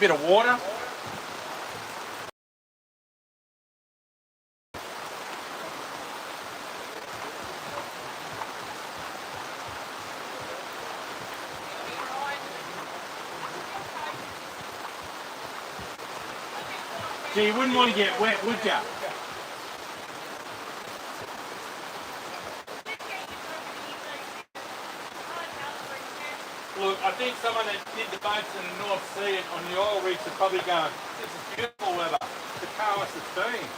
bit of water. So you wouldn't want to get wet, would you? Look, I think someone that did the boats in the North Sea on the oil rigs are probably going, this is beautiful weather. The calmest it's been.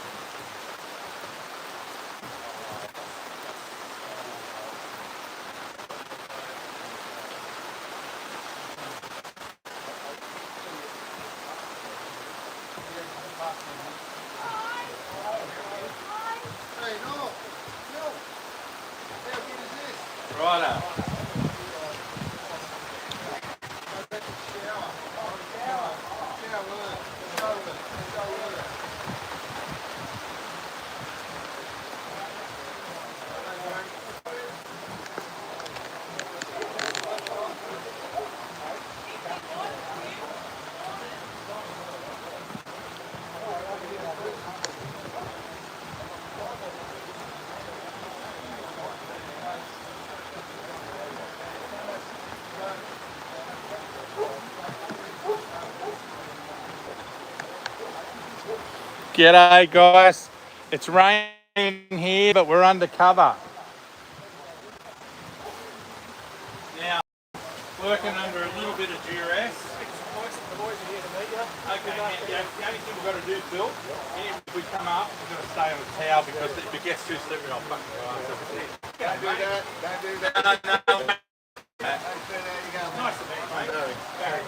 Righto. G'day guys, it's raining here but we're undercover. Now, working under a little bit of duress. The boys are here to meet you. Okay, yeah, the only thing we've got to do, Phil, if we come up, we've got to stay on the towel because if it gets too slippery, I'll fucking go up. Don't do that, don't do that. No. There you go. Nice to meet you, mate. Very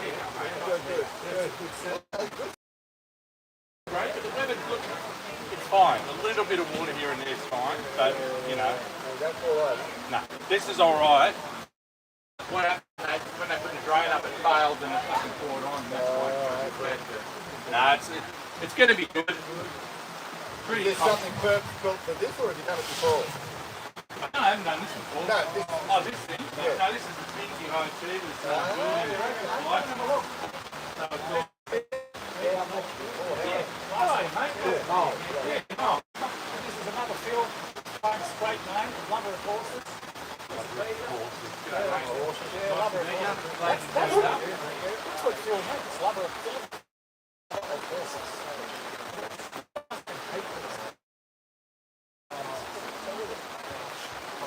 good. Great, but the weather's looking, it's fine. A little bit of water here and there is fine, but you know. That's alright. No, this is alright. What happened when they put the drain up, it failed and it fucking poured on. That's why it's it's going to be good. Pretty. Is there something built for this, or have you done it before? No, I haven't done this before. No, this thing? Yeah. No, this is the bingie high tea. This is another field, great name, Lover of Horses. Lover of Horses. That's what Phil meant, it's Lover of Horses.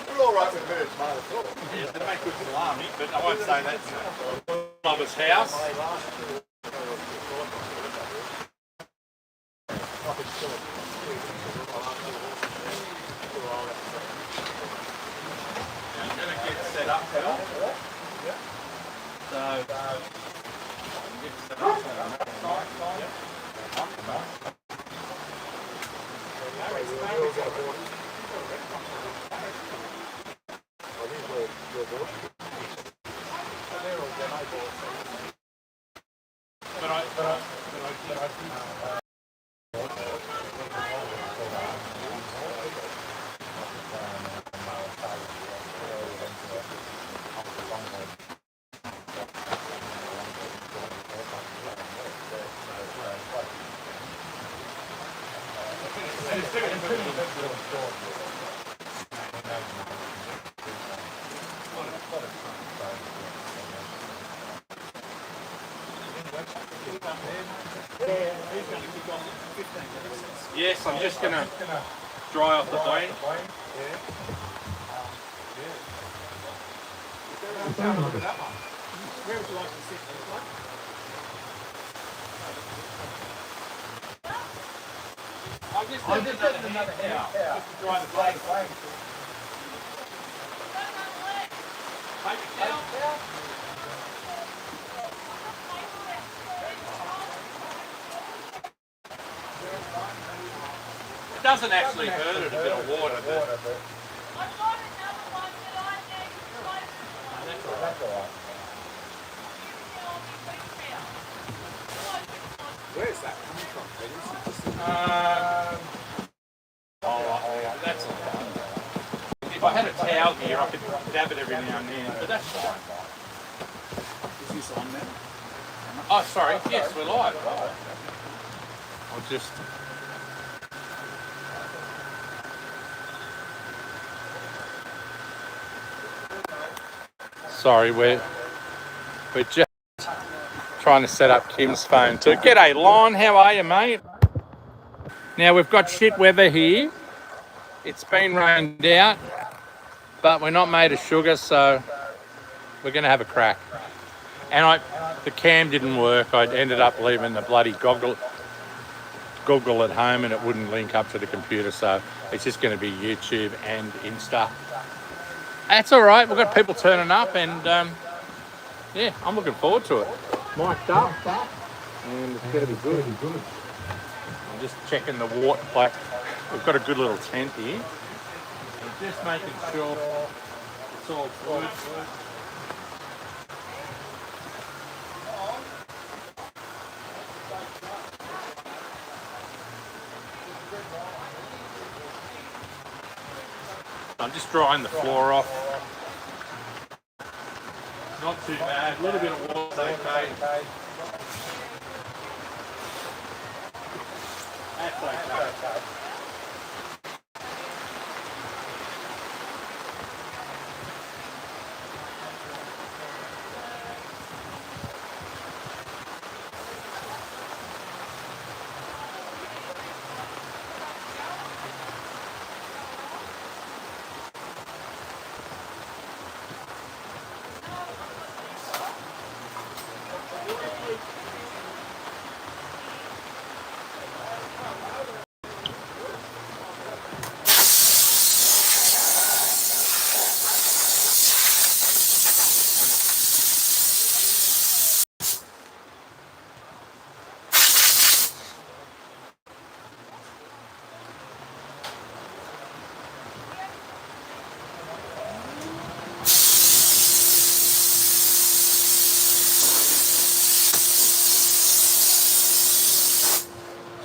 We're all right with birds, mate. Yeah, they make good salami, but I won't say that. Lover's house. I'm going to get set up now. So, get set up. Yes, I'm just going to dry off the blade. Where would you like to sit? I'll just put another hair just to dry the blade. Take it down. It doesn't actually hurt it, a bit of water, but... I've got another one that I need to try. That's all right. Where's that coming from? That's all right. If I had a towel here, I could dab it every now and then, but that's fine. Is this on now? Oh, sorry. Yes, we're live. I'll just... Sorry, we're just trying to set up Kim's phone too. G'day, Lon. How are you, mate? Now, we've got shit weather here. It's been rained out, but we're not made of sugar, so we're going to have a crack. And the cam didn't work. I ended up leaving the bloody goggle at home and it wouldn't link up to the computer, so it's just going to be YouTube and Insta. That's all right. We've got people turning up and yeah, I'm looking forward to it. Mic'd up and it's going to be good. I'm just checking the water. Like, we've got a good little tent here. I'm just making sure it's all good. I'm just drying the floor off. Not too bad. A little bit of water, okay. That's okay.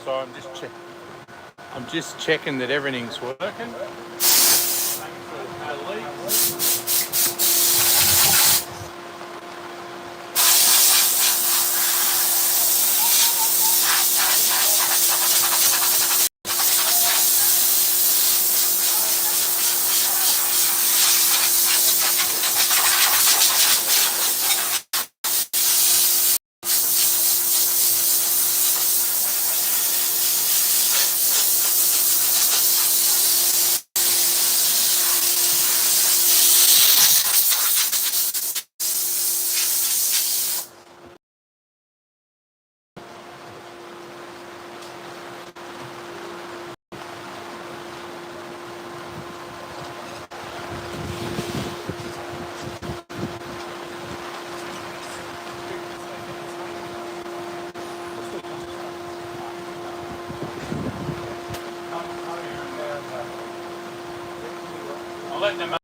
So I'm just checking that everything's working. Making sure there's no leaks. I'll let them know.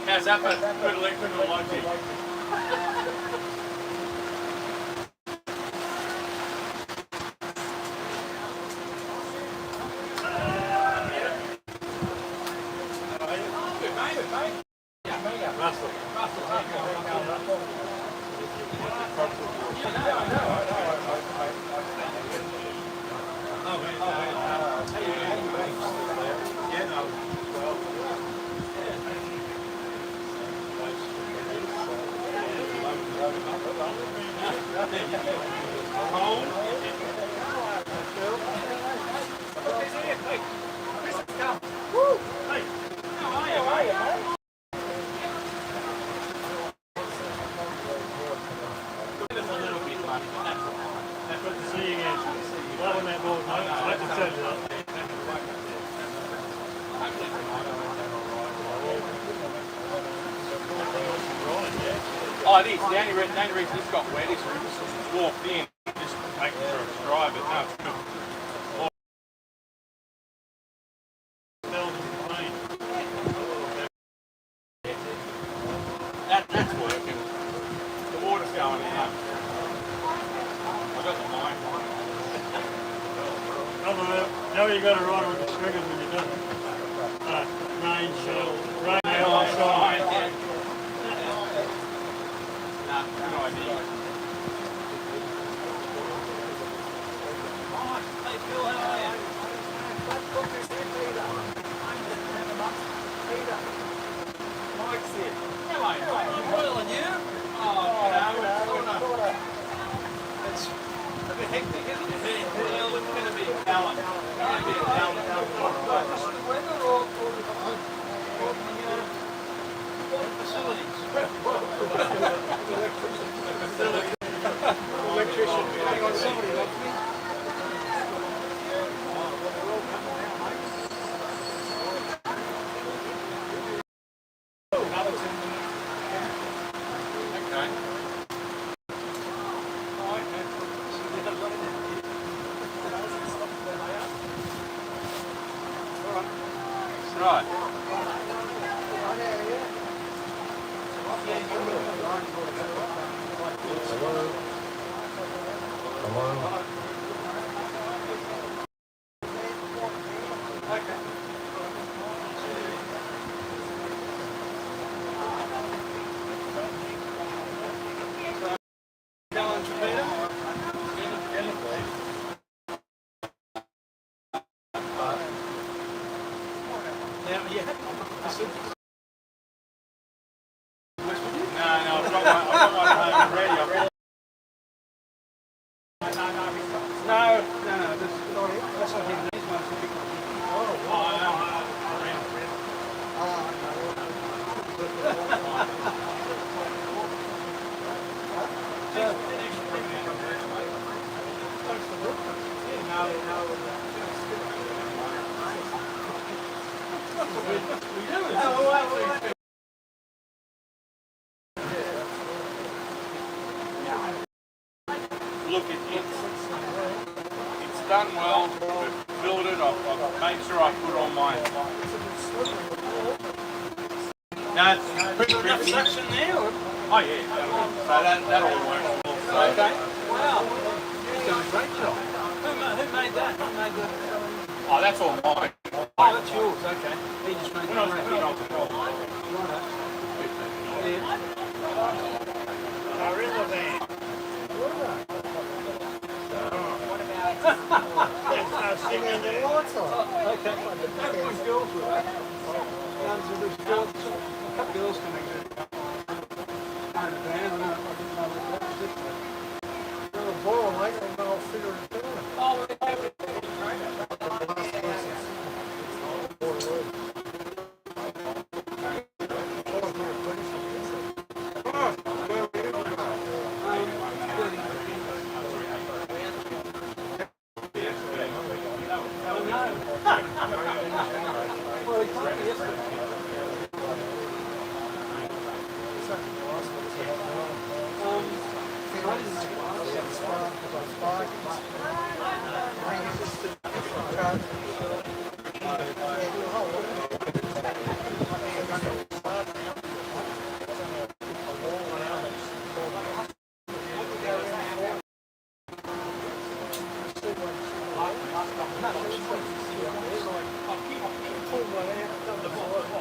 How's that for good electrical logic? Oh, it is. The only reason this got wet is we just walked in, just making sure it's dry, but no, it's good. That's working. The water's going out. I got the mic on. Now you got to ride with the triggers when you're done. Rain, shell, rain outside. good idea. Hey Phil, how are you? Mike's here. Hello, mate. I'm well, and you? It's a bit hectic, isn't it? Well, it's going to be a talent. It's going to be a talent. Just the weather or the facilities? Electrician. Hang on, somebody left me. Right. Come on. Okay. Challenge Peter. Now, yeah. No, I've got one home ready. No, that's not him. These ones are big. Look, it's done well. We've filled it. I've made sure I put on my. No, it's pretty Suction there? Or? Oh yeah, so that all works well. So, Okay. Wow. You've done a great job. Who made that? Who made the... oh, that's all mine. Oh, that's yours. Okay. He just made When I was that. when I was a dog. Yeah. Our river van. Okay. Everyone's girls were that. There's girls, a couple girls coming in. Own a van, I didn't know what that was. Oh, well, he told me yesterday. I didn't make it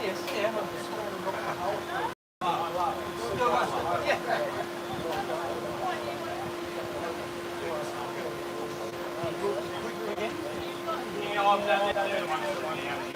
Yes, yeah. Yeah, I've done that. They're the ones that run out.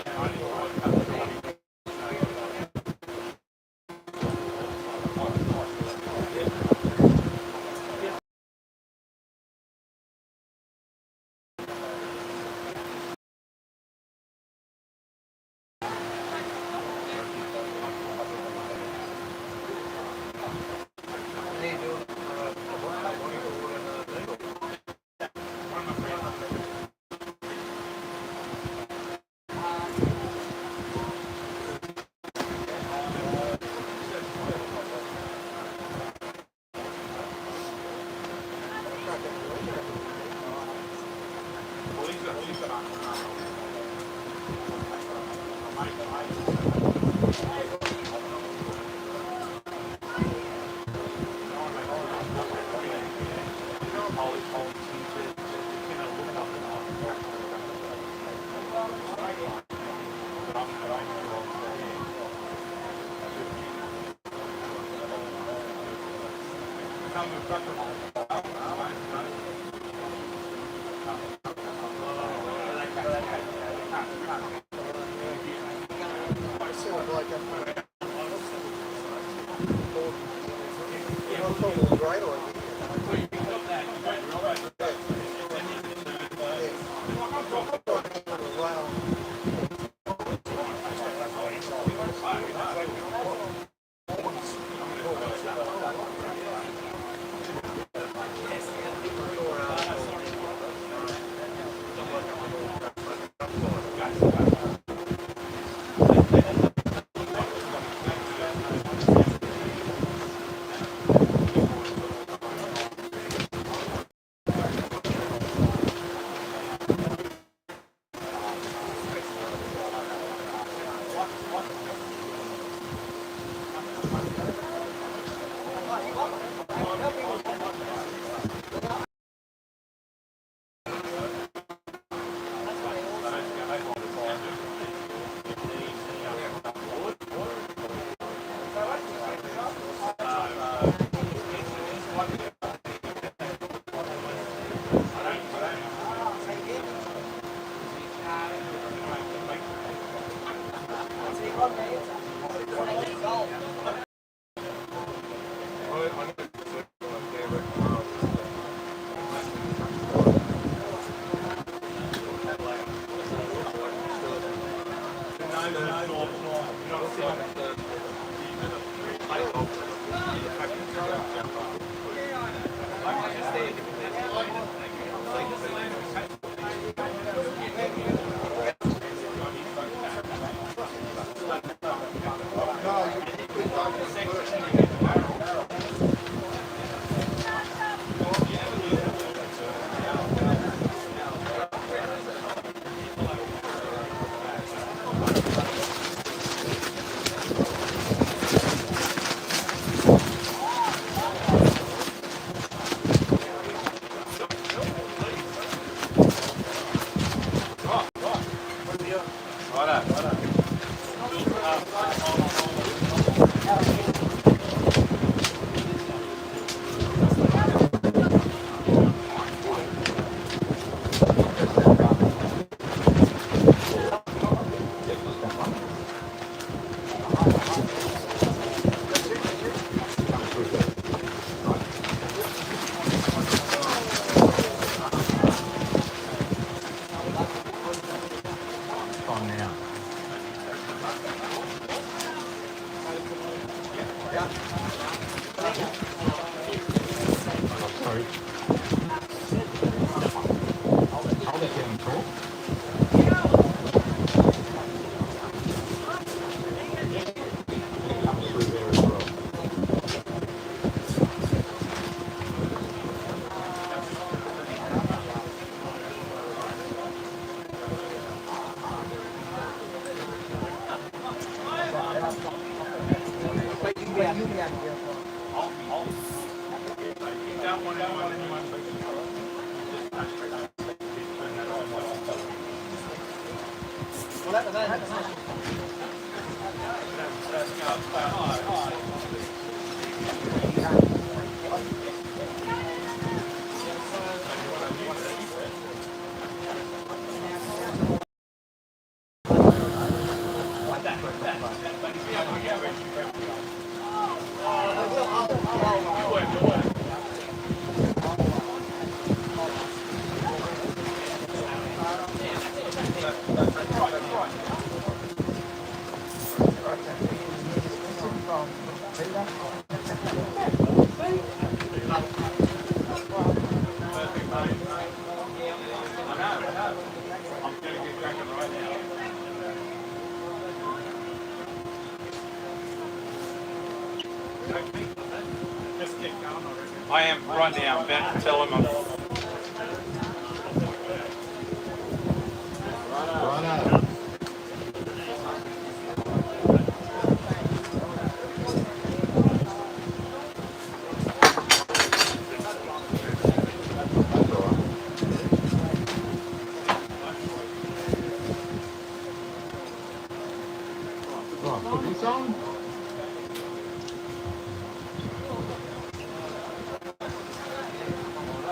I am right now. I'm about to tell him I'm.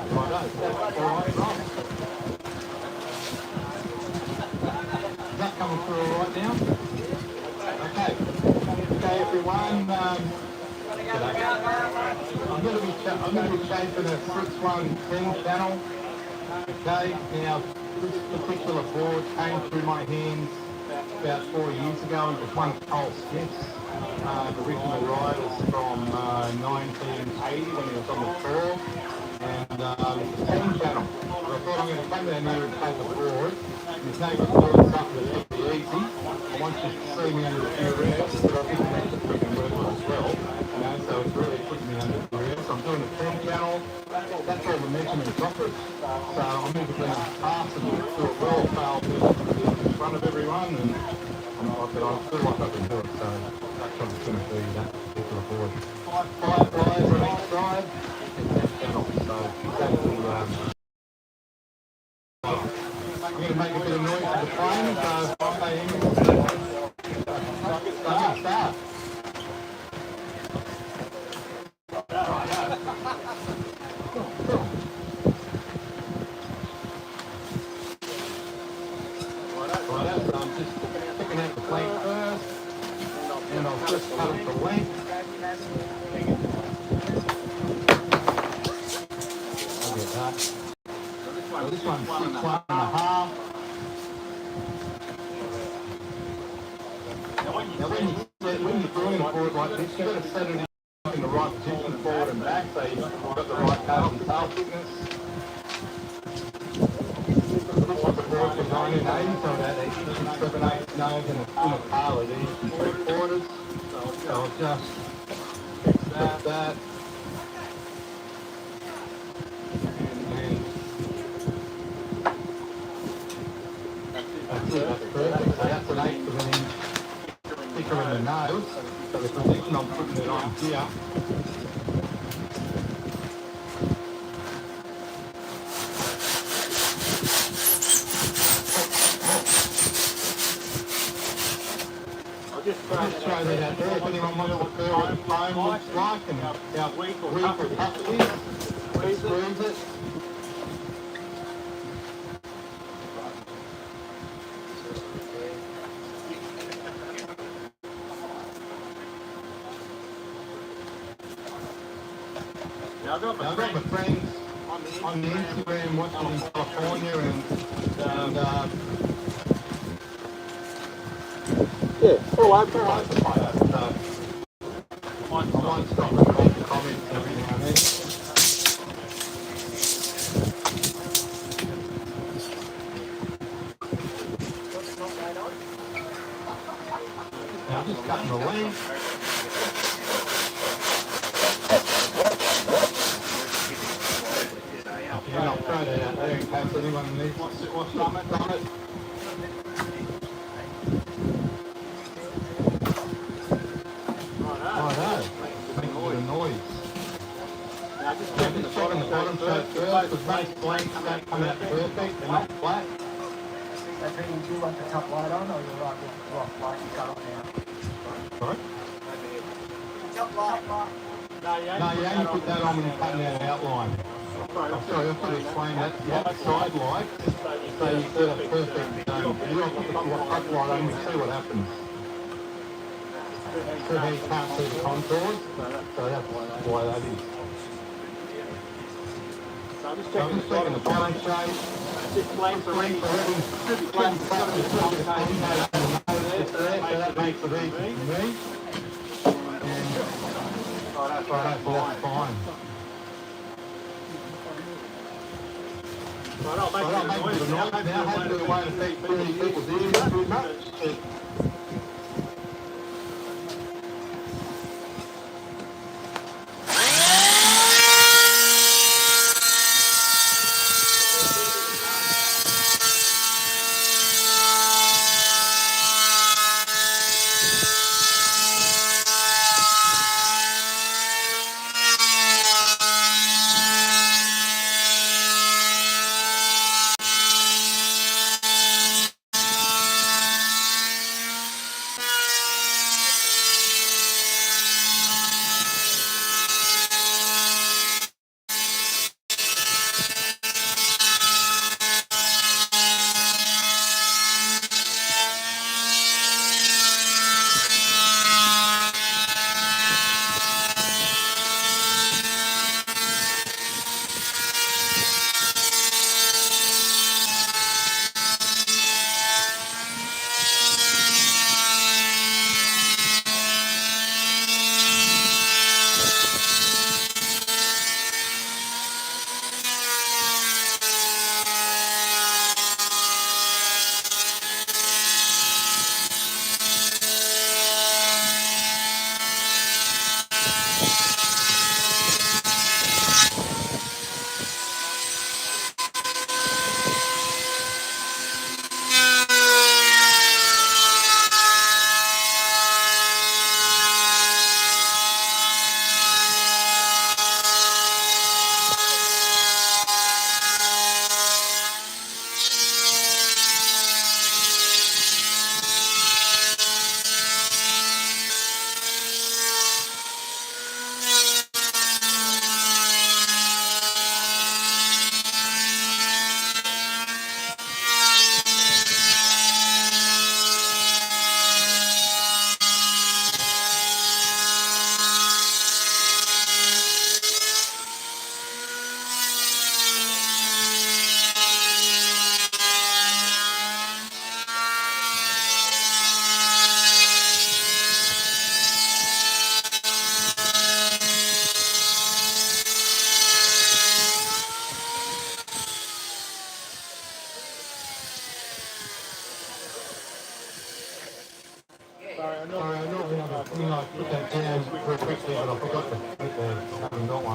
Is that coming through all right now? Okay. Okay, everyone. I'm going to be chasing a 610 channel. Okay. Now, this particular board came through my hands about 4 years ago. It was one Cole Smith's. The original ride was from 1980 when he was on the tour. And it's a 10 channel. So I thought I'm going to come down here and take the board. His name was doing something that's pretty easy. I want you to see me under the duress, but I think that's a freaking work as well. You know, so it's really putting me under duress. I'm doing a 10 channel. That's all the measurements offered. So I'm moving down fast and do a well failed in front of everyone. And I feel like I can do it. So that's what it's going to be, that particular board. Five flies on each side. And 10 channel. So exactly. I'm going to make a bit of noise for the plane, so I'll pay him. Start. Right, so I'm just picking out the plane first, and I'll just cut it to length. I'll get that. So this one's 6.5. Now when you're doing a board like this, you've got to set it in the right position, forward and back, so you've got the right tail and tail thickness. This was the board from 1980, so about 7/8 nose and a tail at each 3/4. So I'll just fix that. That's it, that's perfect. So that's an 1/8 of an inch thicker in the nose. So the position I'm putting it on here. I'll just throw that out there, if anyone wants to feel what the foam looks like and how weak or tough it is. Squeeze it. Now I've got my friends on the Instagram watching in California and yeah, all over the place. I might stop and make the comments every now and then. Now I'm just cutting the length. And I'll throw that out there in case anyone needs some from it. Righto, makes a bit of noise. Now just checking the bottom so it's good, because most blanks don't come out perfect, they're not flat. That means you want the top light on, or you like the rock light you cut off now? Sorry? Top light. No, you only put that on when you're cutting out an outline. Oh, sorry, I've got to explain that side light, so you get a perfect, you don't put the top light on, you see what happens. So here you can't see the contours, so that's why that is. So I'm just checking the bottom shape. Just length for having so that makes it easy for me. And that's fine. Right, I'll make it a noise now. Hopefully it won't affect too many people's ears too much.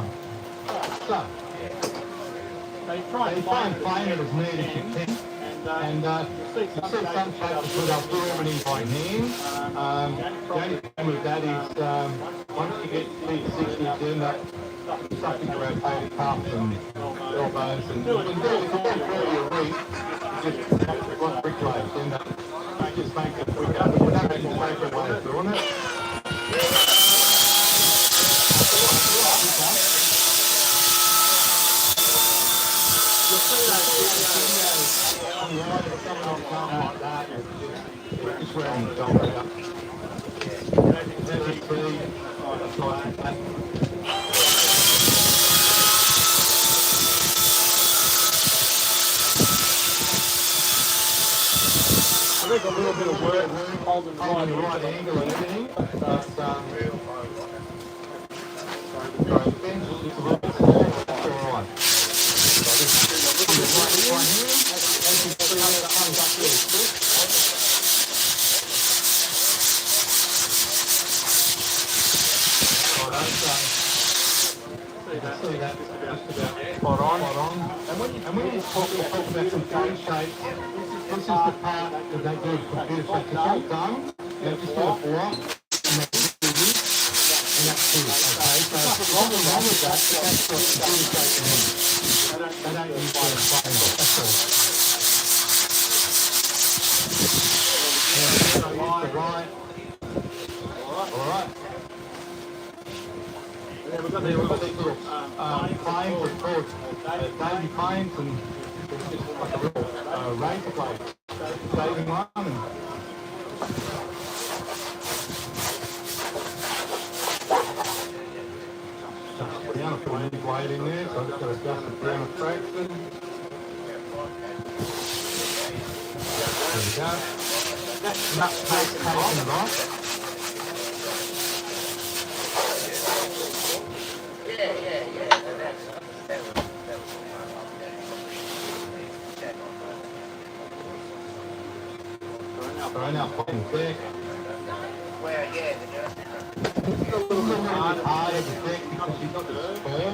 time. So, They try you and try and find find it as neat as you can. And you see some shapes where they'll do everything by hand. The only thing with that is once you get P60, you end up sucking your rotating cuffs and elbows. And if you do your reach, you just like bricklayers, you end up just make it quicker. We don't have any safer way of doing it. On the right, if someone else comes like that, it's just wearing the dog out. There's a tree, it's nice and flat. I think a little bit of work holding the Holding the right right angle and everything, but sorry, the bench is just a little bit small, but that's alright. So this on the right hand, as you see how that comes up really quick. See that just about spot on. And when you talk about some phone shapes, this is the part that they do computer. So it's all done. They just do a block and they do this, and that's it. Okay, so there's nothing wrong with that, but that's what computer shapes mean. They don't use their phone, that's all. Right. Alright. Yeah, we've got these little planes, we're called daisy planes, and it's just like a little razor blade, shaving one. And just down, I put a new blade in there, so I've just got to adjust it down a fraction. There we go. That's taking it off. So now playing deck. It's a little bit harder to deck because you've got the spur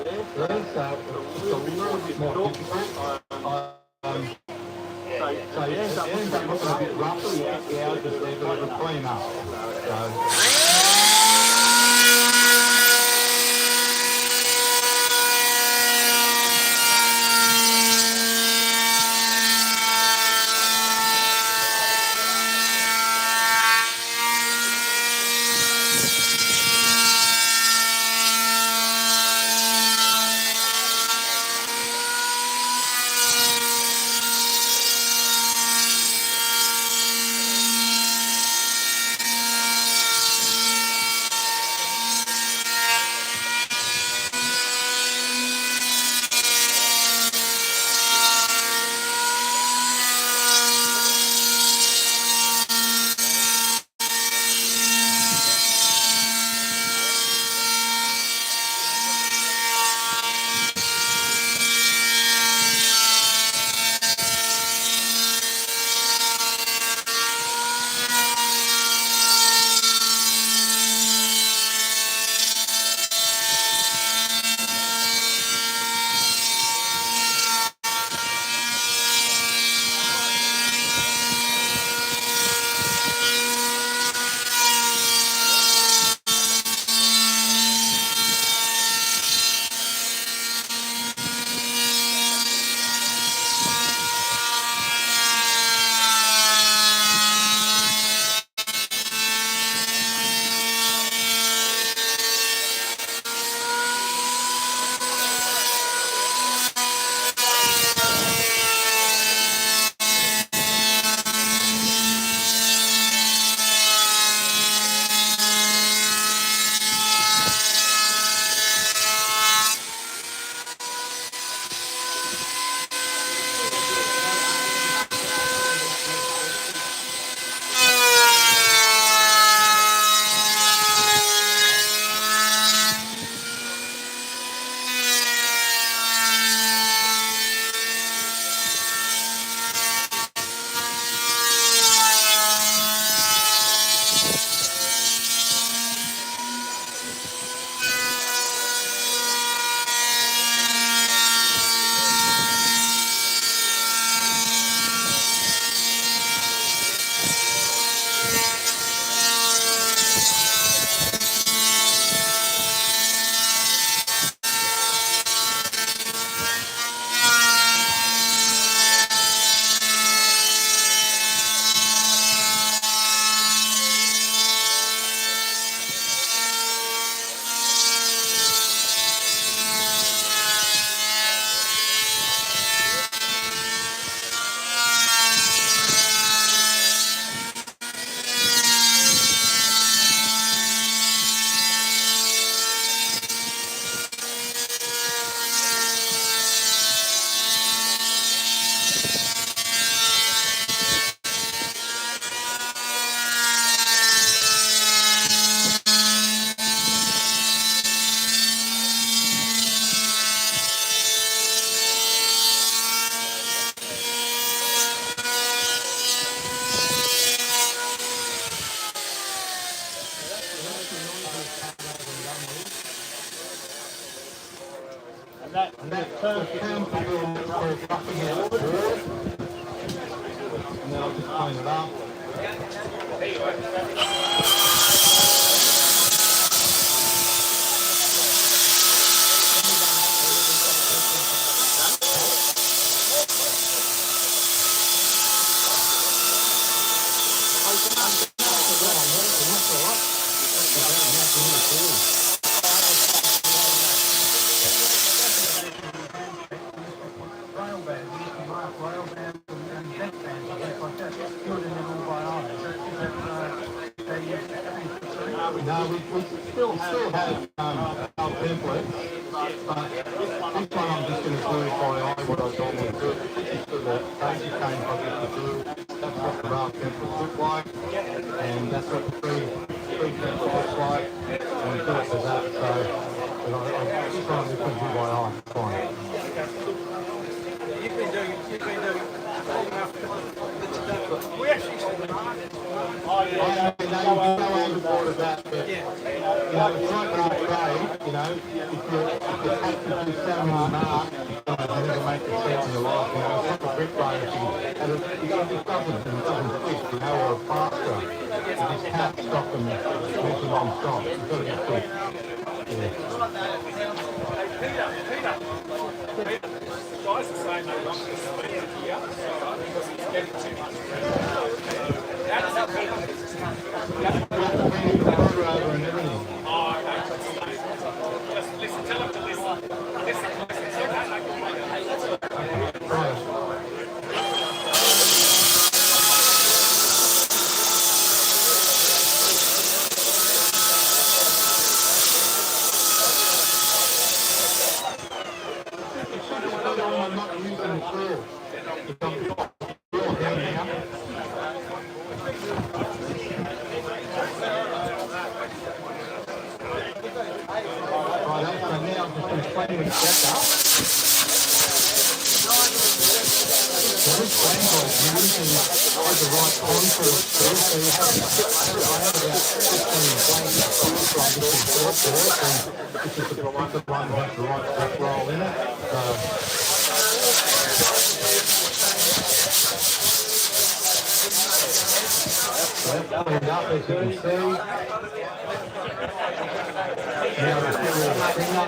there, so it's a little bit more difficult. So it ends up looking a bit rough, so the edges there, but it'll clean up. So, that And that turns turns the wheel that's called bucking out forward. And then I'll just clean it up. Rail bands, you can mark rail bands and deck bands and things like that. Do it in the all by eye. No, we still have our templates, but this one I'm just going to do by eye what I normally do. This is for the basic cane project to do. That's what the raft templates look like, and that's what the three template looks like, and we do it for that, so but I just try and do by eye, it's fine. You've been doing long enough. We actually said the market. I know you go overboard of that, but you know, it's like an upgrade, you know, if you have to do so many marks, you never make a set in your life, you know, it's like a bricklayer thing, and it doesn't fit, you know, or a plaster, you just can't stop them making non-stop, you've got to get quick. Peter, guys are saying they want this speed here, so it's getting too much. That's how Over and everything. Oh, okay. Just listen, tell them to listen. Listen. I'm not using the tool. Right, so now I'm just going to clean it back up. So this blanket I'm using has the right contour still, so you have to I have about 15 blankets from this insert there, and this is the one that has the right back roll in it. So that's cleaned up as you can see. Now just get rid of the finger.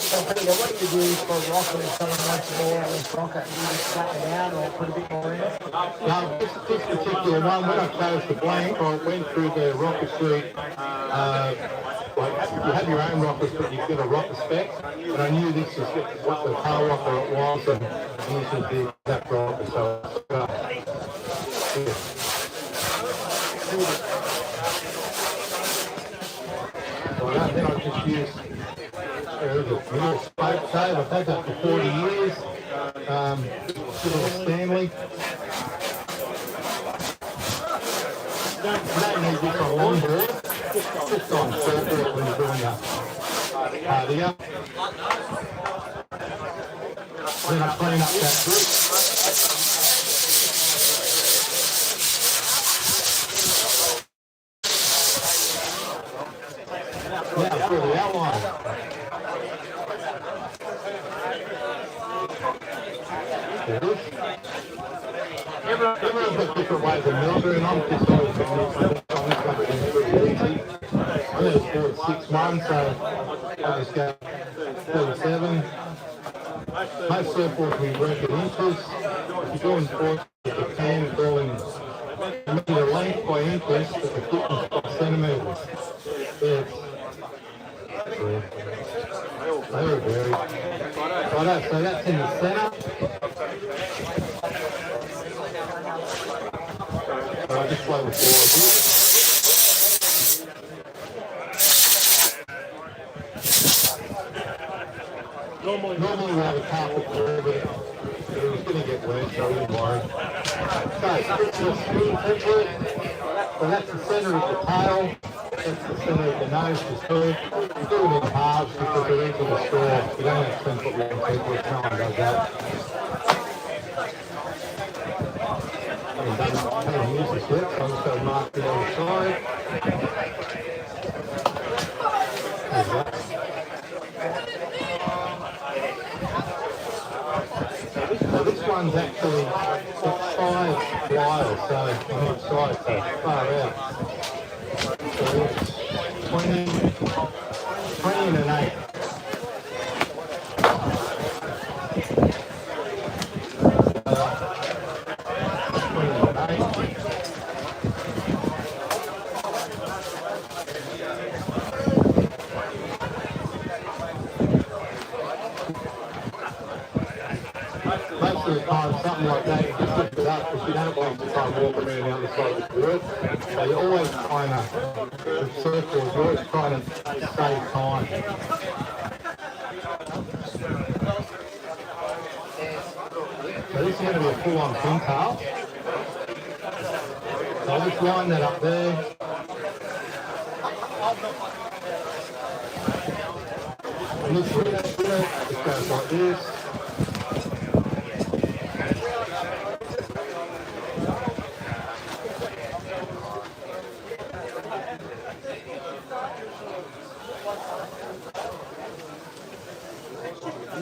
So Peter, what do you do for rocket if someone wants more of this rocket? Do you just cut it down or put a bit more in it? No, this particular one, when I chose the blank, I went through the rocker sheet. Like you have your own rockers, but you've got a rocker spec. And I knew this is what the tail rocker it was, and this is the exact rocker. So, then I just used the little spoke save. I've had that for 40 years. Little Stanley. You don't need this on longboard. Just on surfboard when you're doing a cardio. Then I clean up that grip. Now for the outline. Everyone's got different ways of milking, and I'm just always on this one easy. I'm going to score 6-1, so I'll just go 37. Most surfboards we work in inches. If you're doing sports, you can go in measure length by inches, but the thickness by centimetres. Very varied. Righto, so that's in the centre. So I just flow the forward here. Normally we have a carpet floor, but it was going to get wet, so I didn't worry. So, it's a smooth template. So that's the centre of the tail. That's the centre of the nose, the spoon. You do it in halves because they're easy to store. You don't have 10-foot long templates, no one does that. haven't used this yet, so I'm just going to mark it on the side. There's that. So this one's actually got 5 wires, so on each side, so far out. So it's 20 and an 8. Most of the time, something like that, you just lift it up because you don't want to try and walk around the other side of the wood. So you're always trying to, with circles, you're always trying to save time. So this is going to be a full-on pintail. So I'll just line that up there. And this just goes like this.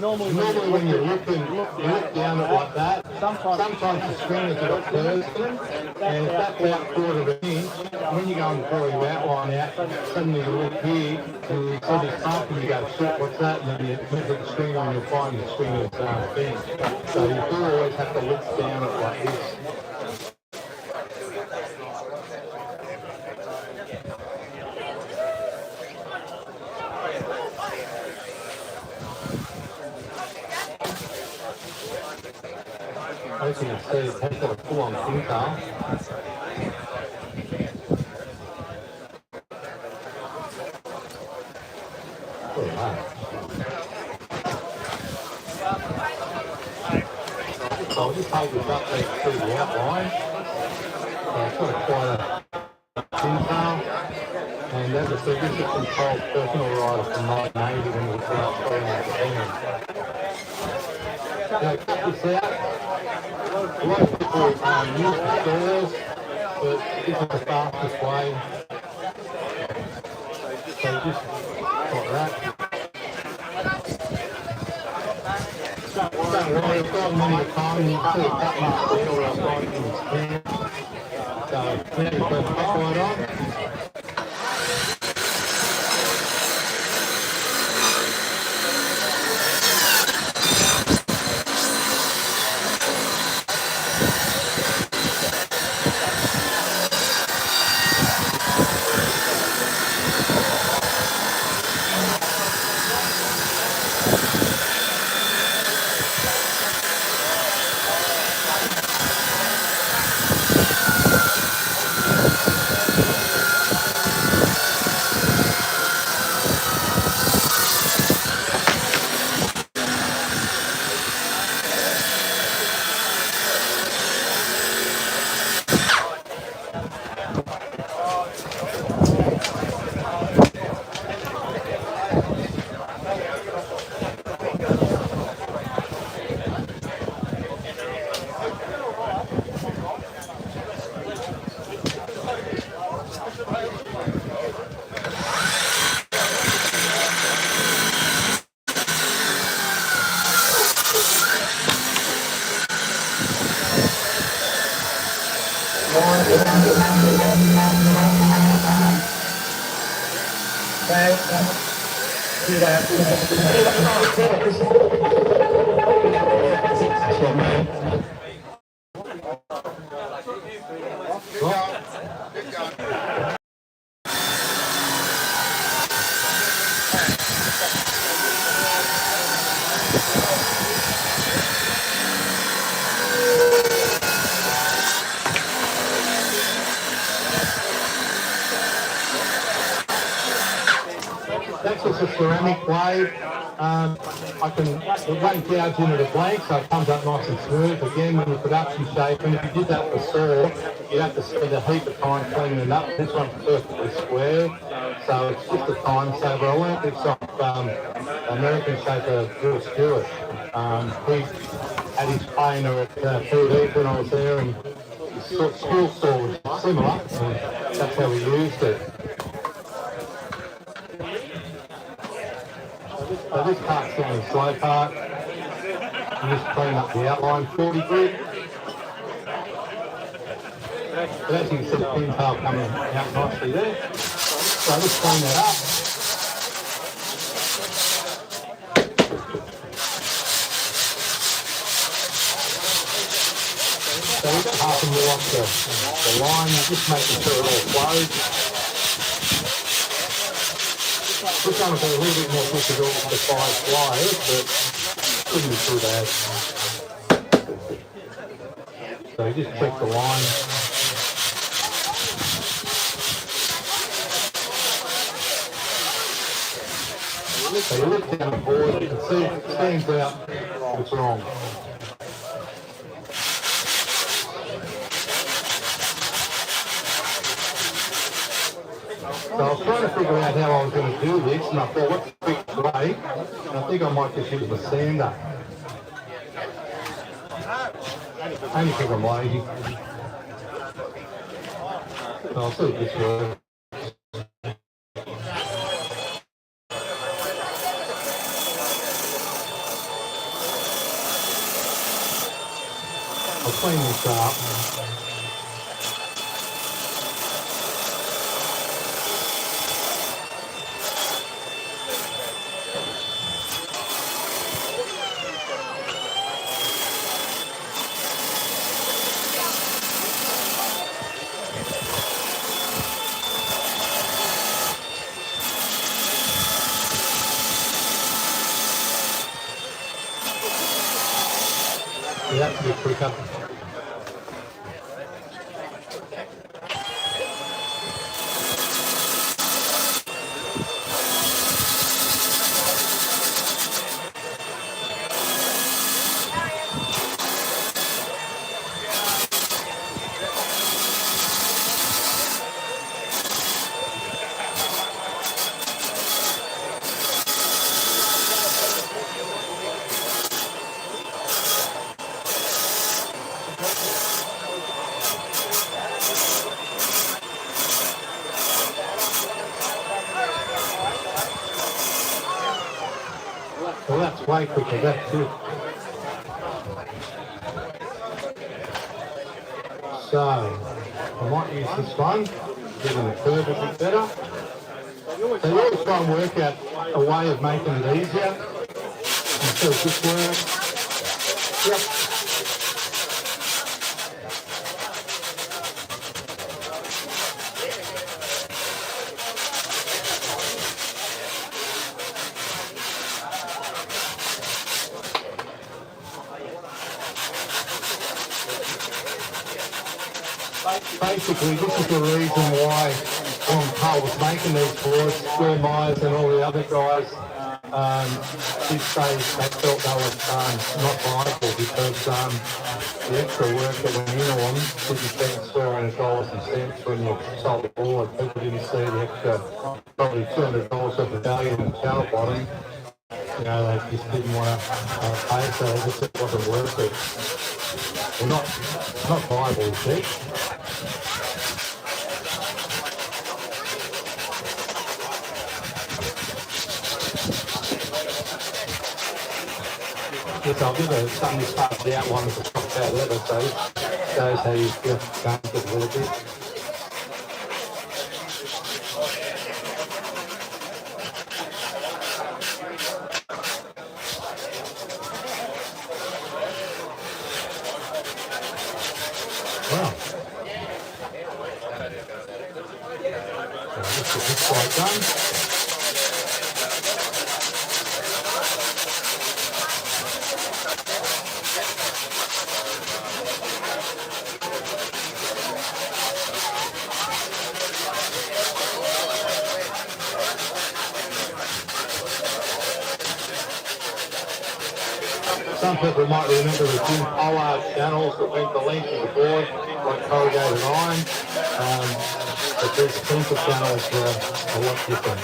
Normally when you're looking, you look down at like that, sometimes the stringers have got curves in them, and if that's about a quarter of an inch, when you go and draw your outline out, suddenly you look here, and you see this bump, and you go, shit, what's that? And then you look at the stringer, and you'll find the stringer's bent. So you do always have to look down at like this. As you can see, it has got a full-on pintail. So I'll just hold this up there through the outline. So it's got quite a pintail. And as I said, this is some Cole's personal rider from 1980 when we were out playing at the end. So cut this out. A lot of people use the stairs, but this is the fastest way. So just like that. Don't worry, I've got many a time, you can see a cut mark there where I've got it in the stand. So now you've got the top light on. That's just a ceramic blade. It won't gouge into the blade, so it comes up nice and smooth. Again, when you're production shaping, if you did that with a saw, you'd have to spend a heap of time cleaning it up. This one's perfectly square, so it's just a time saver. I learned this off American shaper Bill Stewart. He had his painter at Food Eat when I was there, and he school saw was similar, and that's how we used it. So this part's getting the slow part. You just clean up the outline 40 grid. But as you can see the pintail coming out nicely there. So just clean that up. So we've got half a mil off the line, just making sure it all flows. This one will be a little bit more difficult with the 5 flyers, but shouldn't be too bad. So you just check the line. So you look down the board, you can see it stands out what's wrong. So I was trying to figure out how I was going to do this, and I thought, what's the quick way? And I think I might just use a sander. Only because I'm lazy. So I'll see if this works. I'll clean this up. Yeah, that's a bit quicker. Well, that's way quicker, that's it. So, I might use this one, getting the curve a bit better. So you always try and work out a way of making it easier. Instead of this work. Yep. Basically, this is the reason why when Carl was making these boards, Square Myers and all the other guys did say they felt they were not viable because the extra work that went into them didn't transfer into dollars and cents when you sold the board. People didn't see the extra probably $200 worth of value in the channel bottom. You know, they just didn't want to pay, so it just wasn't worth it. Well, not viable, you see. Yes, I'll give it something to start the outline of the top out leather, so it shows how you feel change it a little bit. Wow. So let's get this side done. Some people might remember the thin pollard channels that went the length of the board, like corrugated iron, but these clinker channels were a lot different.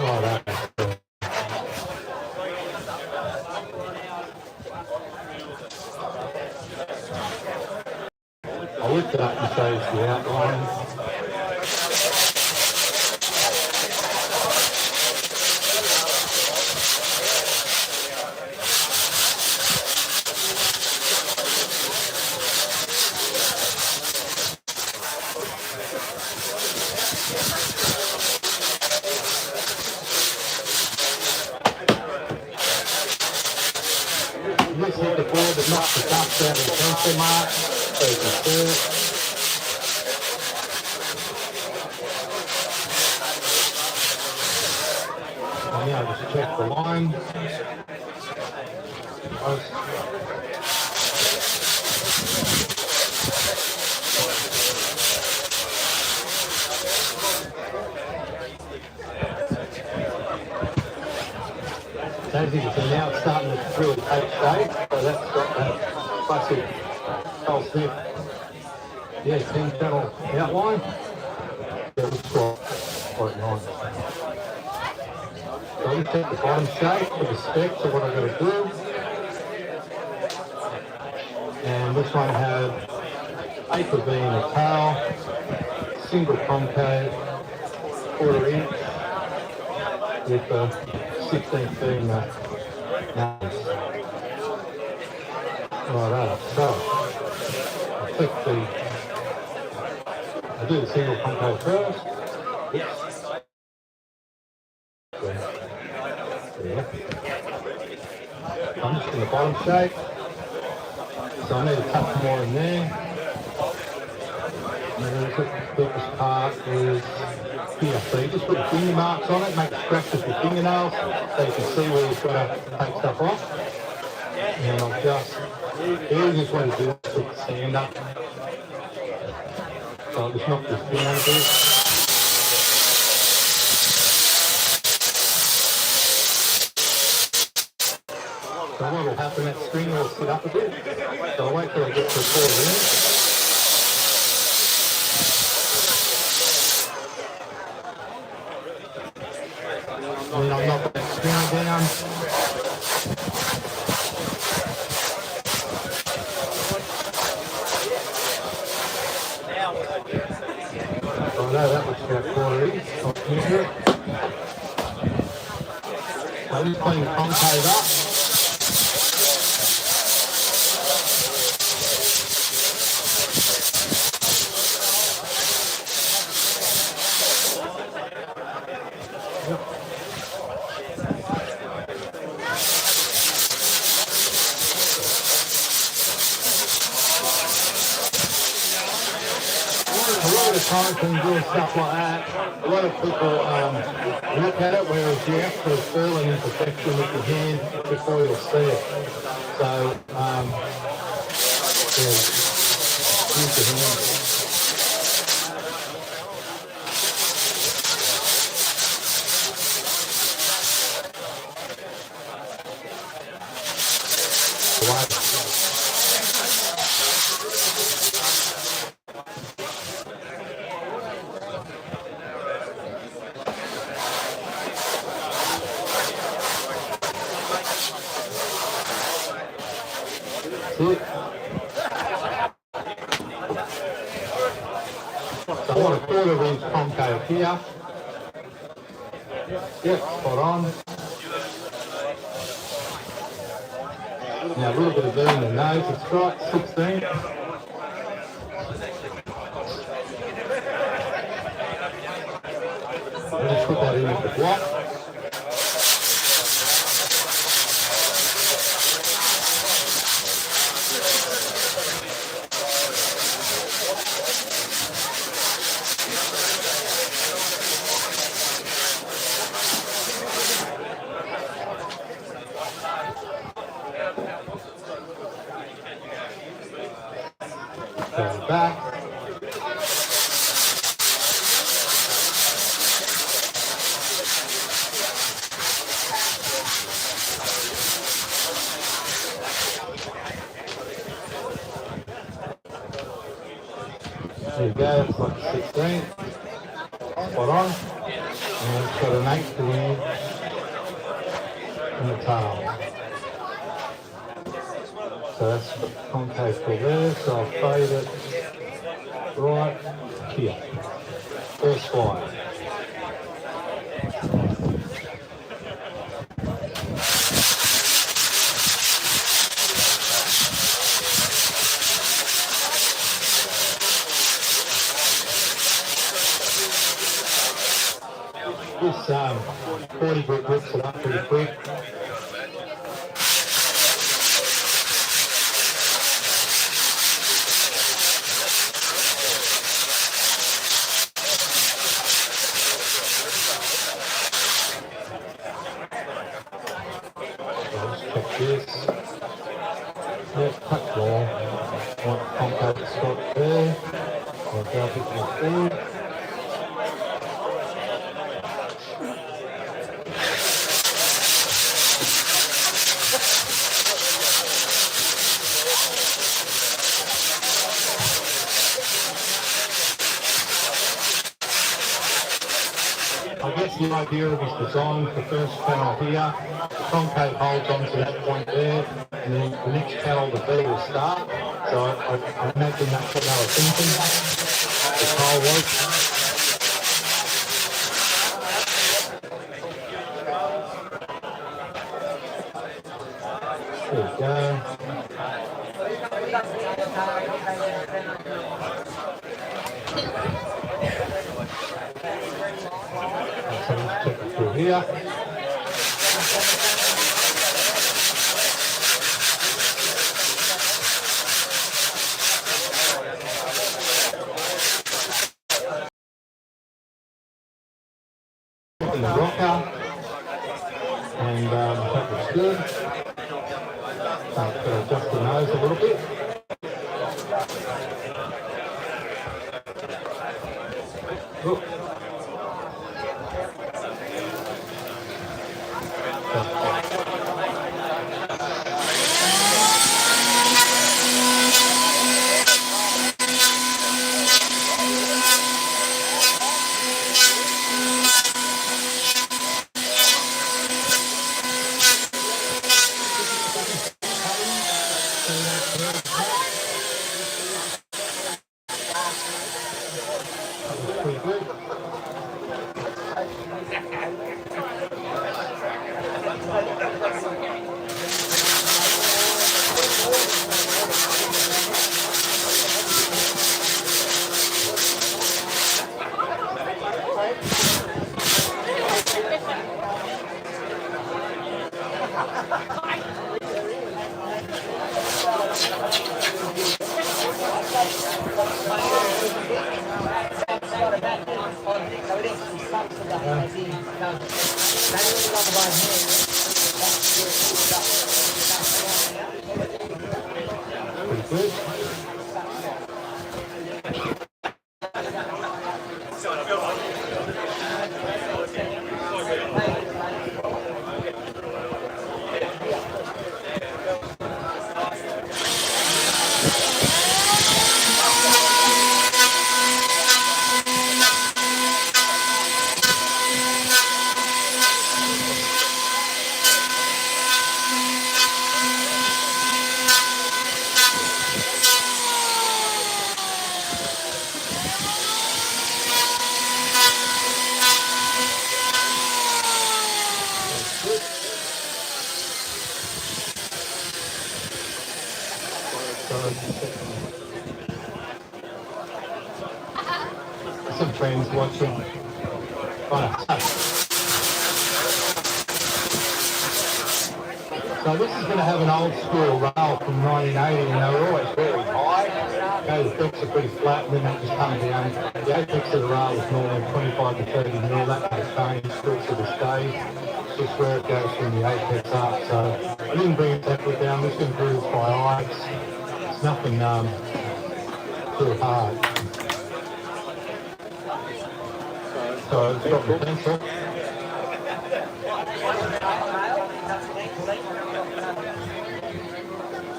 Oh, that is cool. Starting to shows the outline. Just hit the board that knocks the dust out of the pencil mark, so you can see it. And now just check the line. As you can see now, it's starting to really take shape, so that's got that classic Carl Smith, 10-channel outline. Yeah, it looks quite nice. So we take the bottom shape for the specs of what I'm going to do. And this one had 8 of being a tail, single concave, 1/4 inch with a 16th being the nose. Righto, so I do the single concave first. Oops. Yeah. I'm just in the bottom shape, so I need a couple more in there. And then the deepest part is here. So you just put the finger marks on it, make scratches with your fingernails so you can see where you've got to take stuff off. And I'll just, the easiest way to do it is put the sand up. So I'll just knock this down a bit. So what will happen, that string will sit up a bit. So I'll wait till I get to 1/4 inch. And then I'll knock that string down. I know that looks about 1/4 inch. I'll measure it. I'll just clean the concave up. Times when doing stuff like that, a lot of people look at it, whereas you have to feel an imperfection with your hand before you'll see it. So, yeah, use your hand. So I want a 1/4 inch concave here. Yep, spot on. Now a little bit of burn in the nose, it's right, 16. I'll just put that in with the block. Back. There you go, it's like 16. Spot on. And it's got an 8 to in the tail. So that's concave for there, so I'll fade it right here. First fly. This 40 grit rips it up pretty quick. Check this. Yep, cut ball. One compact stop there. I'll go a bit more forward. I guess the idea of his design, the first panel here, the concave holds onto that point there, and then the next panel, the V will start. So I imagine that's what they were thinking. The pole was. There we go. So let's check it through here. In the rocker, and that looks good. Adjust the nose a little bit. Look. Pretty good. Pretty good. Some friends watching. So this is going to have an old school rail from 1980, and they were always very high. Okay, the decks are pretty flat, and then they just come down. The apex of the rail is normally 25 to 30 mil. That can change still to this day. It's just where it goes from the apex up. So I didn't bring it that way down. This is improved by eye. It's nothing too hard. So it's got the pencil.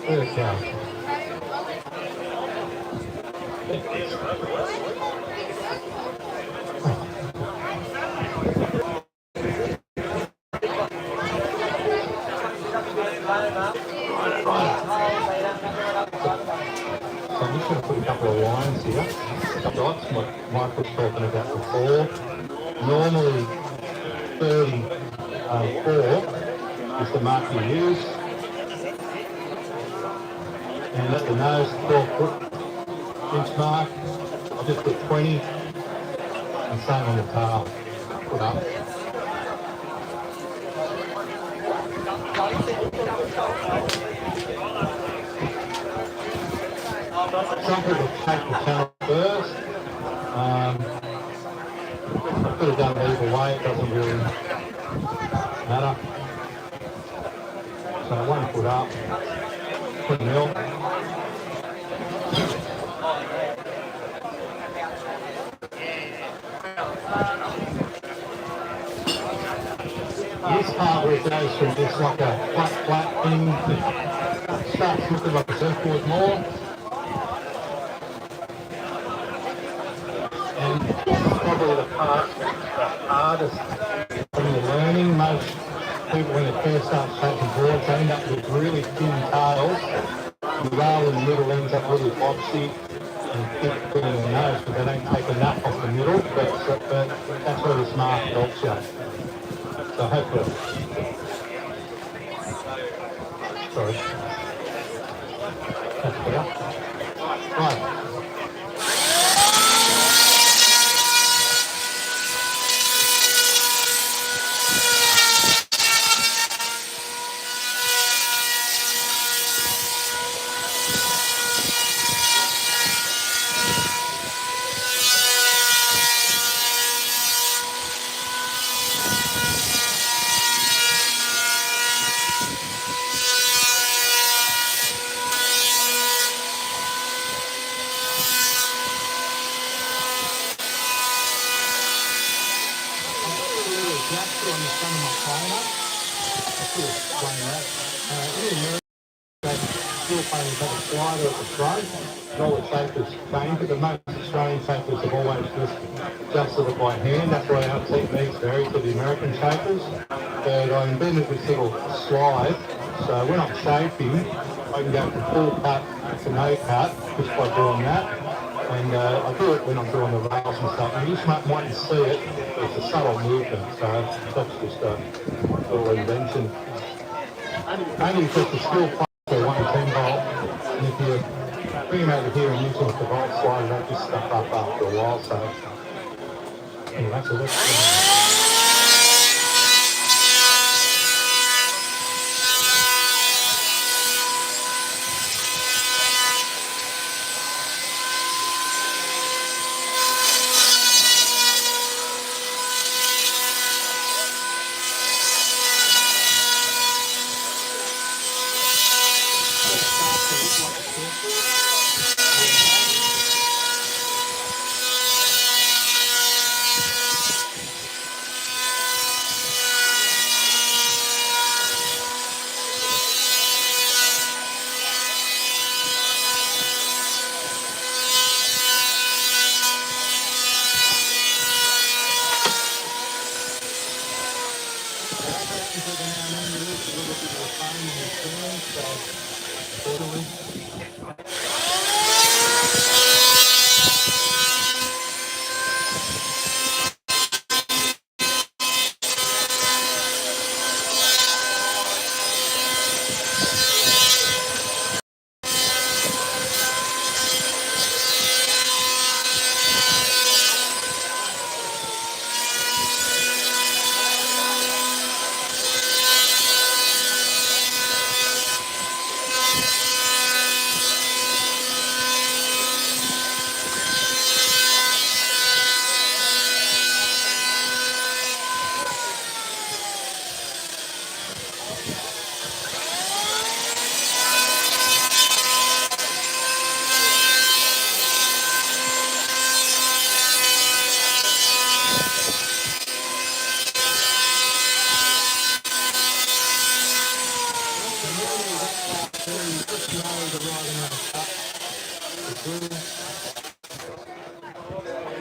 There it goes. So this going to put a couple of lines here, a couple of dots, what Mike was talking about before. Normally 34 is the mark you use. And at the nose, 12-inch mark, I'll just put 20, and same on the tail, put up. Some people take the channel first. I could have done it either way, it doesn't really matter. So 1 foot up, 20 mil. This part where it goes from just like a flat thing that starts looking like a surfboard more. And this is probably the part that's hardest when you're learning. Most people when they first start shaping boards they end up with really thin tails. The rail in the middle ends up really boxy and keep putting the nose because they don't take enough off the middle, but that's where this mark helps you. So hopefully, sorry, that's better. Right. On the front of my trainer, I should explain that. In America, they still painters have a slider at the front. All the shapers change, but the most Australian shapers have always just adjusted it by hand. That's why our techniques vary to the American shapers. But I invented this little slide, so when I'm shaping, I can go from full cut to no cut just by doing that. And I do it when I'm doing the rails and stuff. And you just might see it. It's a subtle movement, so that's just a little invention. Only because the steel plates are 110 volt, and if you bring them over here and use them with the volt slider, they just stuff up after a while. So anyway, so that's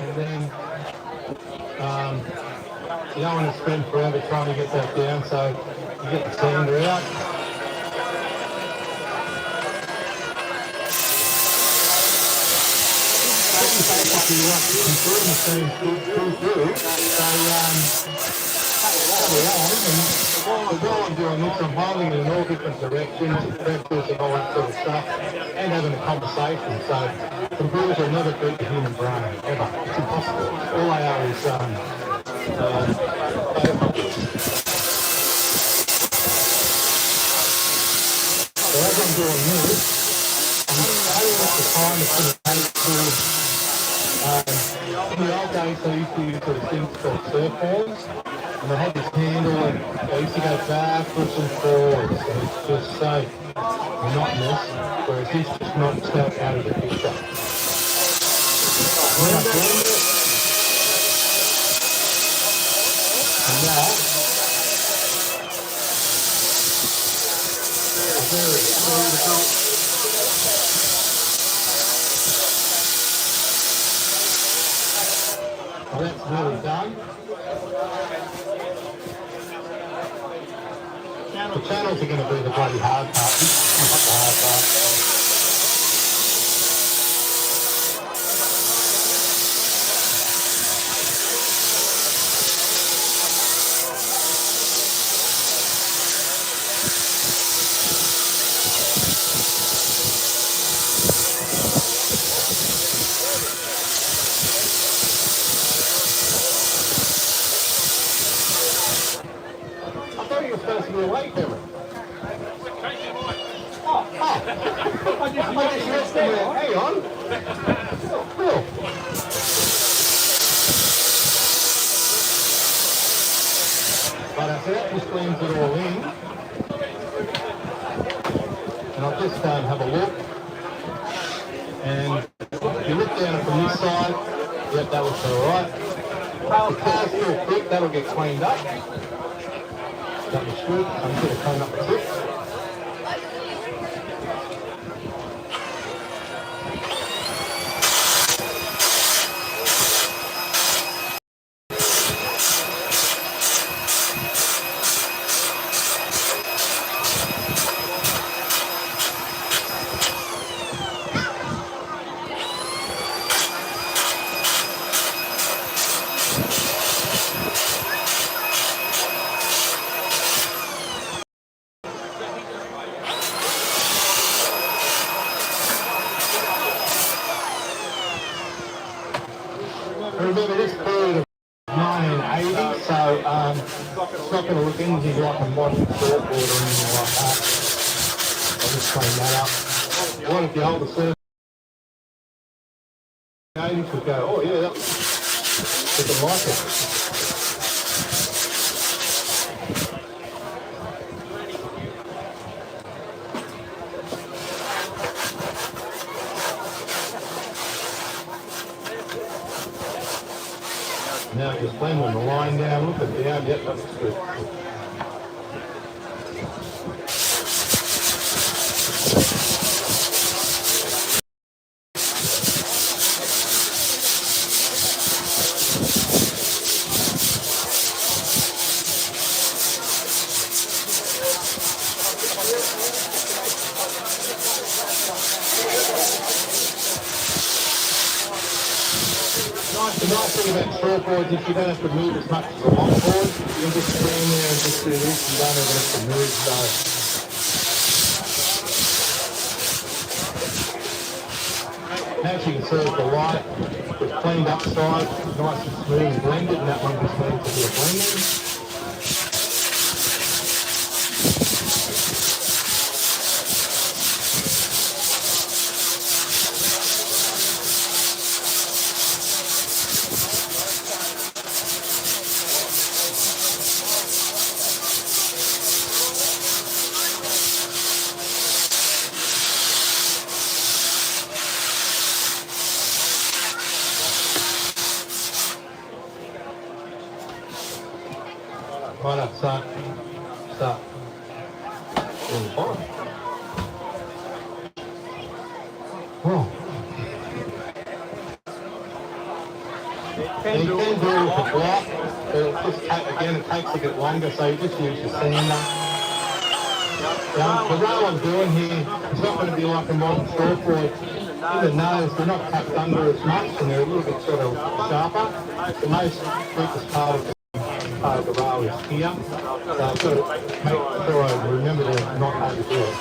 and then you don't want to spend forever trying to get that down, so you get the sander out. basically what the control machine should do. So, carry on, and while I'm doing this, I'm holding it in all different directions, pressures and all that sort of stuff, and having a conversation. So, computers will never beat the human brain, ever. It's impossible. All they are is so as I'm doing this, I'm adding up the time it's going to take to, in the old days they used to use sort of things called surfboards, and they had this handle and they used to go backwards and forwards, and it's just so monotonous, whereas this just knocks that out of the picture. When I blend it, and that, very beautiful. Well, that's nearly done. The channels are going to be the bloody hard part. This is not the hard part. I thought you were supposed to be awake, Kevin. I just missed it. Hang on. Phil. But I said that just blends it all in. And I'll just have a look. And if you look down it from this side, yep, that looks alright. The car's still quick, that'll get cleaned up. That looks good. I'm just going to clean up the tip. Remember this period of 1980, so it's not going to look anything like a modern surfboard or anything like that. I'll just clean that up. What if the older surf 80s would go, oh yeah, that doesn't like it. Now just blending the line down, look at the down, yep, that looks good. The nice thing about surfboards is you don't have to move as much as a longboard. You can just stand there and just do this, you don't even have to move, so. Now you can see the light, it's cleaned up side, nice and smooth and blended, and that one just needs a bit of blending. Right up, start. Really fine. Well, you can do it with a block, but it'll just take, again, it takes a bit longer, so you just use your sander. The roll I'm doing here is not going to be like a modern surfboard. the nose, they're not tucked under as much and they're a little bit sort of sharper. The most weakest part of the rail is here. So I've got to make sure I remember to not overdo it.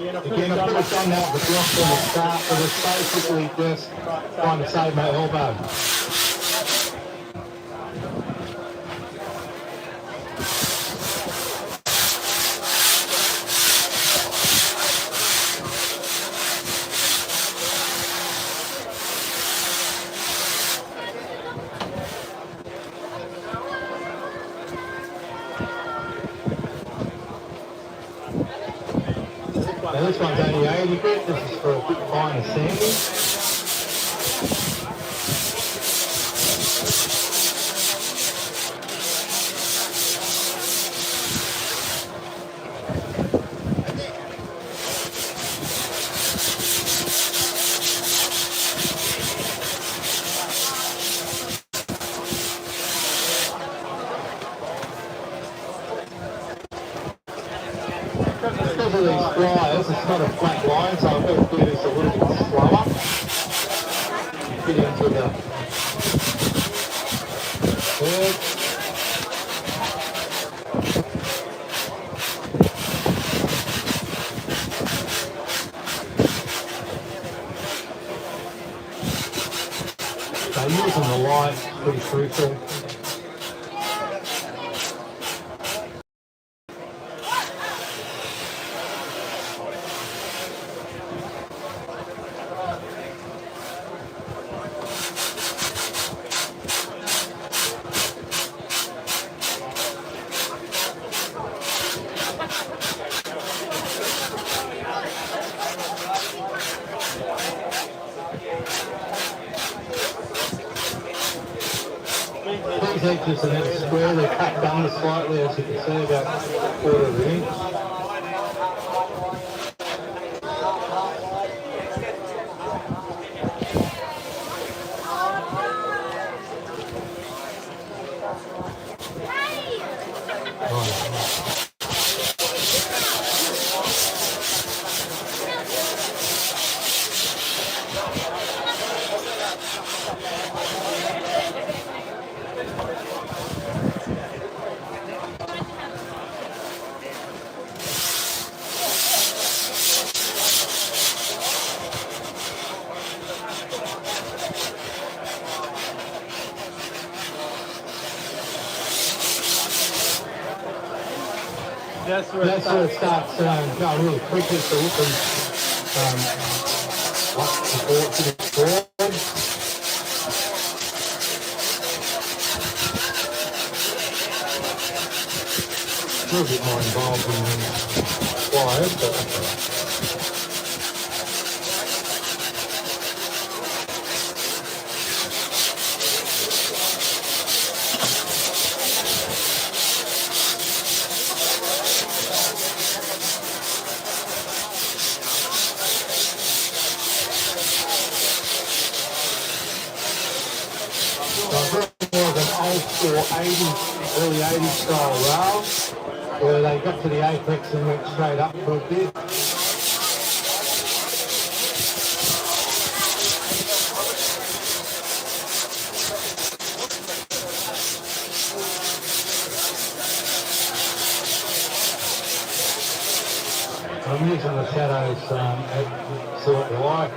Again, I could have done that with block from the start, but it's basically just trying to save my elbow. Now this one's only 80 grit, this is for a bit finer sanding. Because of these flyers, it's not a flat line, so I've got to do this a little bit slower. Get into the third. So using the light is pretty crucial. These edges are then square, they're cut down slightly, as you can see, about a quarter of an inch. That's where it starts going really quickly, so we can support to the forward. A little bit more involved in the flyers, but that's all right. Or 80s, early 80s style rails, where they got to the apex and went straight up for a bit. I'm using the shadows to see what they like.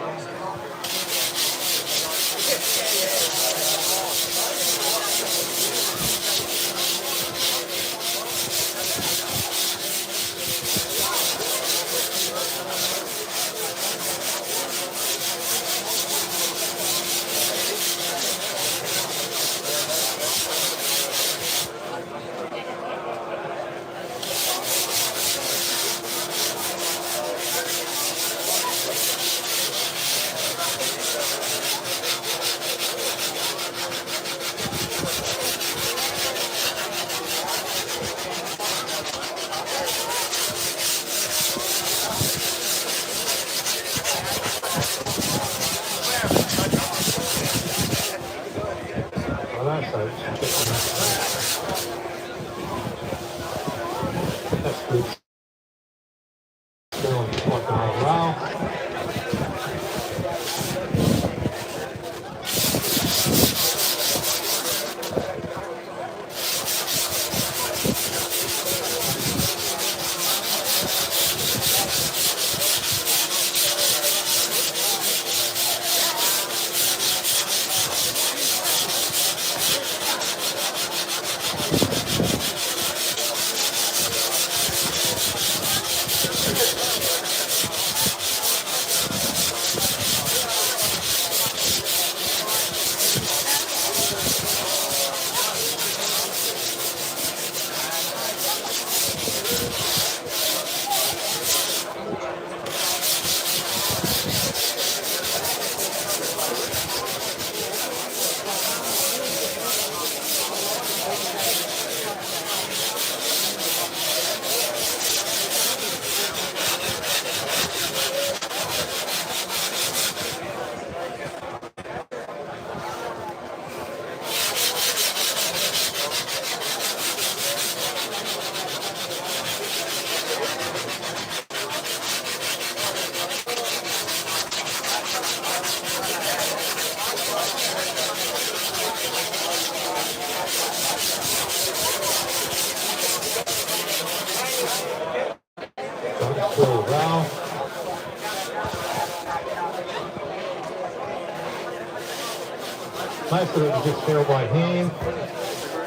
Most of it is just filled by hand.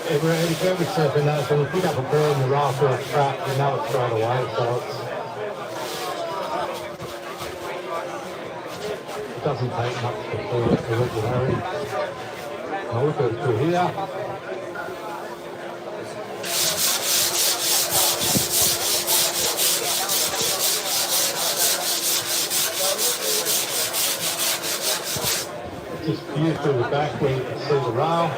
Every surfer knows when you pick up a bird in the raft or a trap, you know it's straight away, so it doesn't take much to feel it irregularity. I'll look at it through here. Just view through the back where you can see the rail.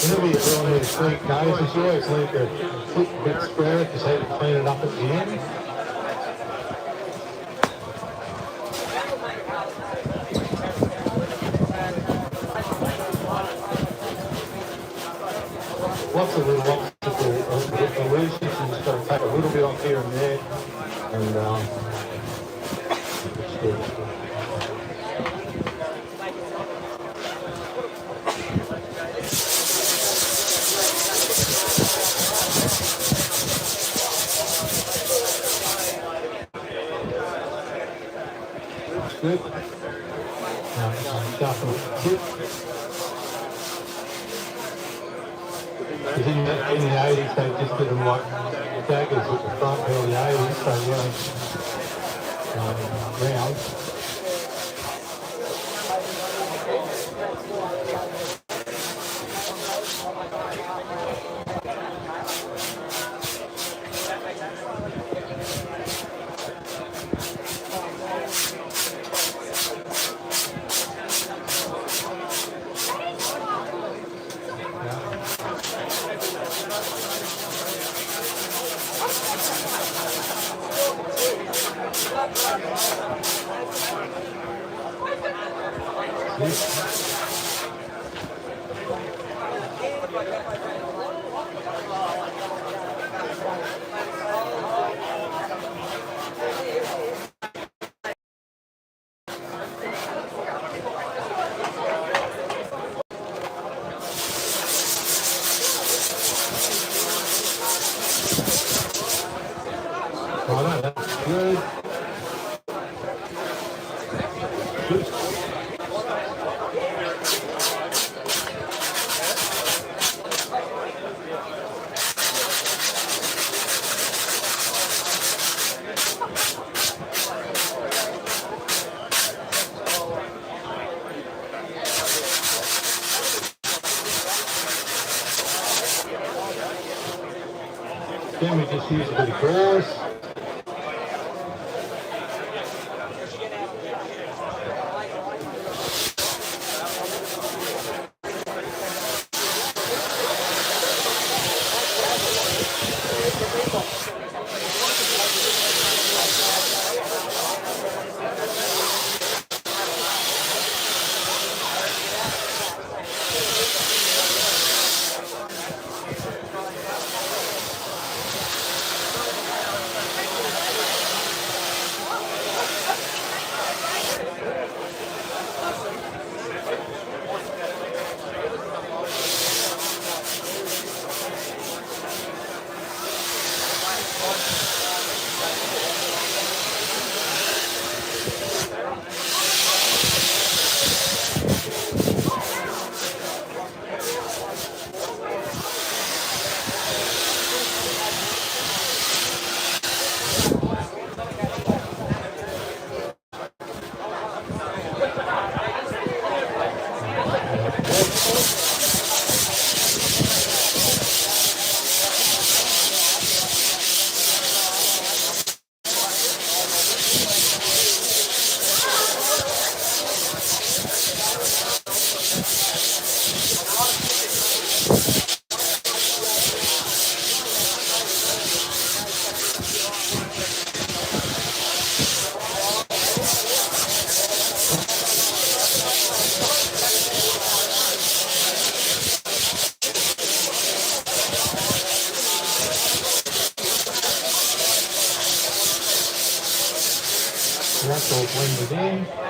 Whenever you're doing these sweet noses, you always leave the tip a bit square because you have to clean it up at the end. Lots of little optical illusions, you just got to take a little bit off here and there, and it's good. Good. Now, sharpen the tip. Because in the 80s, they just did them like daggers at the front early 80s, so yeah, round. Right, that's good. Then we just use a bit of gauze. It's all blended in.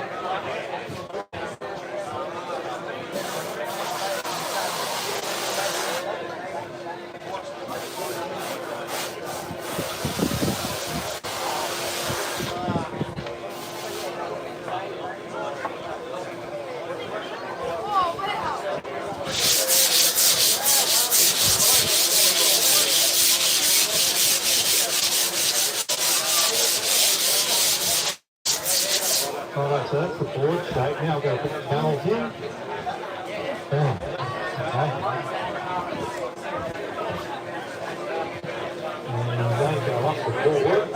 Alright, so that's the board shape. Now I've got to put the panels in. Bam. Okay. And they go up the board.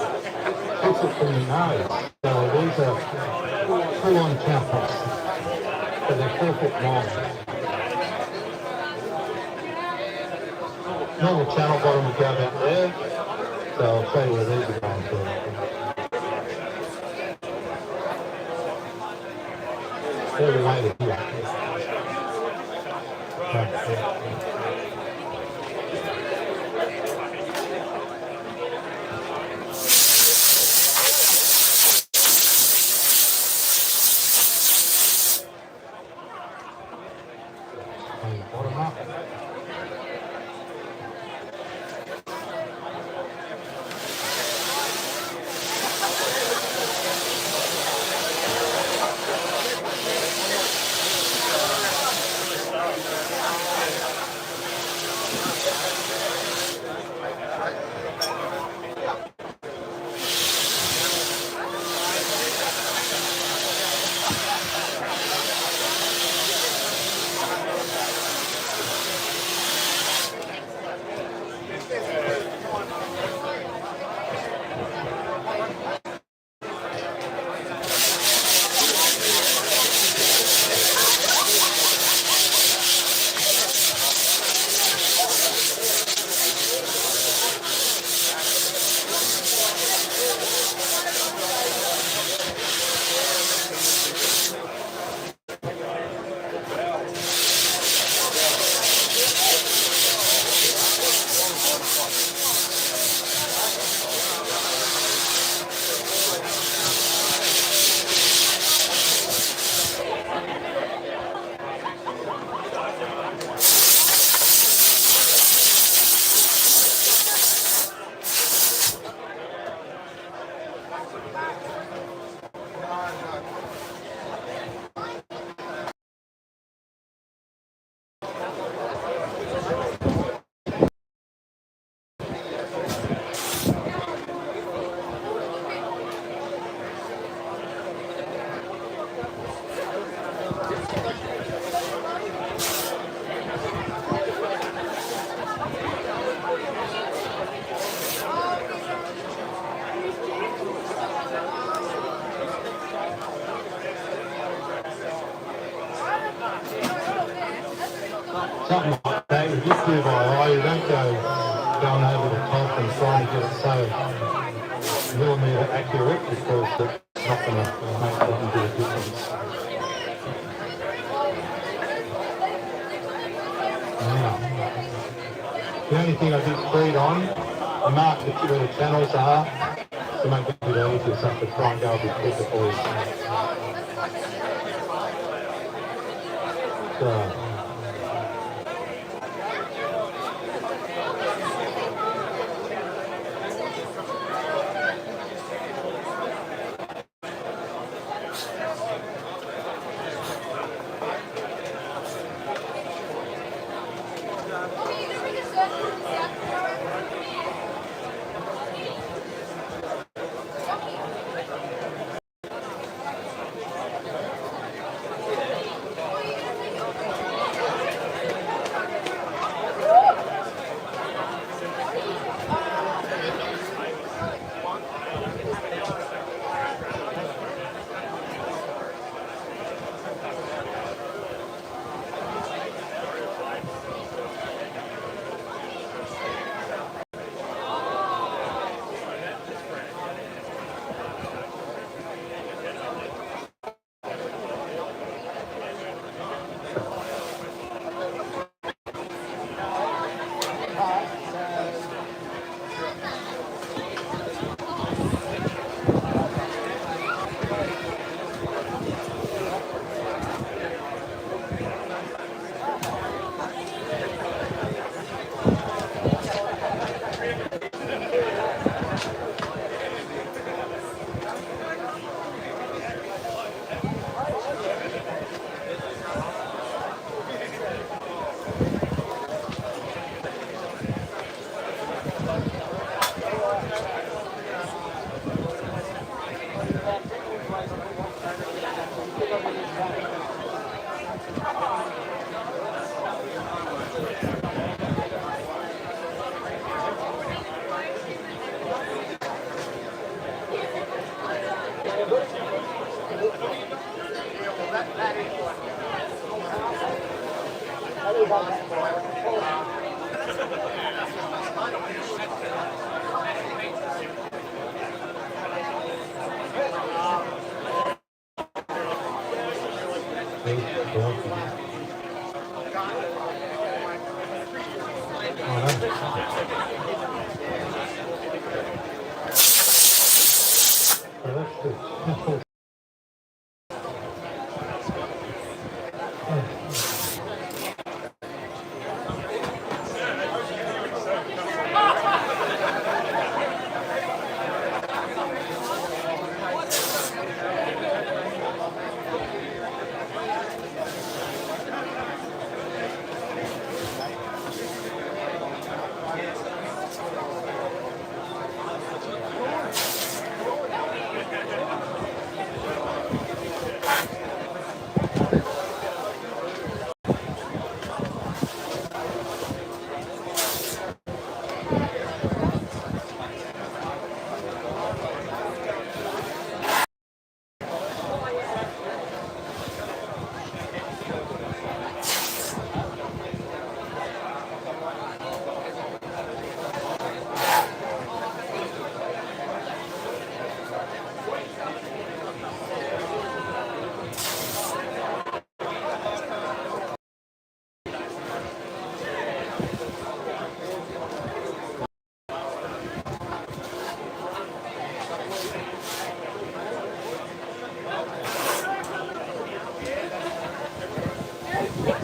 Puts it from the nose. So these are full-on channels. So they're 4 foot long. Normal channel bottom would go about there. So I'll show you where these are going to. They're related here. Bottom up. Something like that, you just do by eye, you don't go going over the top and trying to get it so millimetre accurate because it's not going to make a bit of difference. Now, the only thing I did speed on, I marked where the channels are to make it a bit easier so I could try and go a bit quicker for you. So,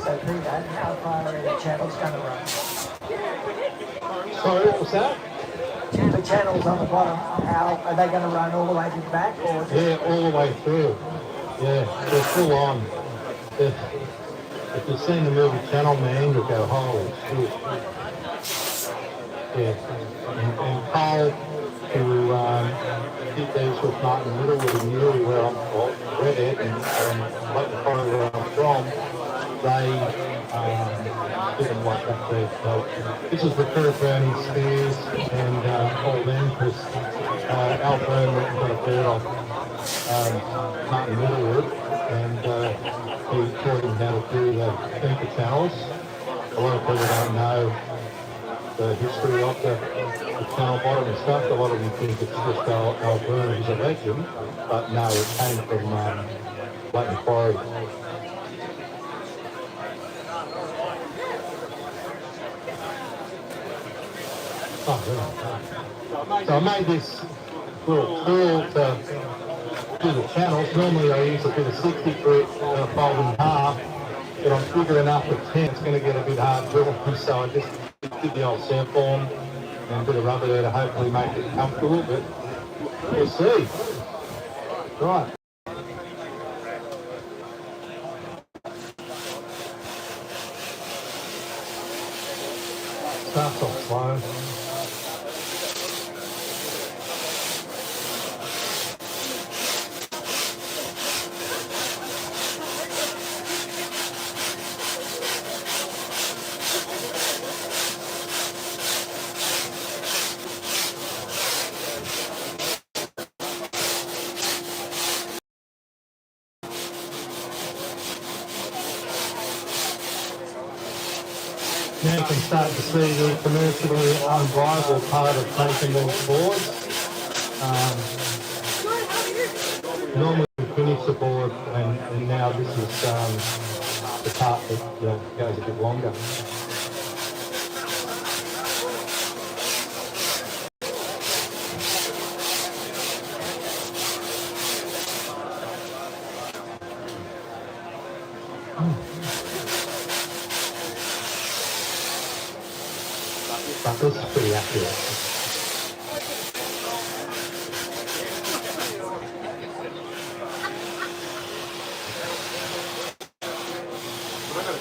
So Peter, how far are the channels going to run? Sorry, what was that? The channels on the bottom, how are they going to run all the way to the back, or just... Yeah, all the way through. Yeah, they're full on. If you've seen the movie Channel Man, you'll go, holy shit. Yeah, and Cole, who did these with Martin Little, with the Newry where I'm from, Redhead, and like the corner where I'm from, they didn't like that there. So this is the crew of Bernie Spears and all them, because Al Byrne went and got a bird off Martin Littlewood, and he taught him how to do the thinker channels. A lot of people don't know the history of the channel bottom and stuff. A lot of them think it's just Al Byrne, who's a legend, but no, it came from Black Macquarie. Oh, so I made this little tool to do the channels. Normally I use a bit of 60 grit fold in half, but I'm figuring after 10 it's going to get a bit hard drilling, so I just did the old sand form and a bit of rubber there to hopefully make it comfortable, but we'll see. Right. Starts off slow. Now you can start to see the commercially unviable part of taking these boards. Normally we finish the board and now this is the part that goes a bit longer. But this is pretty accurate.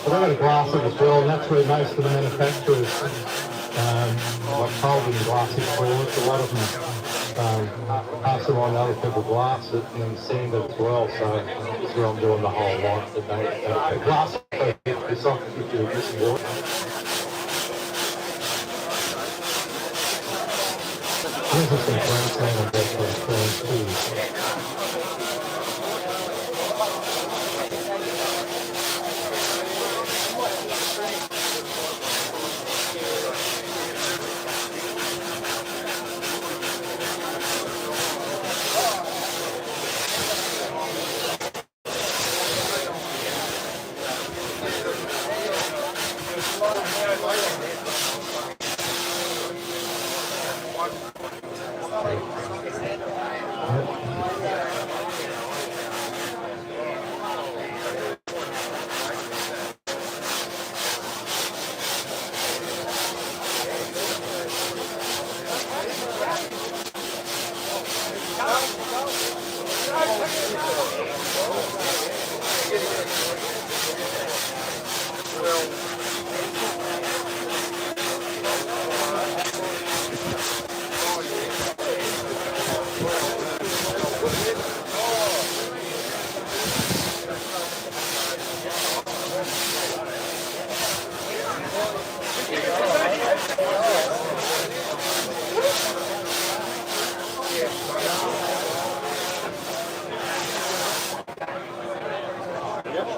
I've got a glass of as well, and that's where most of the manufacturers like folding glassy boards. A lot of them pass them on to other people, glass it and then sand it as well. So this is where I'm doing the whole lot. The glass is off if you're using wood. This is some Queensland and Queensland too.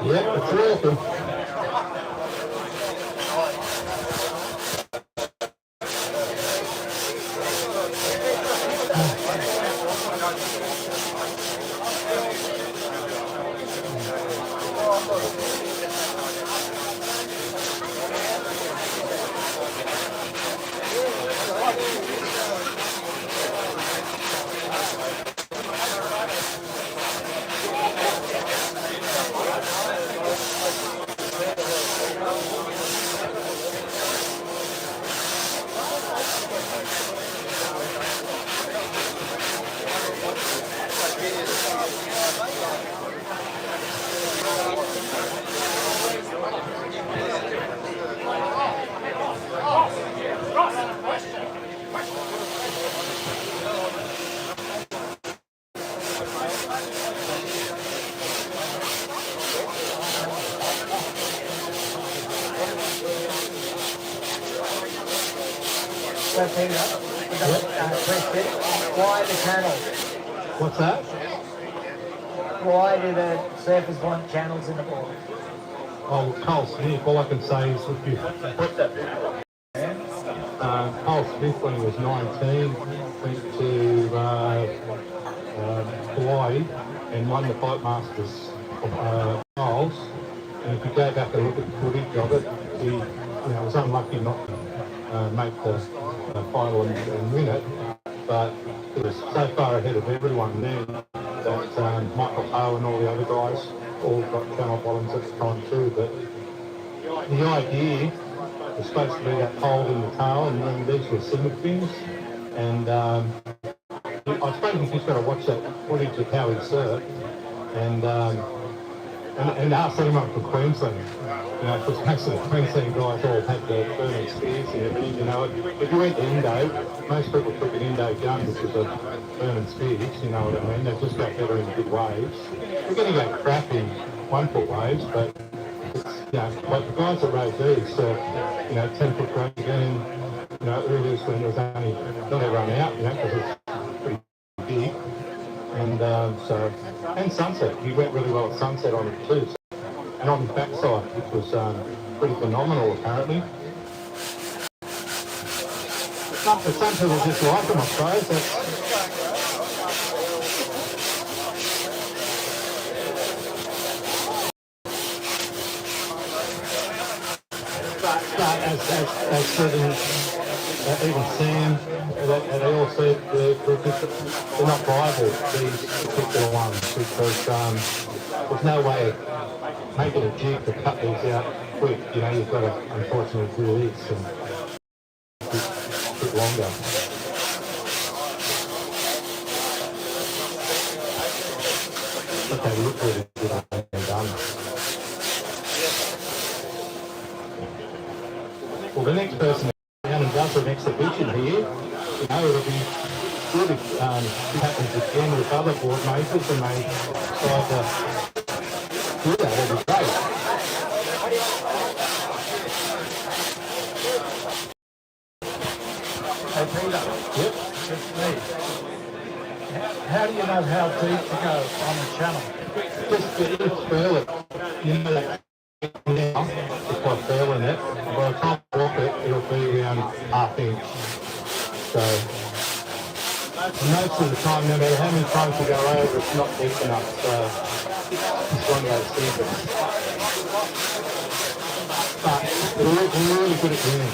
Yep, it's working. So Peter, question, why the channels? What's that? Why do the surfers want channels in the board? Oh, Carl Smith, all I can say is if you... Carl Smith, when he was 19, went to Hawaii and won the Fight Masters trials. And if you go back and look at the footage of it, he was unlucky not to make the final and win it. But he was so far ahead of everyone then that Michael Ho and all the other guys all got channel bottoms at the time too. But the idea was supposed to be that hold in the tail, and then these were single fins. And I suppose you just got to watch that footage of how he surfed and ask anyone from Queensland. Because most of the Queensland guys all had the burning spears and everything, If you went to Indo, most people took an Indo gun, which was a burning spears, you know what I mean? They just got better in big waves. We're going to go crap in 1 foot waves, but it's, like the guys that rode these, 10 foot waves again, earlier when there was only, not everyone out, because it's pretty big. And sunset, he went really well at sunset on it too. And on the backside, which was pretty phenomenal apparently. Some people just like them, I suppose. But as certain, even Sam, they all said they're not viable, these particular ones, because there's no way of making a jig to cut these out quick. You've got to unfortunately do this and a bit longer. Okay, look really good and done. Well, the next person down and does an exhibition here, it'll be good if it happens again with other board makers and they decide to do that. That'd be great. Hey Peter. Yep. It's me. How do you know how deep to go on the channel? Just feel it. That now, it's quite fair in it. By the time I walk it, it'll be around ½ inch. So, most of the time, no matter how many times you go over, it's not deep enough. So, it's one of those things. really good at doing.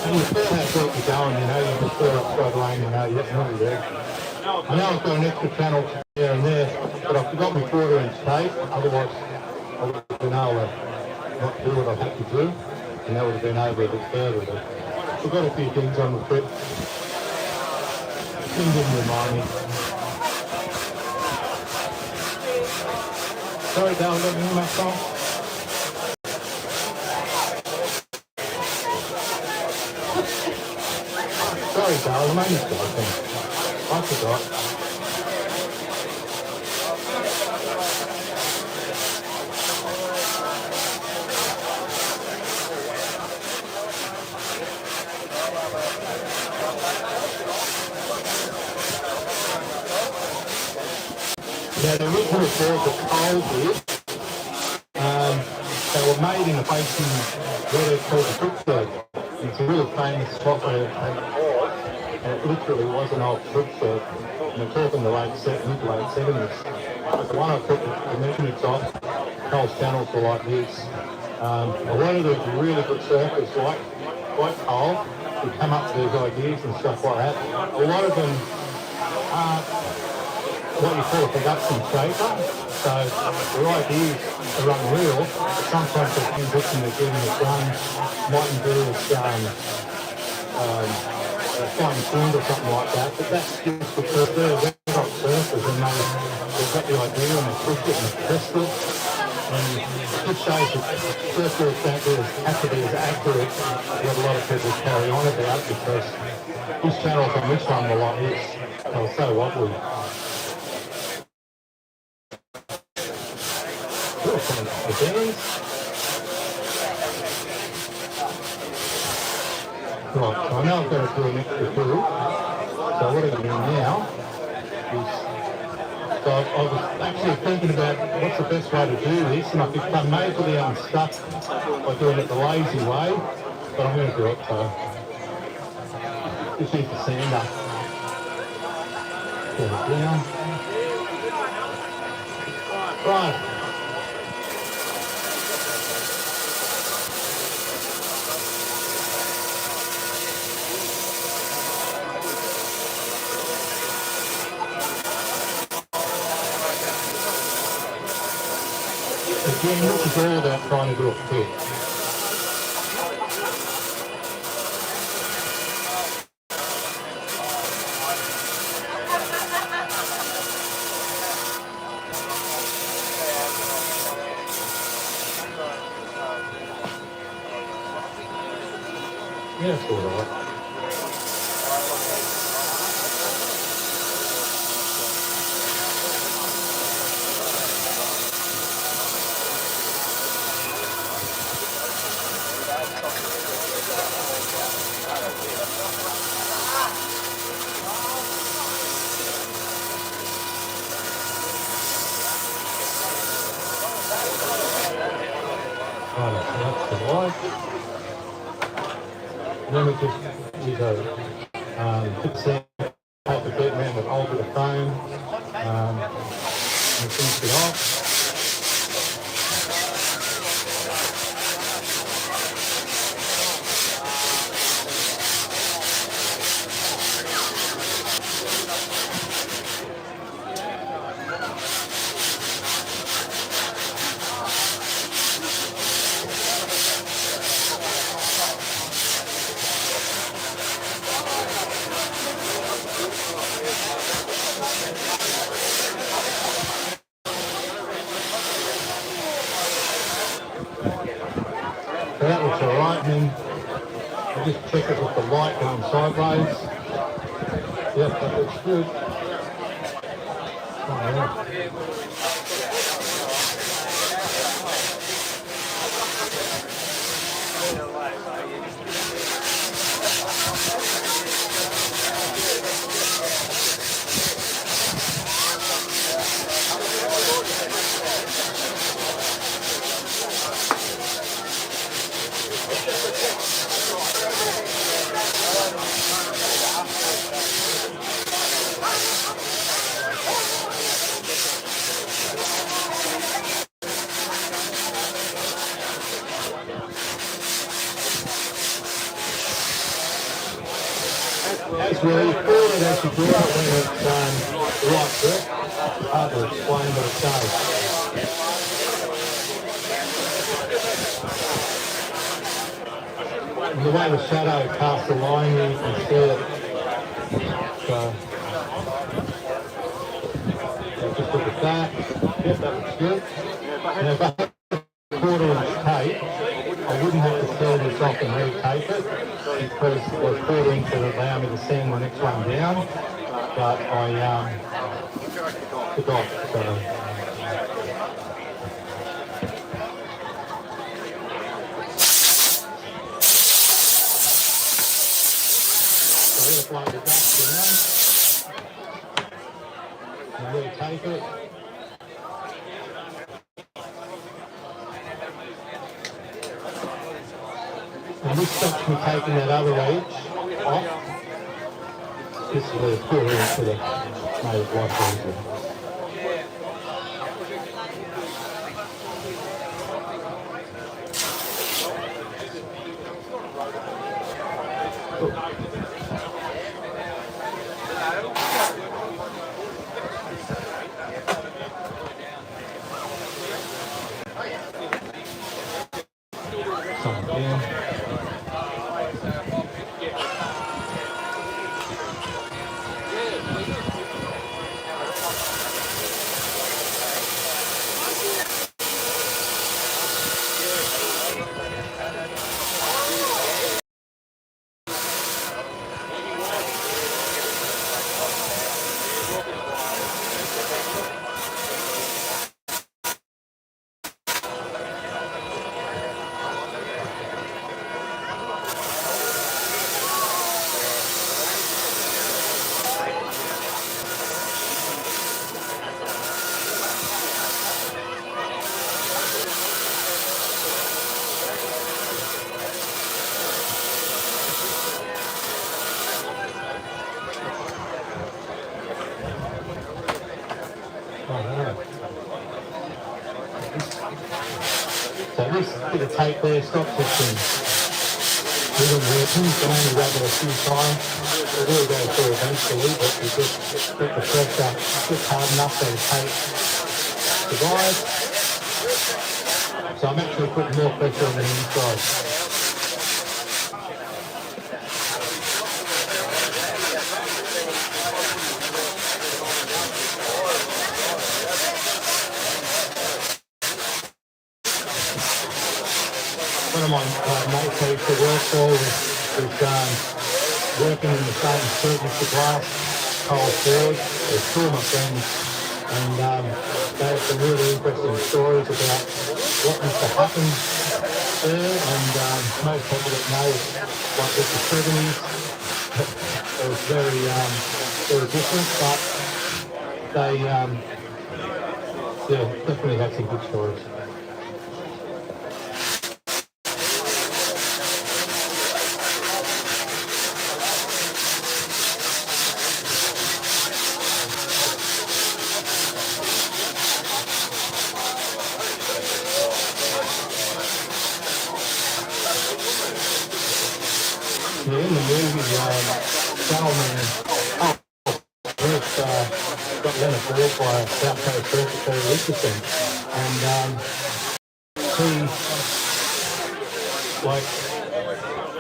And you feel how deep you're going, you know, you just feel upside lane, you know, you're nearly there. I know I've got an extra channel here and there, but I forgot my 1/4-inch tape, otherwise I would have been able to not do what I had to do, and that would have been over a bit further. But we've got a few things on the trip. Things didn't remind me. Sorry, Dale, let me in my phone. Sorry, Dale, I'm only joking. I forgot. Yeah, the original boards are coal here. They were made in a basin where they're called the Brookfield. It's a really famous spot where and it literally was an old Brookfield. And we're talking the mid-late 70s. But the one I took the measurements of, Cole's channels were like this. A lot of these really good surfers, like Cole, who come up with these ideas and stuff like that. A lot of them are what you call a production shaper. So their ideas are unreal, but sometimes they can book and they're getting it done. Mightn't do as fine-tuned or something like that, but that's just because they're not surfers and they've got the idea and they push it and they test it. And it just shows that surfers don't have to be as accurate as what a lot of people carry on about, because these channels on this one were like this. They were so wobbly. The beans. Right, so I know I've got to do an extra fill. So what I'm doing now is, so I was actually thinking about what's the best way to do this, and I could come majorly unstuck by doing it the lazy way, but I'm going to do it, so just use the sander. Put it down. Right. Again, this is all about trying to do a fit. Yeah, it's all right. Right, so that's the light. And then we just use a bit sand, take the bit around with a bit of foam, and finish it off. So that looks alright, and then I just check it with the light going sideways. Yep, that looks good. Oh, yeah. feel it as you do it when it's the right grip. Hard to explain, but it does. And the way the shadow casts the line, you can see it. So just look at that. Yep, that looks good. And if I had a 1/4-inch tape, I wouldn't have to seal this off and retape it because the 1/4 inch would allow me to sand the next one down. But I forgot. So. So I'm going to apply the dust down and retape it. And this stops me taking that other edge off. This is the 1/4 inch for the made it life easier. Some down. So this bit of tape there stops it from little workings, but only rub it a few times. It will go through eventually, but you just get the pressure just hard enough so the tape survives. So I'm actually putting more pressure on the inside. One of my mates I used to work for was working in the same street as the glass, Cold Ford. There's two of my friends, and they had some really interesting stories about what used to happen there, and most people that know, like with the 70s, it was very different, but they, yeah, definitely had some good stories. Yeah, in the movie, gentleman, Bruce got Leonard Ford by South Coast Circuit Terry Richardson, and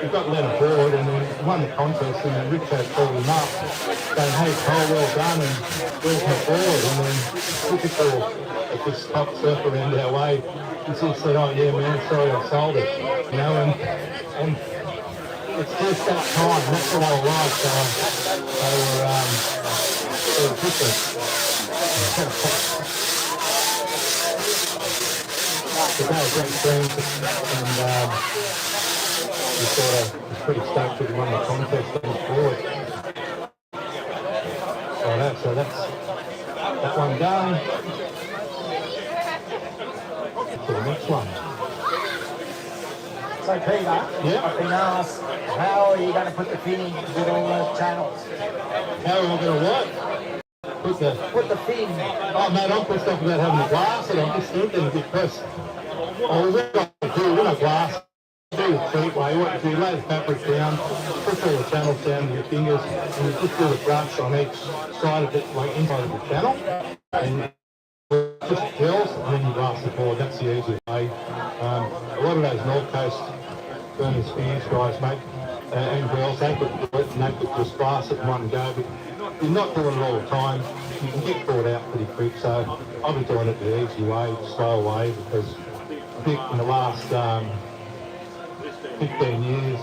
he got Leonard Ford and he won the contest, and then Richard called him up saying, "Hey Cole, well done, and where's my board?" And then typical of this top surfer around our way, he sort of said, "Oh yeah man, sorry I sold it," you know, and it's just that time, that's what I like, they were different. But they were great friends, and we sort of was pretty stoked that he won the contest on the board. So that's that one done. To the next one. So Peter, I've been asked, how are you going to put the fin in with all those channels? How am I going to what? Put the fin. Oh mate, I'm pissed off about having a glass, and I'm just thinking because I was going to do with a glass do the cheap way. What you do, lay the fabric down, push all the channels down with your fingers, and you just do the brush on each side of it, like inside of the channel, and just gels, and then you blast the board. That's the easy way. A lot of those North Coast burning spears guys, mate, and girls, they could do it and they could just blast it in one go, but you're not doing it all the time. You can get caught out pretty quick, so I'll be doing it the easy way, slow way, because I think in the last 15 years,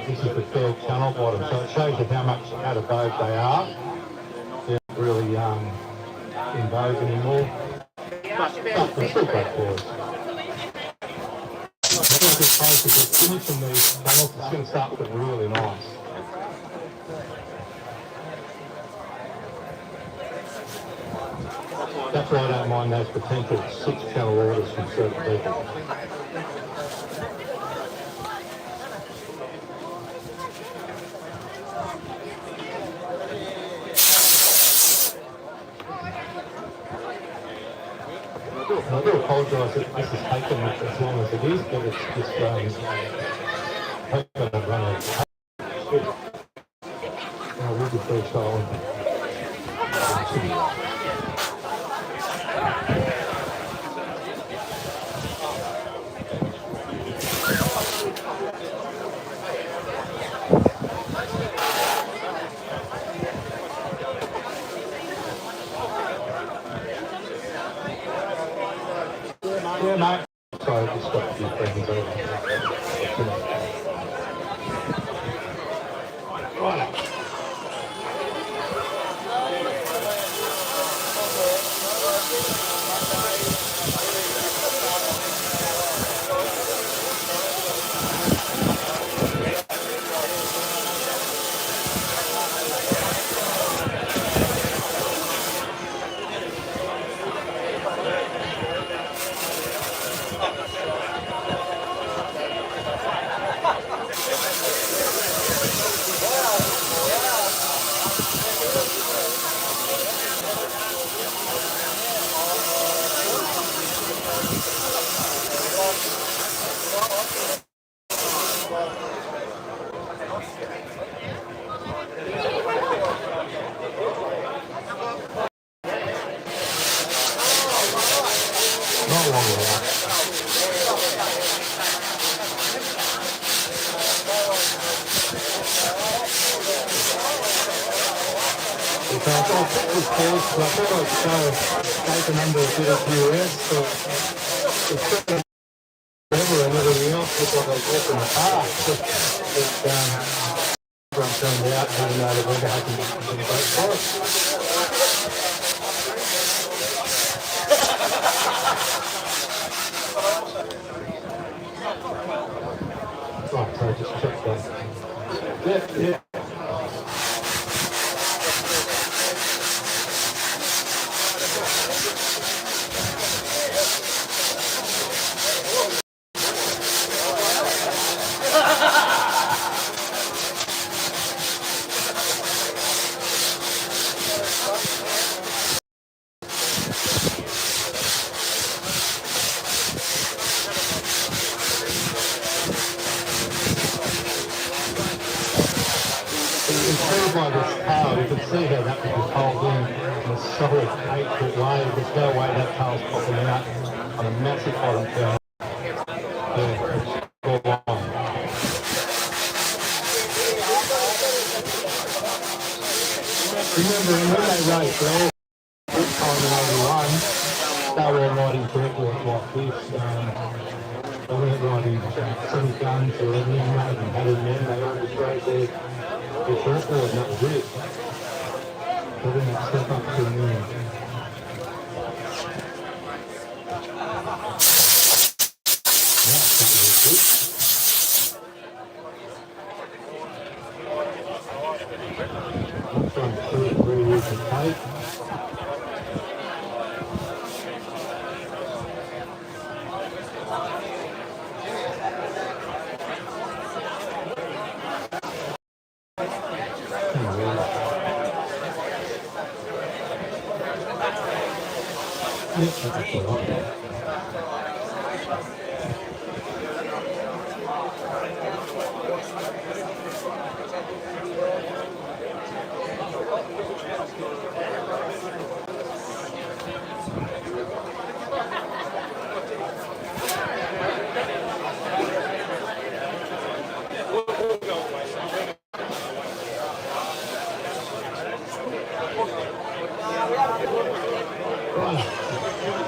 this is the third channel bottom, so it shows you how much out of vogue they are. They're not really in vogue anymore, but they're still great boards. I think it's close to finishing these channels, it's going to start looking really nice. That's why I don't mind those potential 6-channel orders from certain people. I do apologise that this has taken as long as it is, but it's just hoping I've run out of time. I will be freestyling. Yeah, mate. Sorry, I just got a few things over. Right. Not long enough. So I thought this course, I thought I'd take a number of bit of US, but it's still forever and everything else looked like I was walking the park. Everyone turned out, even though the weather hasn't been great for us. Right, so just check that. Yeah. By this tail, you can see how that was pulled in a solid 8-foot wave. There's no way that tail's popping out on a massive bottom tail. Yeah, it's all on. Remember, when they raced there, this time in 81, they were riding correctly like this. They weren't riding 20 guns or anything, they hadn't had it then, they all just raced there. It's record, and that was it. So then it step up to a million. I'm trying to see where you can take. Wow,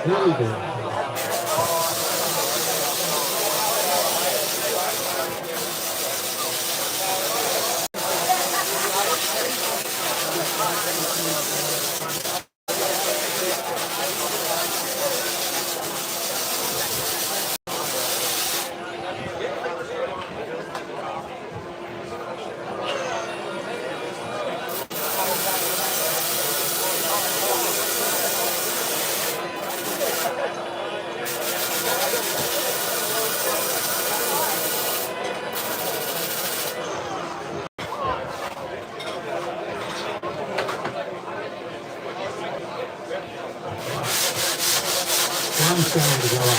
really good. One channel to go up.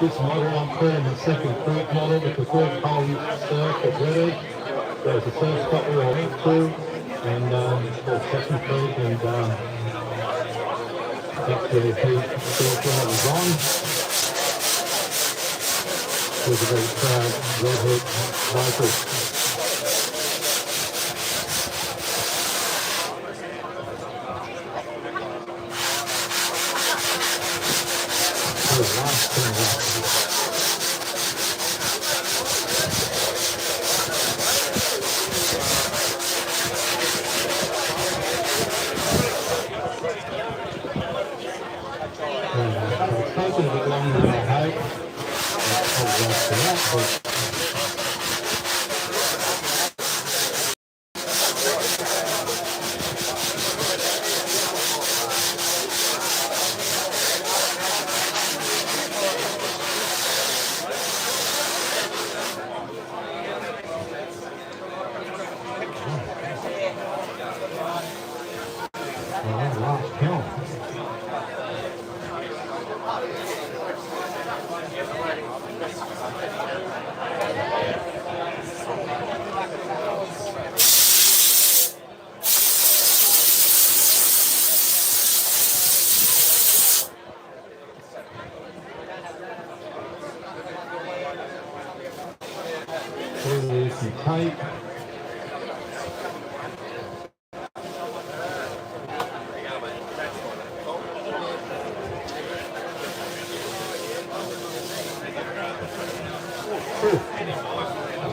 This model I'm calling the second fruit model with the first whole surf at Red Edge. There's the first spot we all went through, and it's called second fruit, and that's the first one that was on. There's a very proud redhead local. The last thing it's taken a bit longer than I hoped. I apologise for that, but last count. There's some tape.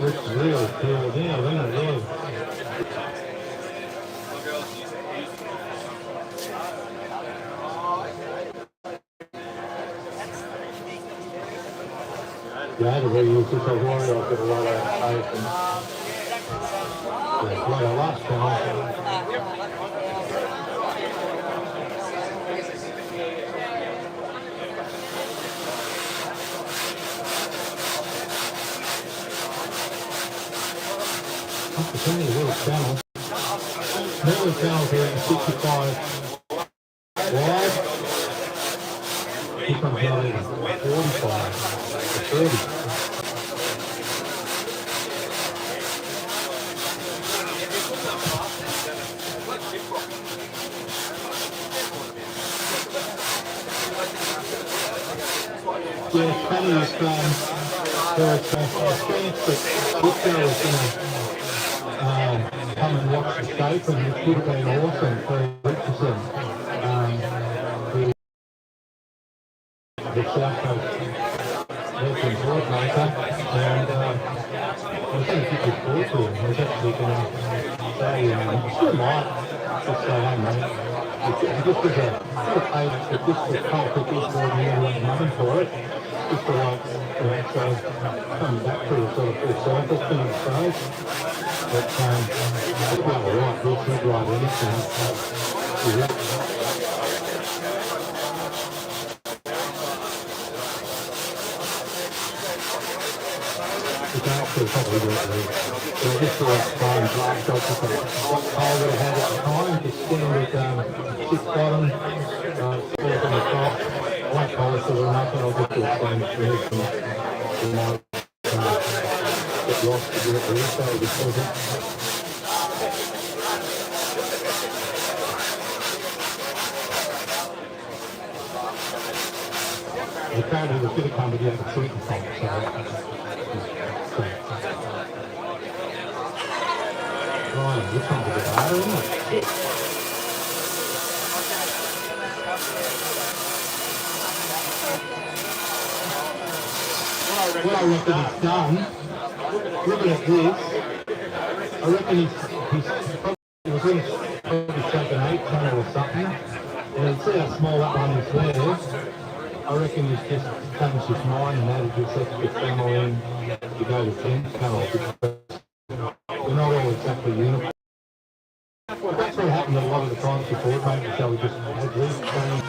It's really cool down, isn't it? Really. Yeah, I had to reuse this over. I've got a lot of tape and yeah, a lot of last time. It's only a little channel. Little channels are at 65 wide. This one's not even 45 to 30. Yeah, it's funny if there's a chance that this guy was going to come and watch the scope, and it would have been awesome for Richardson, the South Coast Legend coordinator, and I was going to give this call to him. I was actually going to say, still might just say, hey mate, just as a page, just to kind of put this more than money for it, just to like, so coming back to the sort of full circle thing at stage. But it's not right, we'll not write anything. You can actually probably do it there. So just like try and blast off with what pole that I had at the time, just standard 6 bottom, 4 on the top. I won't polish it or nothing, I'll just do a same thing. we might get lost to get it there, so we just apparently the fit come together at certain points, so right, this one's a bit harder, isn't it? What I reckon he's done, looking at this, I reckon he's probably taken 8 ton or something, and you see how small that one is there. I reckon he's just changed his mind and added this extra channel in to go to 10 channel because we're not all exactly uniform. That's what happened a lot of the times before, maybe so we just had these change.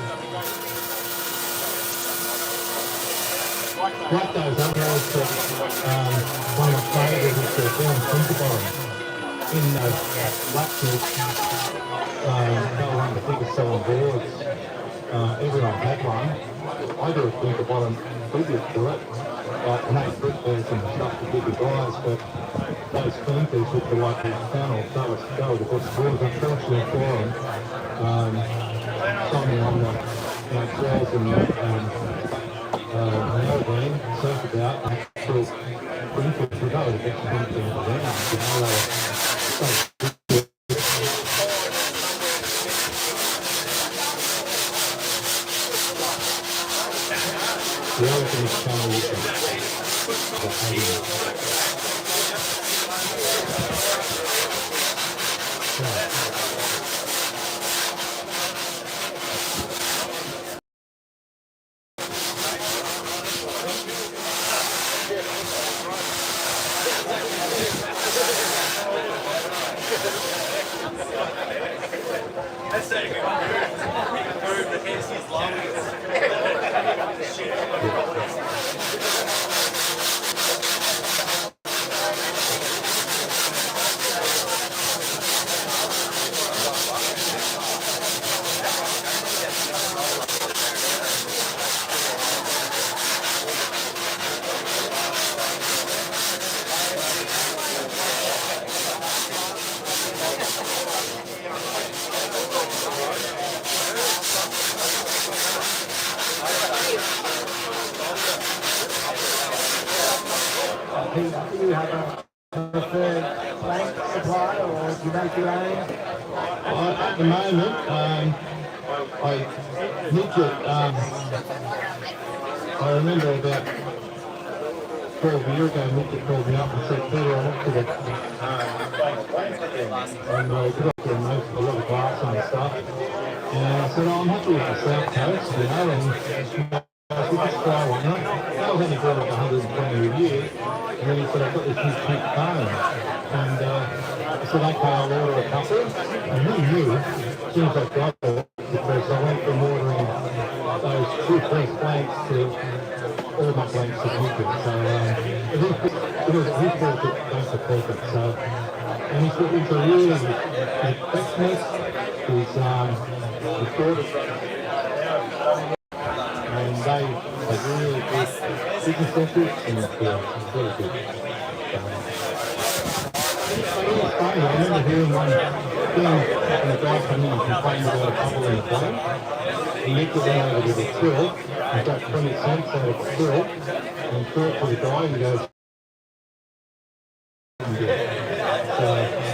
Like those others that one of my favourites is the brown Pinkerbottom in Blacksmith. They were one of the biggest selling boards. Everyone had one. I do a Pinkerbottom tribute to it. Like Nate Brickbears and stuff, the bigger guys, but those Pinkers with the local channel, they were the best boards. Unfortunately for them, something on the trails and Melbourne, surf about, and sort of Pinkers, we know the best Pinkers in the round, they were so the other thing is channel with Do you have a preferred blank supply or do you make your own? At the moment, I need to, I remember about 12 years ago, Nick called me up and said, Peter, I went to the and I got up there and most a lot of glass and stuff. And I said, oh, I'm happy with the South Coast, you know, and we just try one. That was only bought like 120 a year. And then he said, I've got this new pink phone. And I said, okay, I'll order a couple. And he knew as soon as I got it, because I went from ordering those 2 first blanks to all my blanks to Pinkett. So it was his fault that blanks are perfect. So, and he's a really, his freshness, his thought, and they are really good business centres and it's really good. It's funny, I remember hearing one thing when the guy came in and complained about a bubble in the plane. He nicked it went over to the till and got 20 cents out of the till and threw it to the guy and he goes, so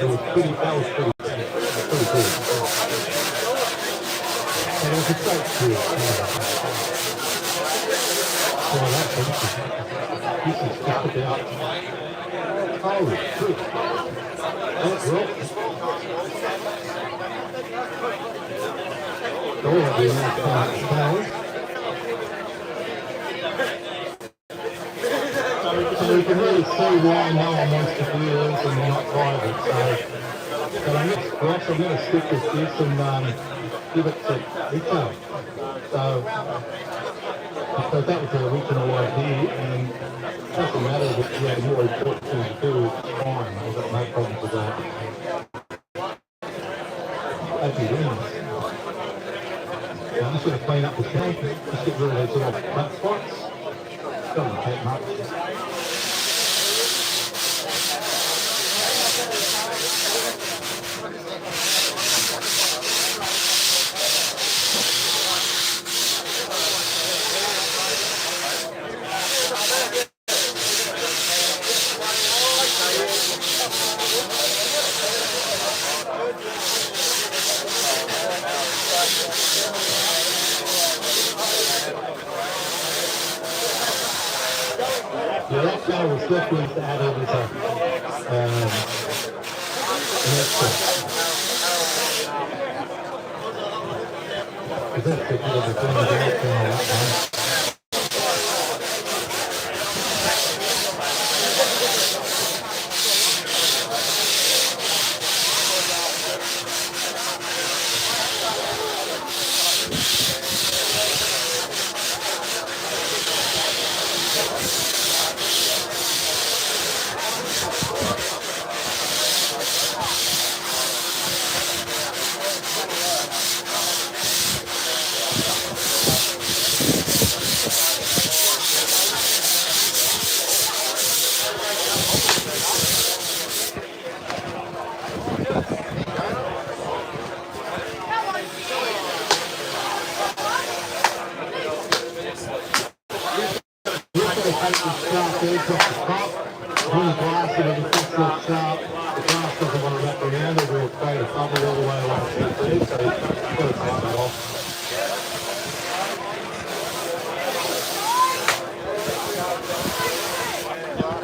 it was pretty, that was pretty good. And it was a great deal. So that's it. This is just about, holy shit. That's rough. Oh, the nice so you can really see why no one wants to do this and not private. So the next cross, I'm going to stick with this and give it to Rico. So that was the original idea, and it doesn't matter that you had more important things to do, it's fine. I've got no problems with that. Hope he wins. I'm just going to clean up the shelf, just get rid of those little flat spots. Doesn't take much. Yeah, that show was definitely to add in as a an extra. Because that's the kind of the thing about that one.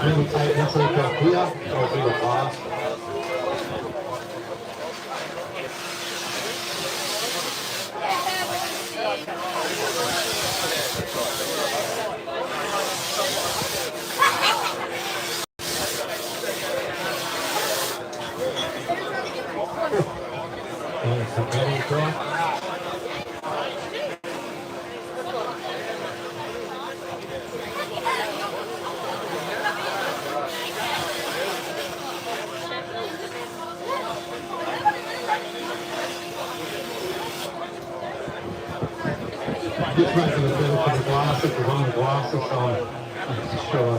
Then we take this look up here, or do the glass. And some bedding cloth. Just making a better for the glasses, the one glasses on, I'm sure.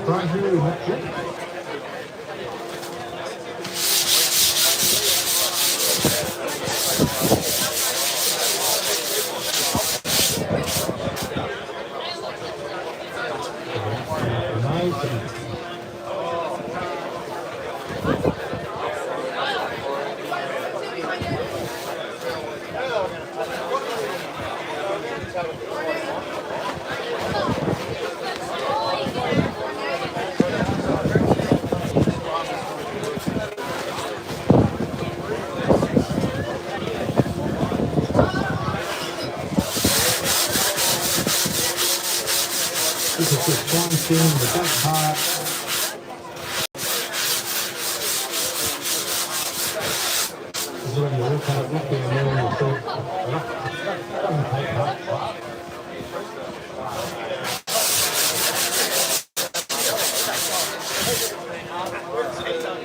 Right here, that's it. This is just one thing, the back part. This is when you look at it, not being there on the foot. Doesn't take much.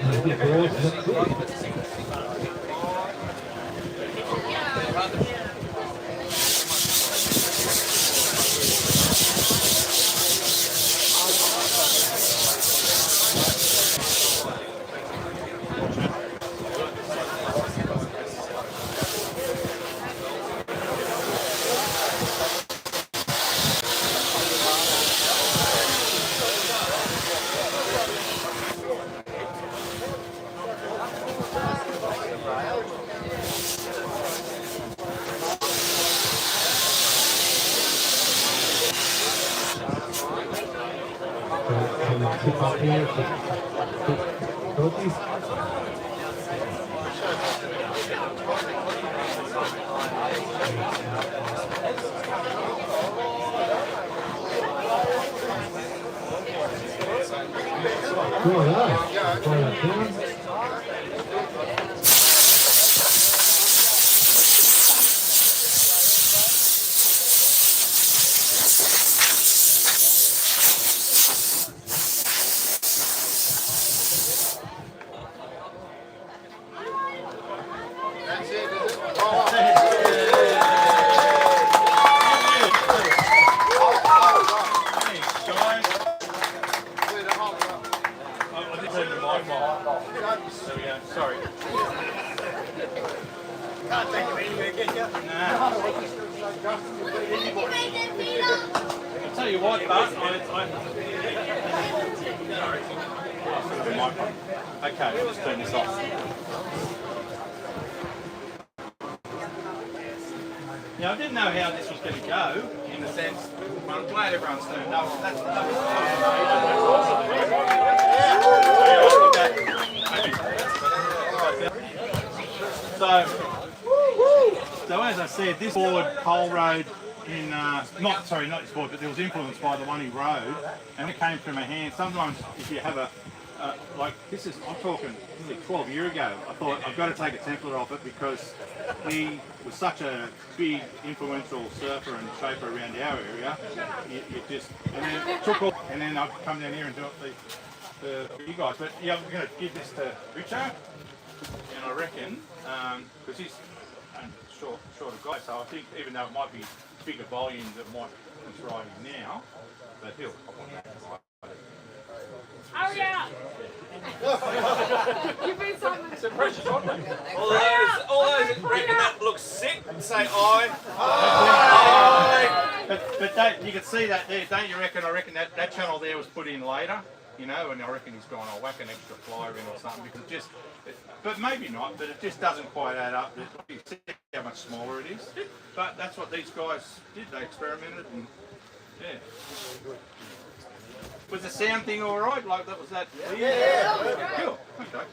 And a bit broad, that's it. Tip up here, cookies. Well, yeah. Sorry. Can't take him anywhere, can you? Nah. I'll tell you what, but okay, let's turn this off. Now, I didn't know how this was going to go, in the sense, but I'm glad everyone's turned up. That's So as I said, this board Cole rode in, not this board, but it was influenced by the one he rode, and it came from a hand. Sometimes if you have a, like this is, I'm talking 12 years ago, I thought I've got to take a template off it because he was such a big influential surfer and shaper around our area. It just, and then it took off, and then I'd come down here and do it for you guys. But yeah, I'm going to give this to Richard, and I reckon, because he's a shorter guy, so I think even though it might be bigger volumes than what he's riding now, but he'll hurry up! You've been something. it's a precious one. All those that reckon that looks sick, say aye. But don't, you can see that there, don't you reckon? I reckon that channel there was put in later, you know, and I reckon he's gone, I'll whack an extra flyer in or something, because but maybe not, but it just doesn't quite add up. You see how much smaller it is. But that's what these guys did, they experimented, and yeah. Was the sound thing all right? Like that was that? Yeah. Cool. Okay.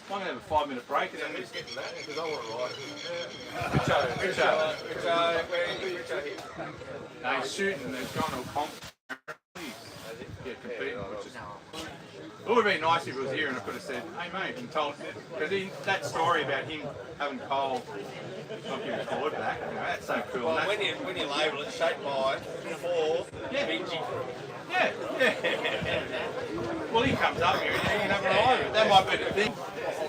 I'm gonna have a 5-minute break and then just get to that because I want to ride. Richo. No, he's shooting. He's going to a comp. Yeah, competing. Which is, it would have been nice if he was here and I could have said, "Hey mate," and told because that story about him having Cole not giving his board back. You know, that's so cool. Well, when you label it, shaped by 4 bingie. Yeah. Well, he comes up here and he can have a ride. That might be the thing.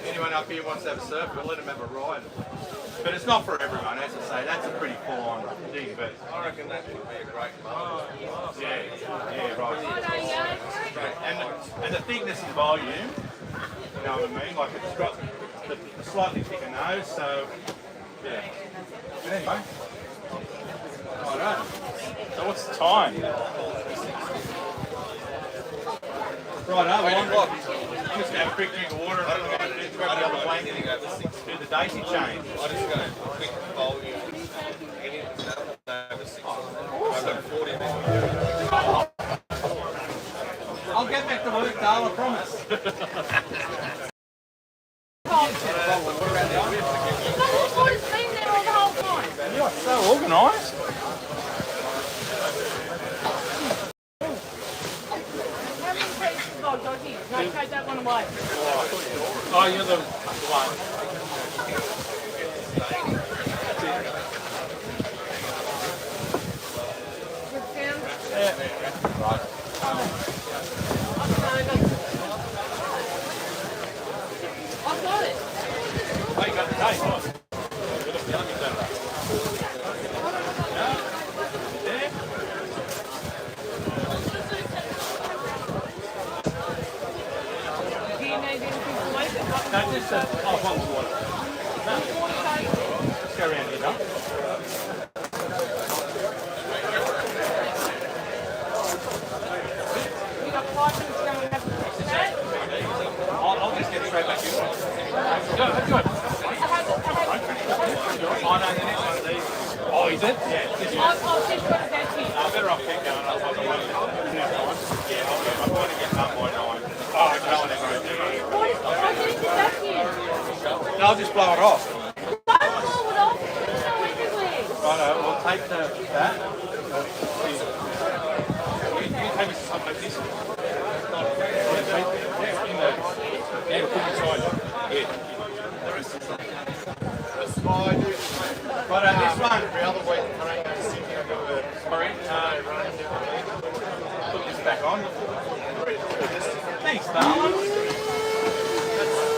Anyone up here wants to have a surf, we'll let him have a ride. But it's not for everyone, as I say. That's a pretty full-on thing. But I reckon that would be a great moment. yeah, right. And the thickness and volume, you know what I mean? Like it's got the slightly thicker nose, so yeah. But anyway, alright. So what's the time? Right, I'm just going to have a quick drink of water and I'm going to grab another blanket and do the daisy chain. I just go quick volume. Over 6. Over 40 minutes. I'll get back to work, Dale, I promise. You are so organised. No, take that one away. Oh, you're the one. Right. I've got it. Oh, you got the tape. Do you need anything to wait? No, just one water. No. Let's go around here, Doc. You got 5 minutes to go and have a chat? I'll just get straight back in. Good. Oh, no, the next one's these. Oh, is it? Yeah. This one. I'll just put it down to you. I'm better off keep going. I'll have a look. Yeah, I'm going to get done by 9. Oh, it's going to go. I didn't get back here. No, I'll just blow it off. Don't blow it off. It's so everywhere. Righto, we'll take that. You take me to something like this. Righto, this one. Sorry. Put this back on. Thanks, darling.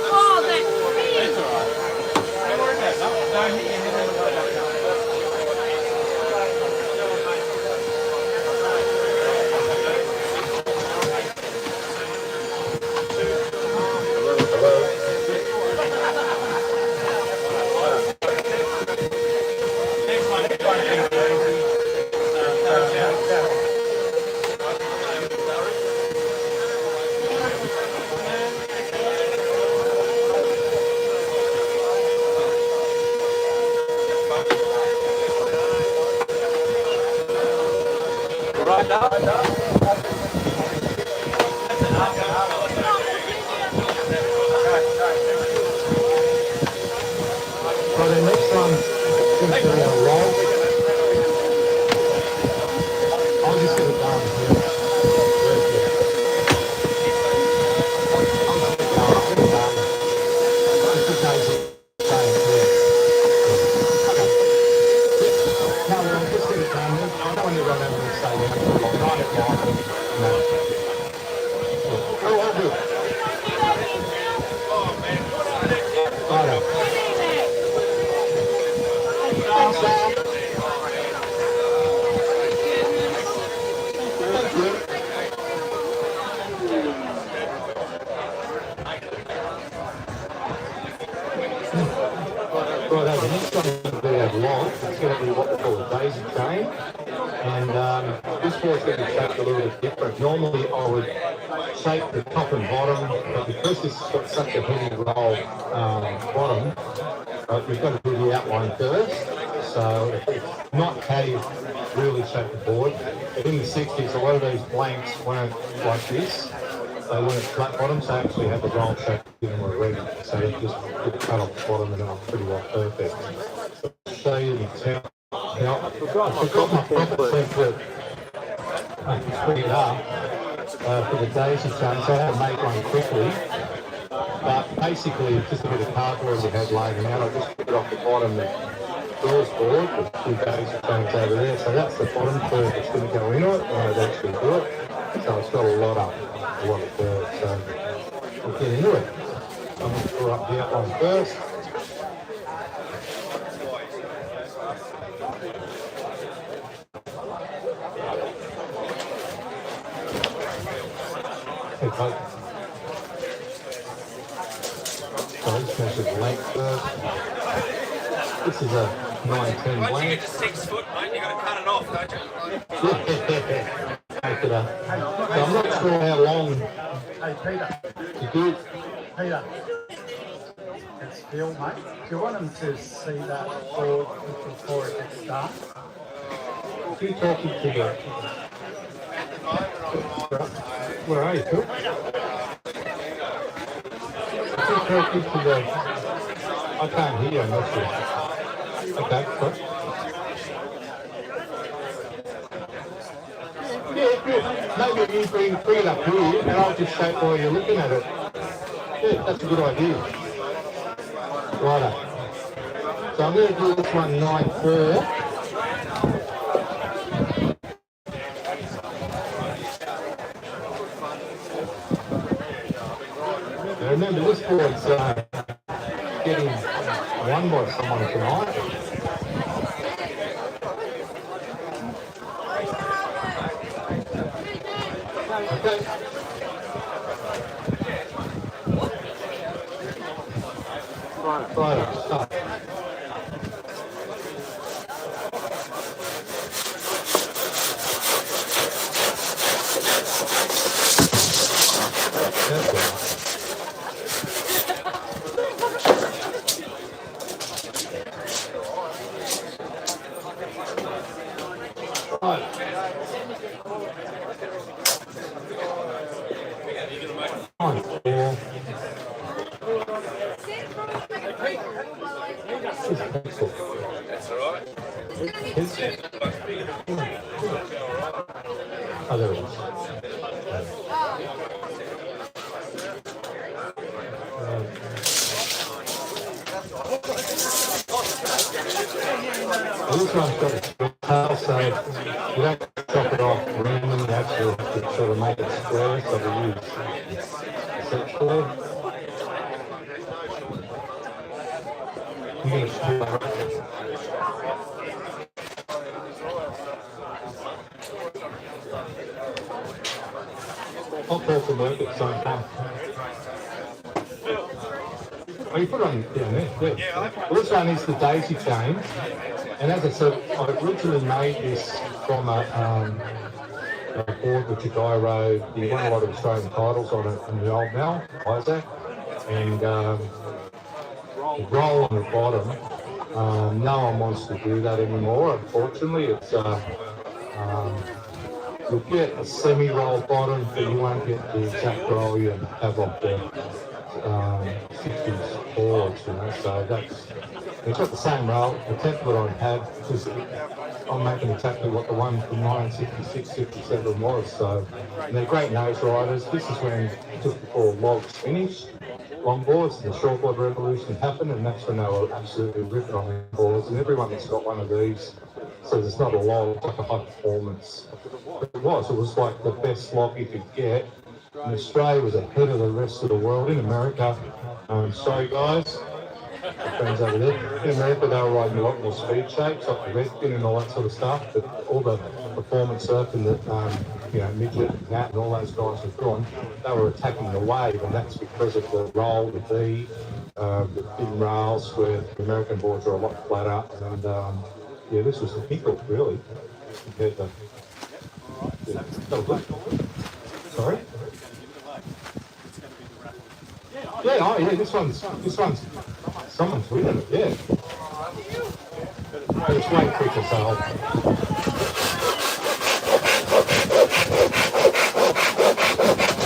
Oh, that's big. That's alright. Don't worry about it. Don't hit your head on the road. So the next one's going to be a roll. I'll just get it done here. I'll just get it done. I'll get it done. Just in case it's saying here. No, well, just get it done. I don't want everyone having to stay down too long. Not at night. No. Oh, all good. Righto. Thanks, Sam. Thank you. Right, the next one's going to be a lot. It's going to be what we call a daisy chain. And this one's going to be shaped a little bit different. Normally I would shape the top and bottom, but because this has got such a heavy roll bottom, we've got to do the outline first. So it's not how you really shape the board. But in the 60s, a lot of these blanks weren't like this. They weren't flat bottom, so they actually had the roll shape in them already. So you just put the cut off the bottom and then it's pretty well perfect. So I'll show you the towel. Now, I forgot my proper template to speed it up for the daisy chain, so I had to make one quickly. But basically, it's just a bit of cardboard we had laying out. I just took it off the bottom and doors board with two daisy chains over there. So that's the bottom curve that's going to go into it when I actually do it. So it's got a lot of curve. So we'll get into it. I'm going to draw up the outline first. Okay. So this measures length first. This is a 910 Once you length. get to 6 foot, mate, you got to cut it off, don't you? Make it up. So I'm not sure how long Hey, Peter. you do. Peter. It's Phil, mate. Do you want them to see that before it gets dark? You talking to the... Where are you, Phil? You talking to the... I can't hear you, I'm not sure. Okay, cool. Yeah, maybe you bring it up here and I'll just shape while you're looking at it. Yeah, that's a good idea. Righto. So I'm going to do this one 9-4. Now remember, this board's getting won by someone tonight. Okay. Right, stop. That's right. That's all right. Oh, there it is. This one's got a tail, so you don't chop it off randomly, you actually have to sort of make it square, so we use sexually. I'm going to screw that up. I'll call for work at the same time. Oh, you put it on down there. Yeah. Well, this one is the daisy chain. And as I said, I originally made this from a board which a guy rode. He won a lot of Australian titles on it in the old mill, Isaac. And the roll on the bottom, no one wants to do that anymore, unfortunately. It's You'll get a semi-roll bottom, but you won't get the exact roll you have off the 60s boards, you know, so that's, it's got the same roll, the template I had, just, I'm making exactly what the one from 1966, 67 was, so they're great nose riders. This is when, just before logs finished, longboards, the shortboard revolution happened, and that's when they were absolutely ripping on their boards, and everyone that's got one of these says it's not a log, it's like a high performance. But it was like the best log you could get, and Australia was ahead of the rest of the world. In America, sorry guys, my friends over there, in America they were riding a lot more speed shapes, like the Redfin and all that sort of stuff, but all the performance surfing that, you know, Midget and Nat and all those guys were doing, they were attacking the wave, and that's because of the roll, the V, the thin rails, where the American boards are a lot flatter, and yeah, this was the pinnacle, really, compared to, yeah, that was good. Sorry? Yeah, oh yeah, this one's, someone's winning it, yeah. But it's way quicker, so I'll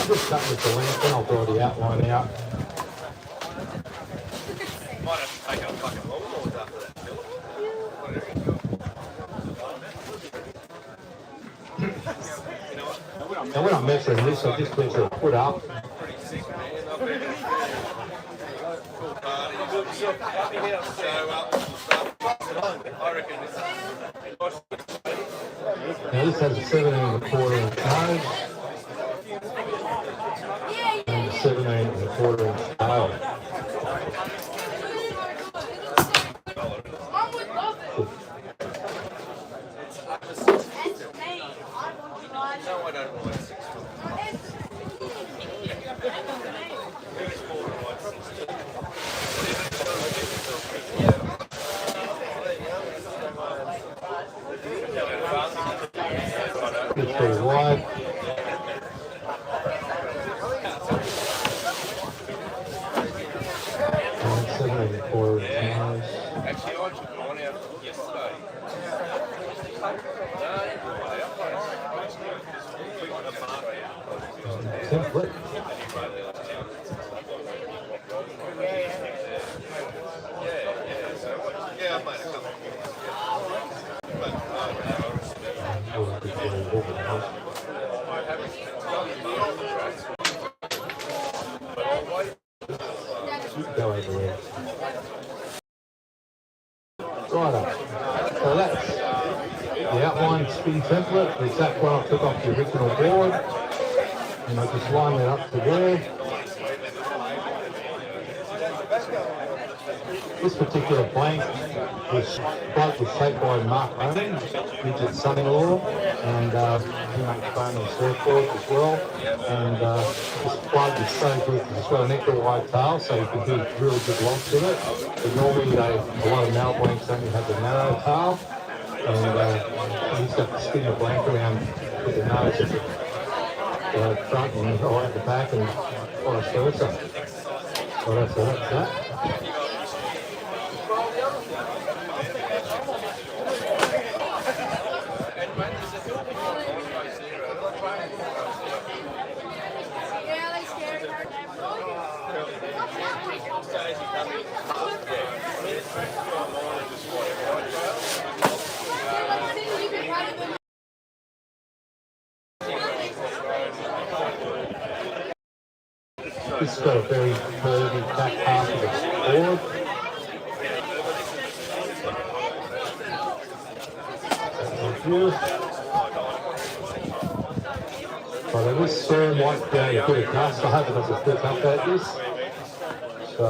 just start with the length, then I'll draw the outline out. Might have to take out fucking lawnmowers after that, Phil. Now when I'm measuring this, I just measure a foot up. Pretty sick, man. I bet. Cool party. You built yourself a happy house. So, I reckon it's Now this has a 17 1/4 inch nose and a 17 1/4 inch tail. no, I don't ride 6 foot. It's pretty wide. And 17 1/4 inch nose. Actually, I took mine out yesterday. Template. Yeah, I've made a couple. Go over there. Righto. So that's the outline spin template, the exact one I took off the original board. And I just line that up to there. This particular blank was shaped by Mark Owen, Midget's son-in-law, and he makes foam and surfboards as well. And this plug is so good because it's got an extra wide tail, so you can do really good logs with it. But normally a lot of nail blanks only have the narrow tail, and you just have to spin the blank around with the nose at the front and or at the back and vice versa. So that's that. This has got a very curvy back half of its board. Thank you. But this soon might be a bit of dust. I hope it doesn't flip up at this. So.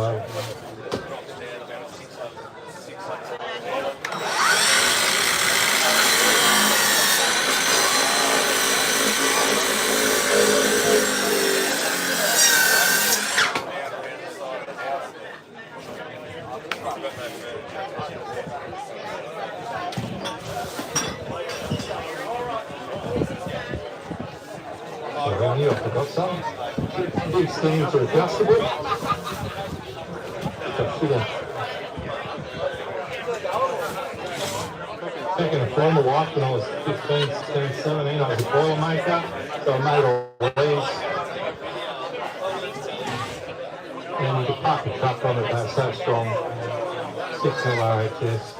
Around here, I forgot some. These things are adjustable. Which I should have taken a joined my wife when I was 15, 16, 17. I was a boiler maker, so I made all these. And you could park the truck on it, they're so strong. 6 RHS.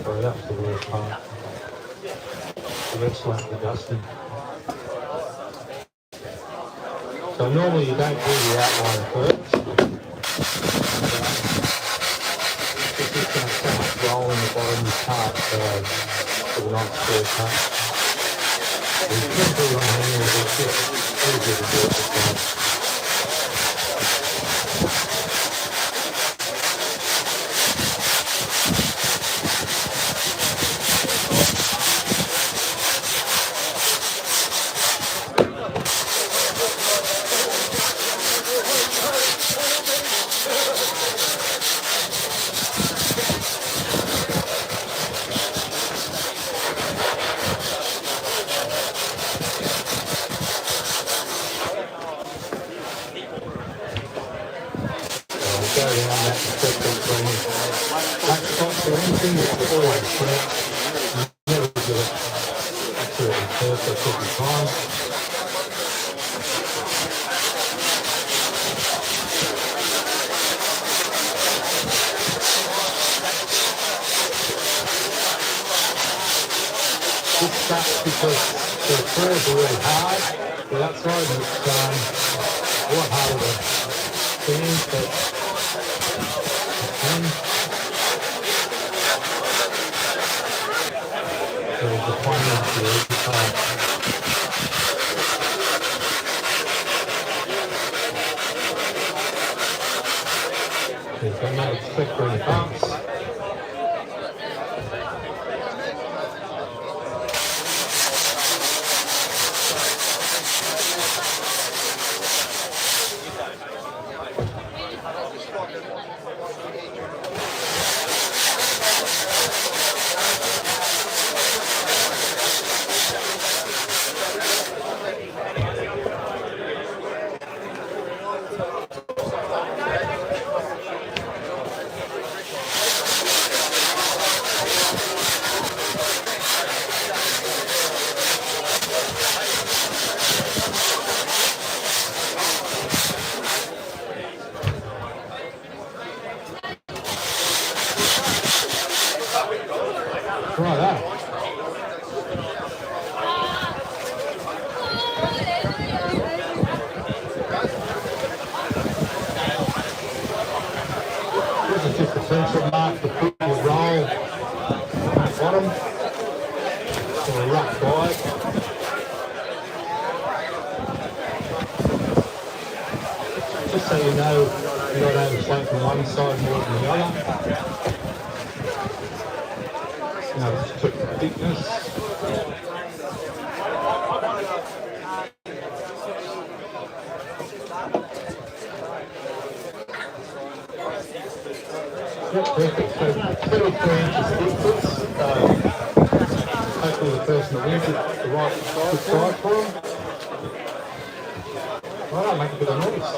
Sorry, that was the worst part. The rest went with dusting. So normally you don't do the outline first. This is going to so much roll in the bottom of the part for the nice square cut. You can do it on hand, but it's just easier to do it this way. Go down that perfect thing. That spots or anything that's always correct. Never do it absolutely perfect every time. This sucks because the threads are really hard. The outside is a lot harder to bend, but there's a point here every time. Okay, so now expect for any bumps. Right, this is just a pencil mark to put your roll on the bottom for a rough guide. Just so you know you're not overshaping one side more than the other. Now just check the thickness. Yep, perfect. So 2 or 3 inches thickness. Hopefully the person that wins it the right size for them. Right, I'll make a bit of noise.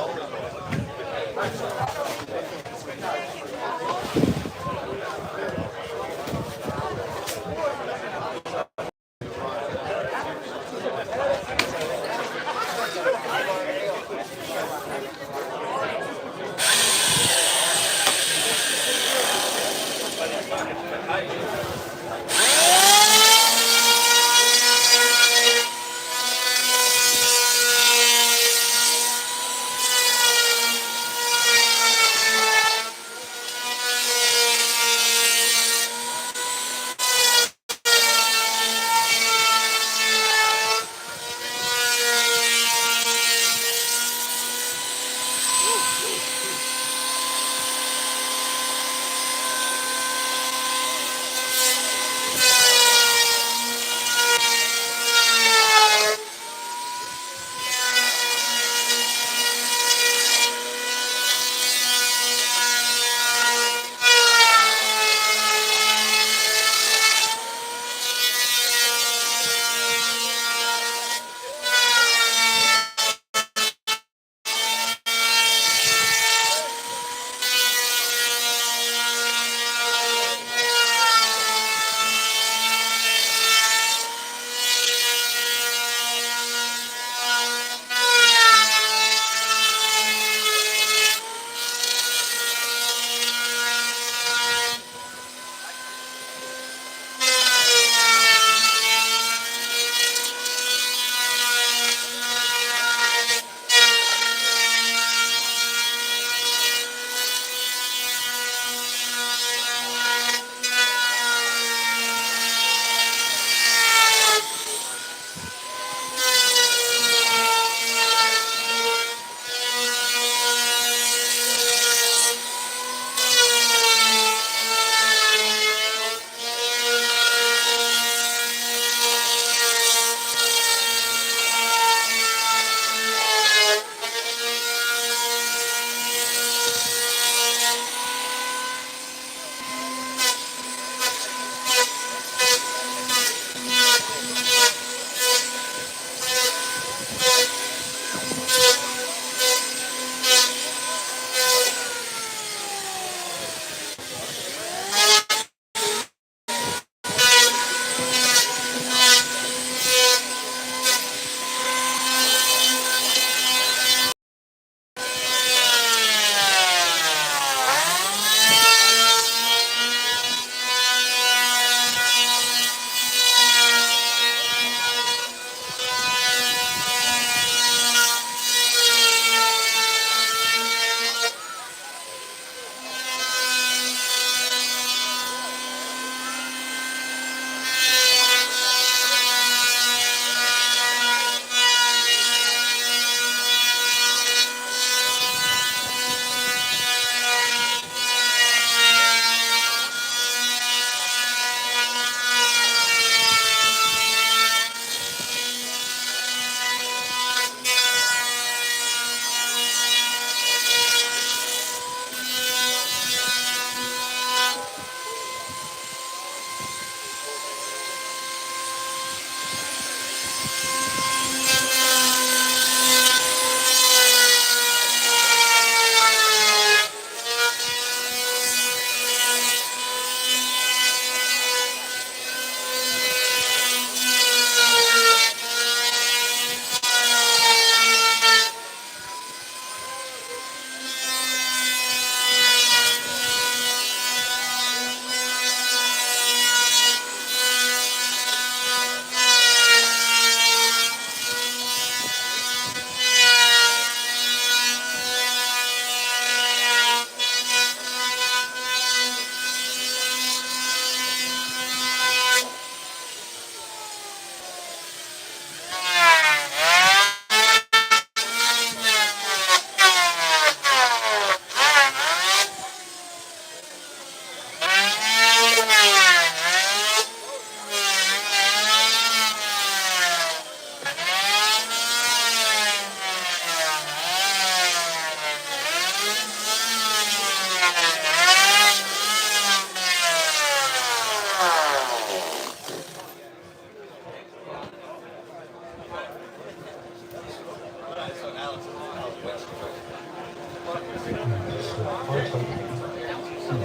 Good.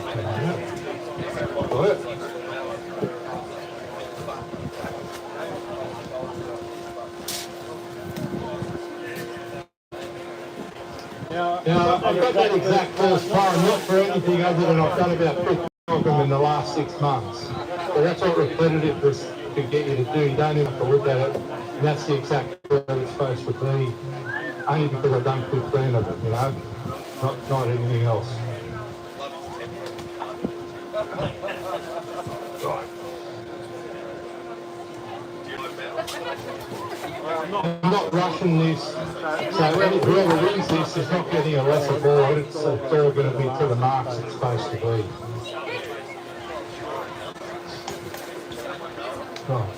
Now, I've got that exact first time, not for anything other than I've done about 50 of them in the last 6 months. So that's what repetitive is to get you to do. You don't even have to look at it. And that's the exact word it's supposed to be. Only because I've done 15 of them, you know, not anything else. Right. I'm not rushing this, so whoever wins this is not getting a lesser board, it's all going to be to the marks it's supposed to be. Right.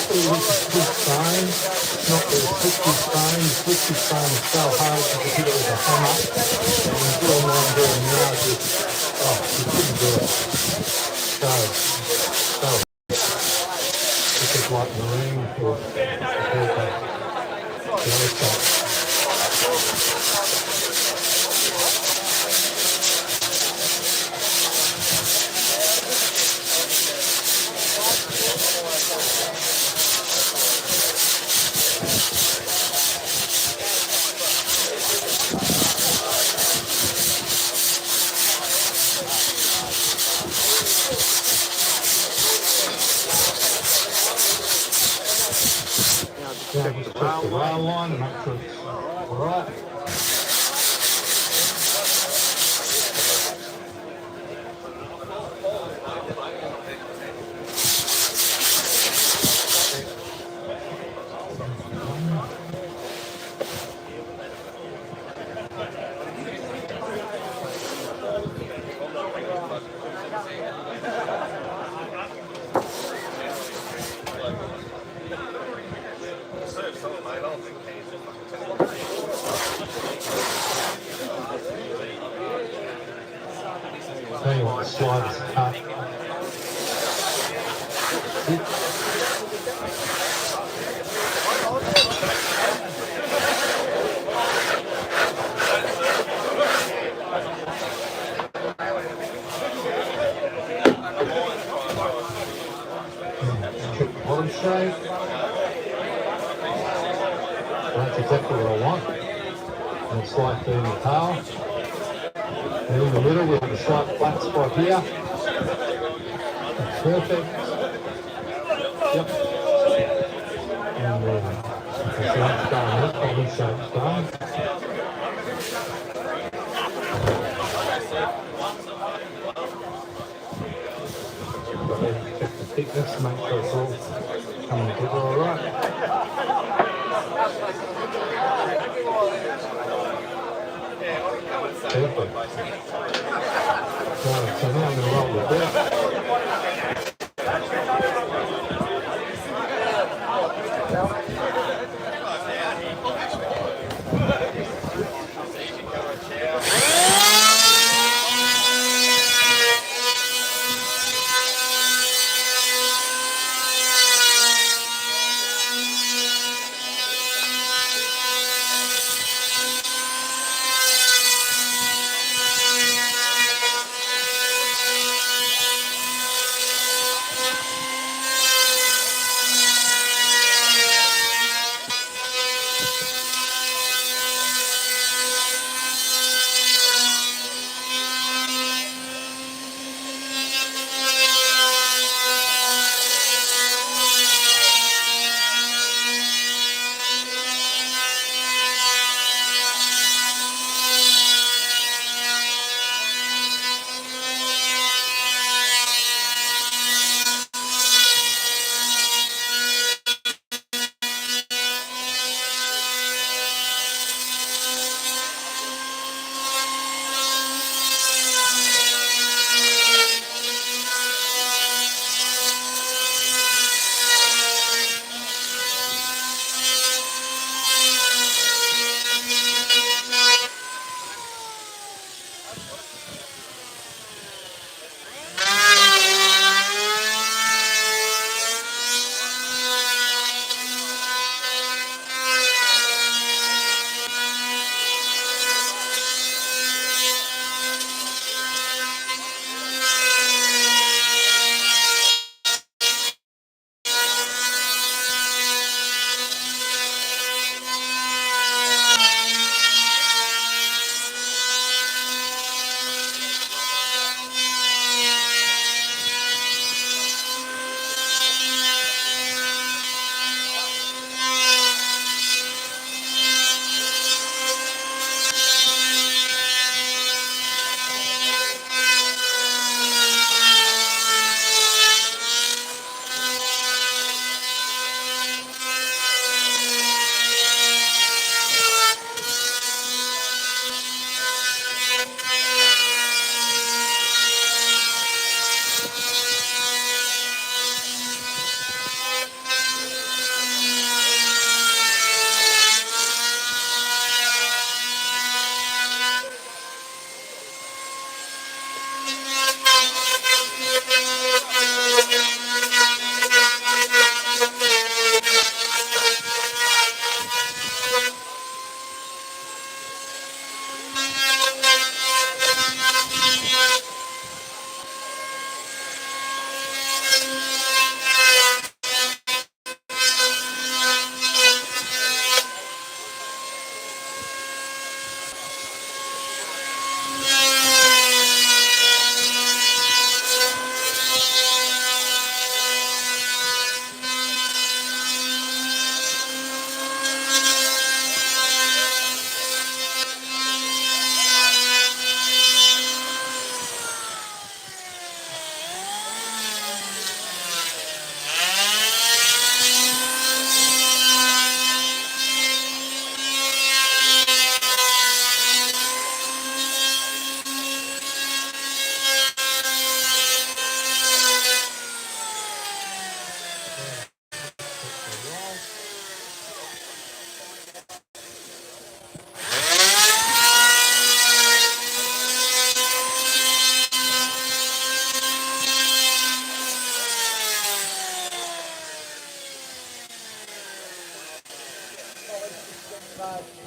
Hopefully this is good stone, not the twisty stone. The twisty stone is so hard you can hit it with a hammer. And doing what I'm doing now is just, oh, you couldn't do it. So, this is like marine for people. Now just check the rail line and make sure it's all right. Tell you what, the slide is cut. Check the bottom shape. That's exactly what I want. And it's like doing the tail. And in the middle we have a slight flat spot here. That's perfect. Yep. And the shape's done, this bottom shape's done. Check the thickness, make sure it's all coming together all right. Perfect. Right, so now I'm going to roll the bit. Right.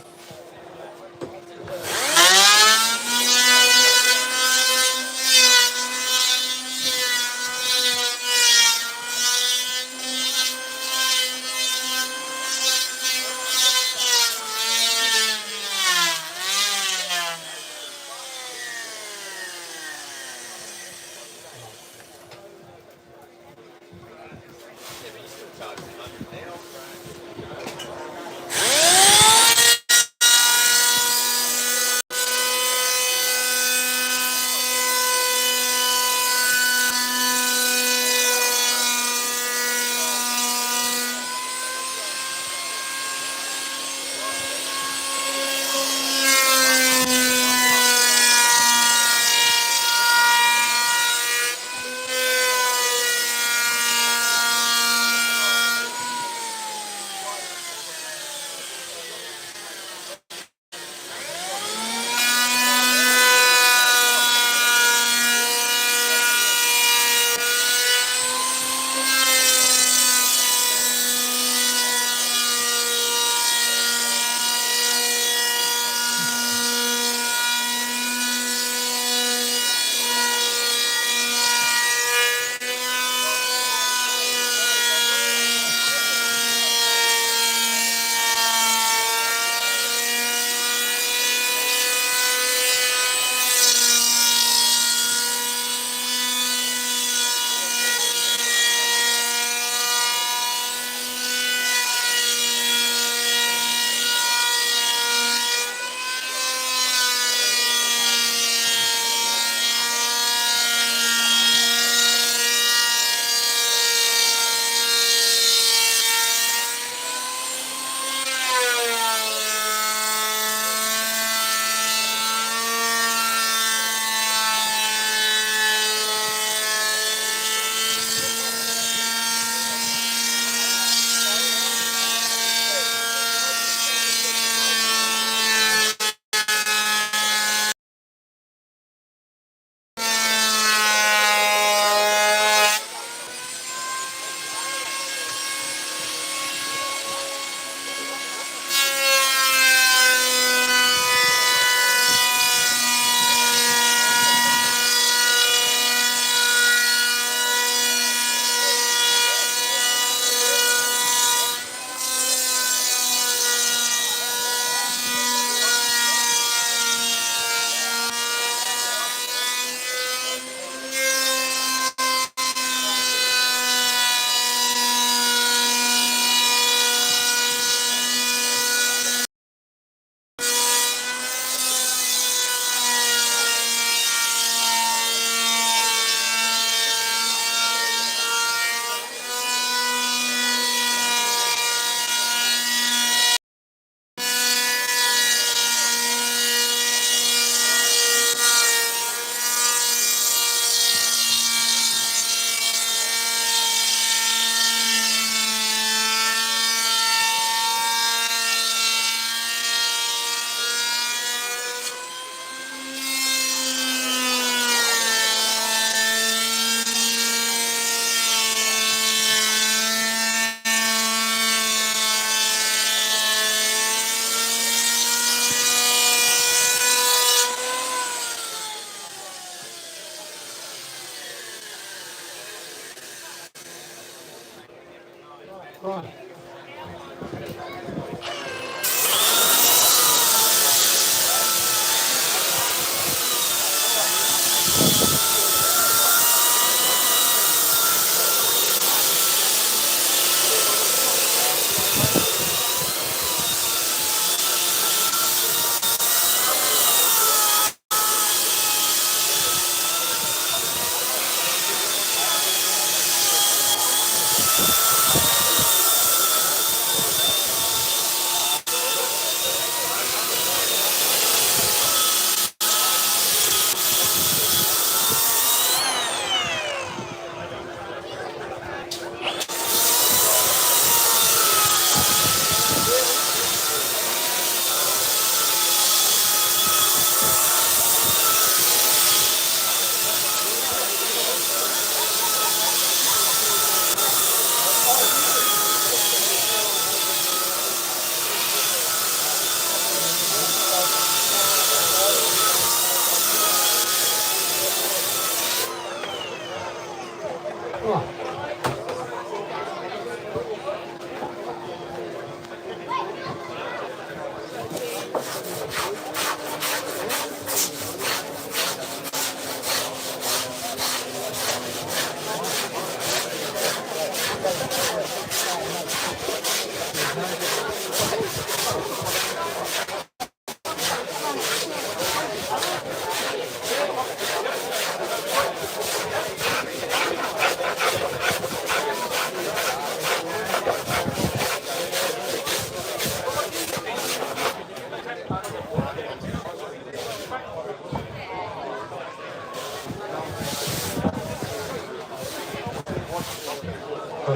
But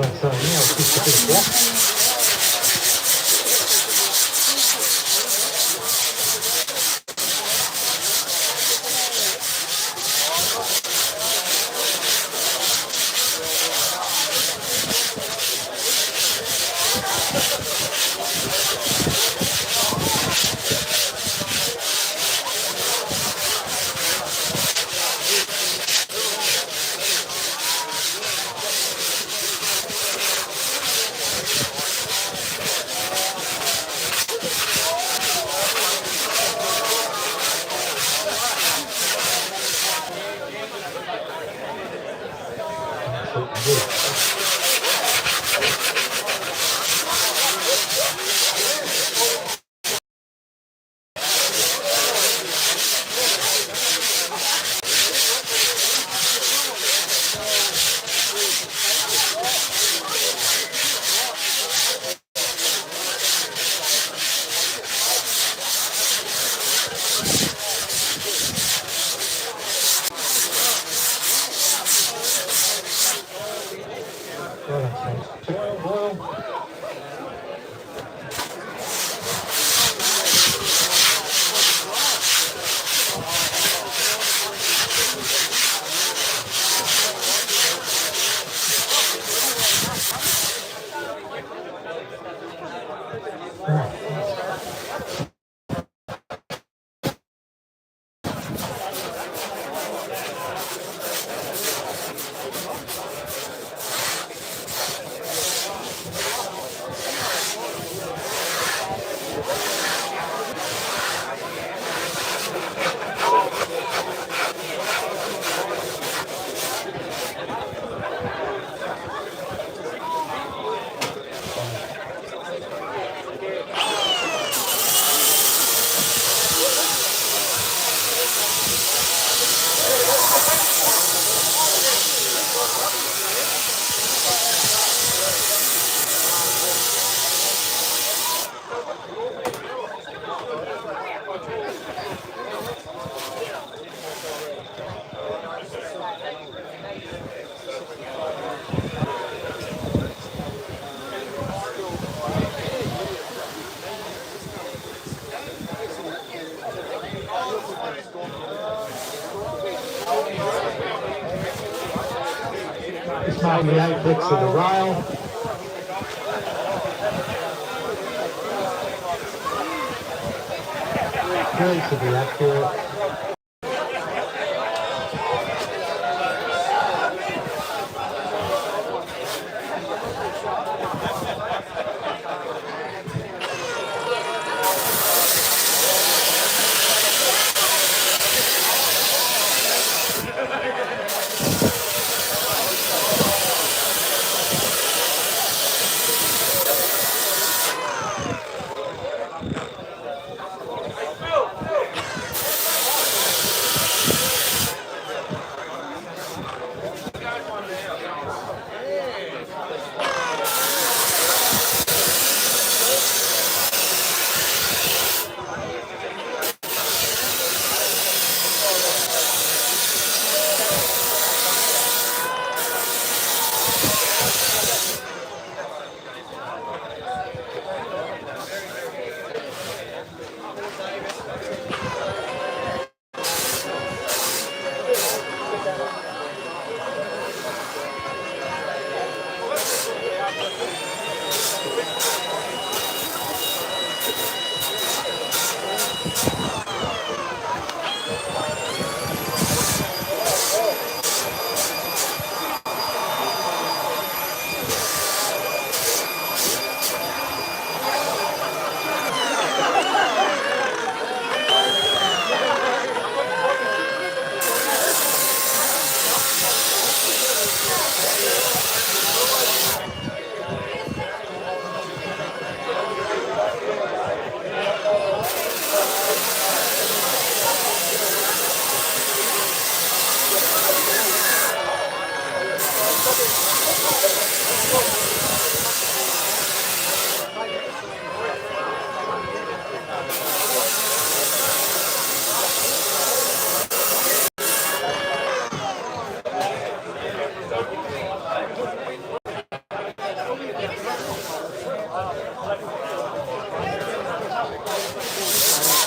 it's, it's just a bit of block. Just making the apex of the rail. Really should be accurate.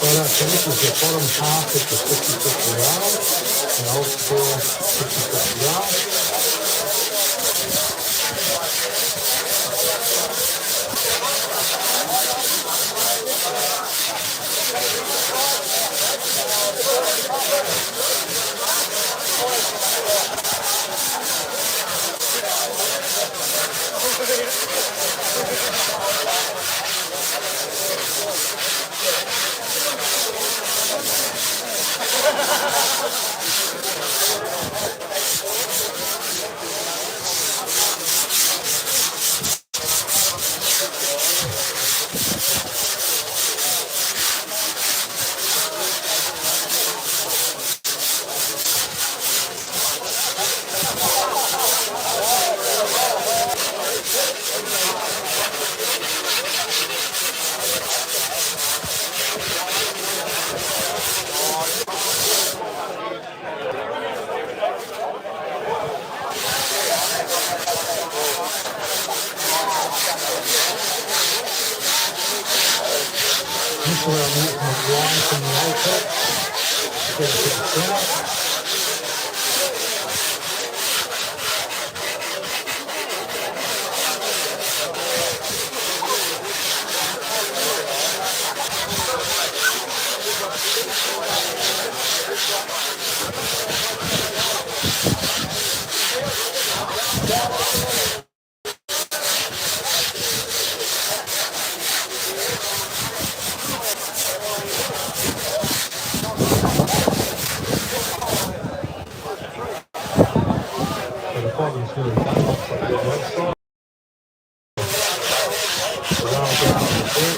So this is the bottom half of the 50-foot rail, the old school 50-foot rail. This is where I'm using the line from the apex. Get it to the center. So the bottom's really done off the wet side. The rail down the bit.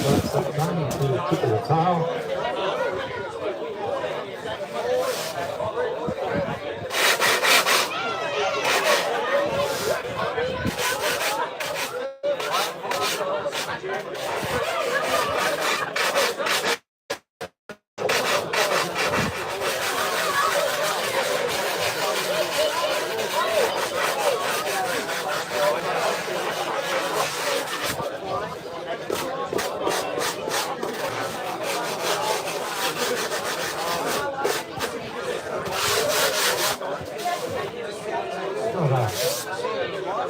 That's that done to the tip of the tail.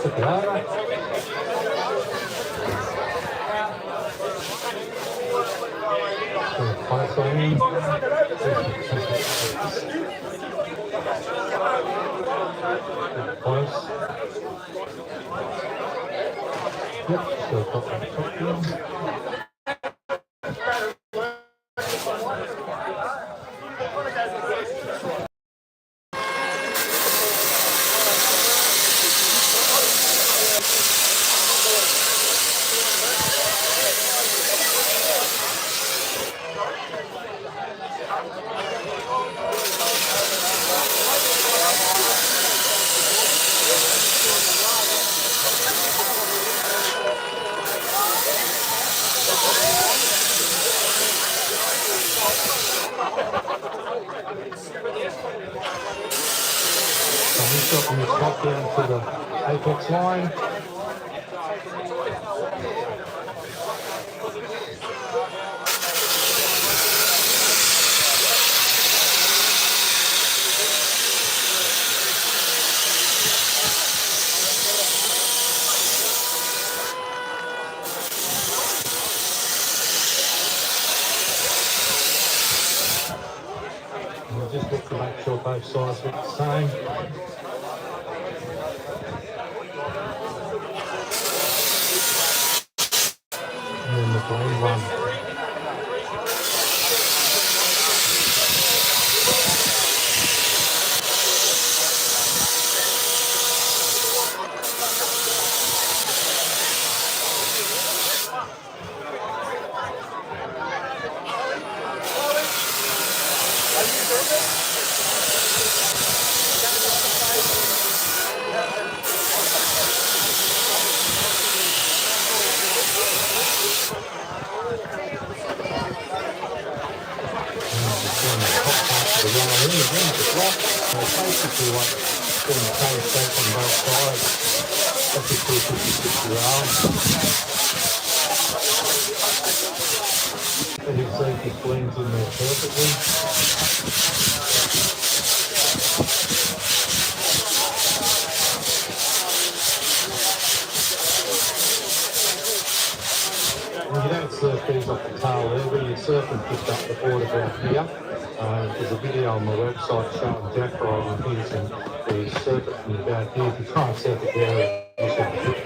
Tip it over. Put a close on in. Close. Yep, still got that top in. So I'm just dropping the top down to the apex line. to make sure both sides look the same. And then the green one. Basically like getting the same shape on both sides. That's a 256 round. As you see, it just blends in there perfectly. And you don't surf these off the tail there, but you surf and pick up the board about here. There's a video on my website showing jack riding here, and where you surf it from about here. If you try and surf it there, you should hit,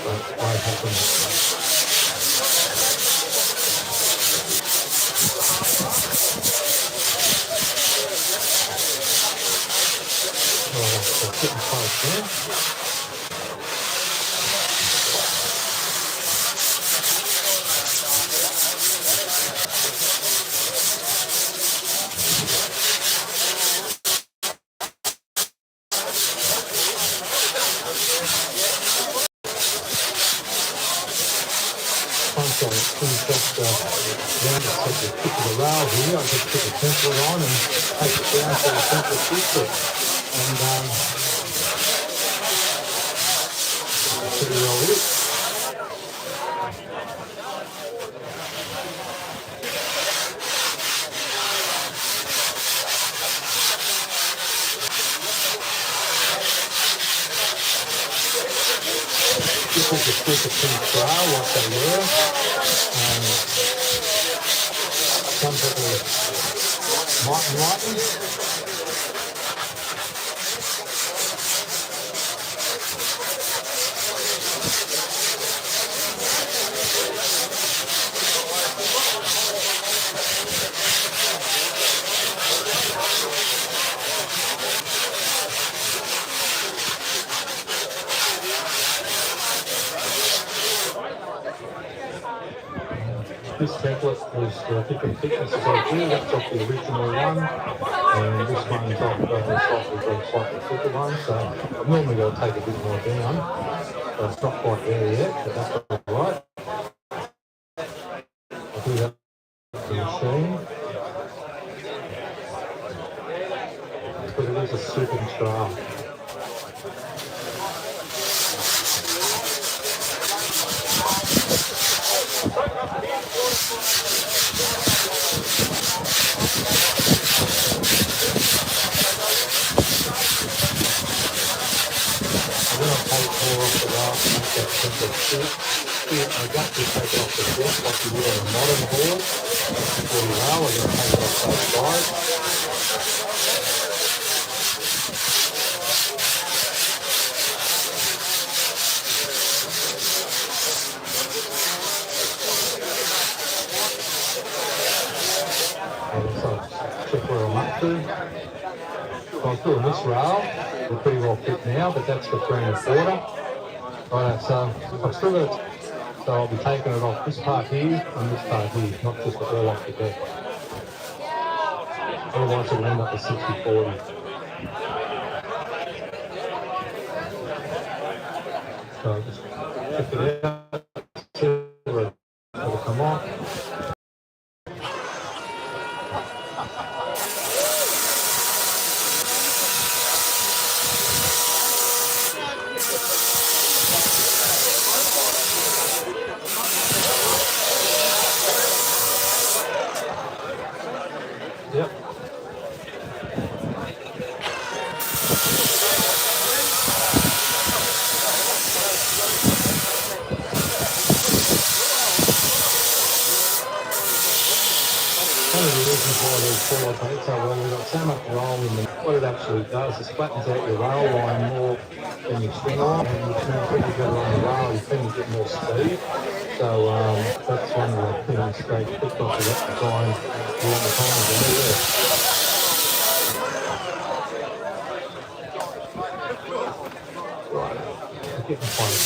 but it won't happen. Alright, so getting close there. Once I finish off the round, I take the tip of the rail here, I just put the template on and take it down to the template fixture. And pretty well it. This is the super pink trail, like they were. Some people mightn't like them. This template was different thicknesses of here. That's off the original one, and this one's off the slightly thicker one. So I've normally got to take a bit more down, but it's not quite there yet. But that's all right. I'll do that with the machine. But it is a super trail. I got to take it off the deck like you would on a modern board. Before you know, I'm going to take it off both sides. And so check where I'm up to. So I was doing this rail. We're pretty well fit now, but that's the 3 1/4. Right, so I've still got it. So I'll be taking it off this part here and this part here, not just all off the deck. Otherwise it'll end up at 60/40. So just check it out, see where it'll come off. Yep. One of the reasons why these boards make so well. We've got so much roll in them. What it actually does is flattens out your rail line more than your string line, and you turn pretty good on the rail, you tend to get more speed. So that's one of the things they picked off of that design a long time ago. Right, getting close.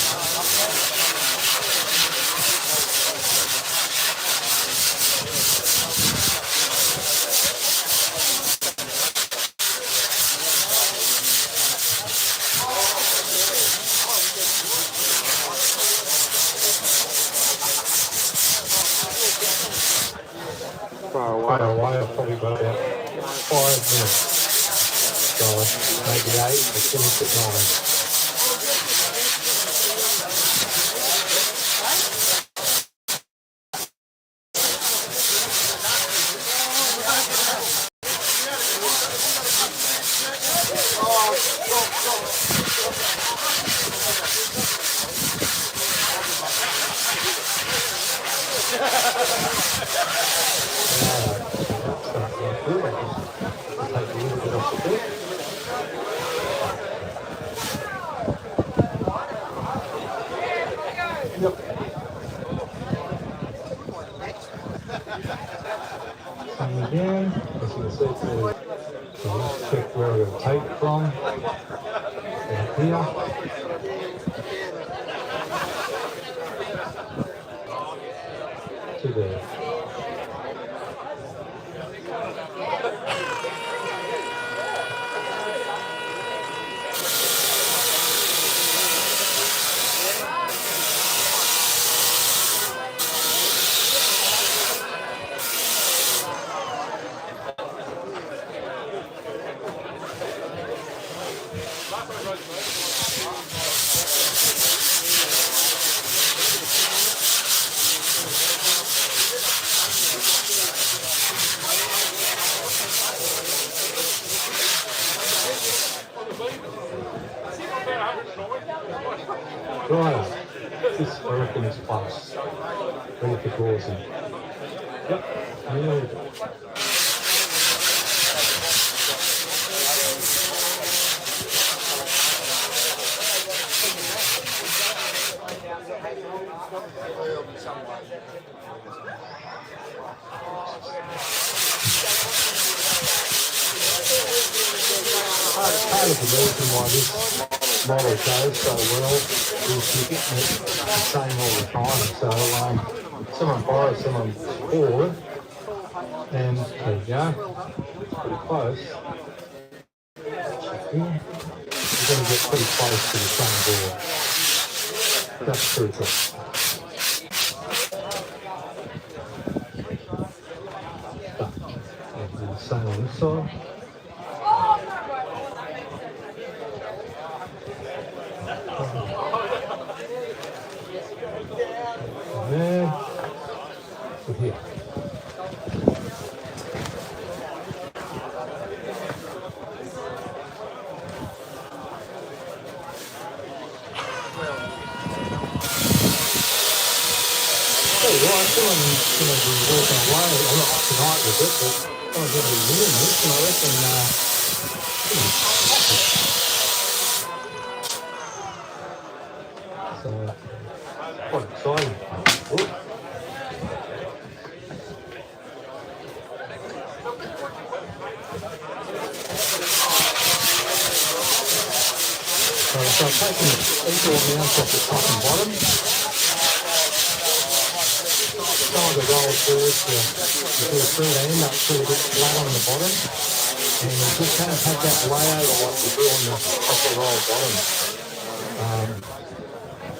Far away, I've probably got about 5 minutes. So maybe 8, but finish at 9. And again, as you can see, so let's check where we're going to take it from. Here. To there. Right, this I reckon is close. Ready for closing. Yep, nearly done. Part of the reason why this model goes so well is you're getting it the same all the time. So someone borrows someone's board, and there you go, it's pretty close. You're going to get pretty close to the same board. That's crucial. But the same on this side. There, to here. Hey, well, I'm still going to be walking away. I'm not tonight with it, but I'm going to be doing this, and I reckon, so, quite exciting. Ooh. So I'm taking equal amounts off the top and bottom. Trying to roll forward to do a through the end up to a bit flat on the bottom. And you just kind of have that layout of what you do on the upper roll bottom.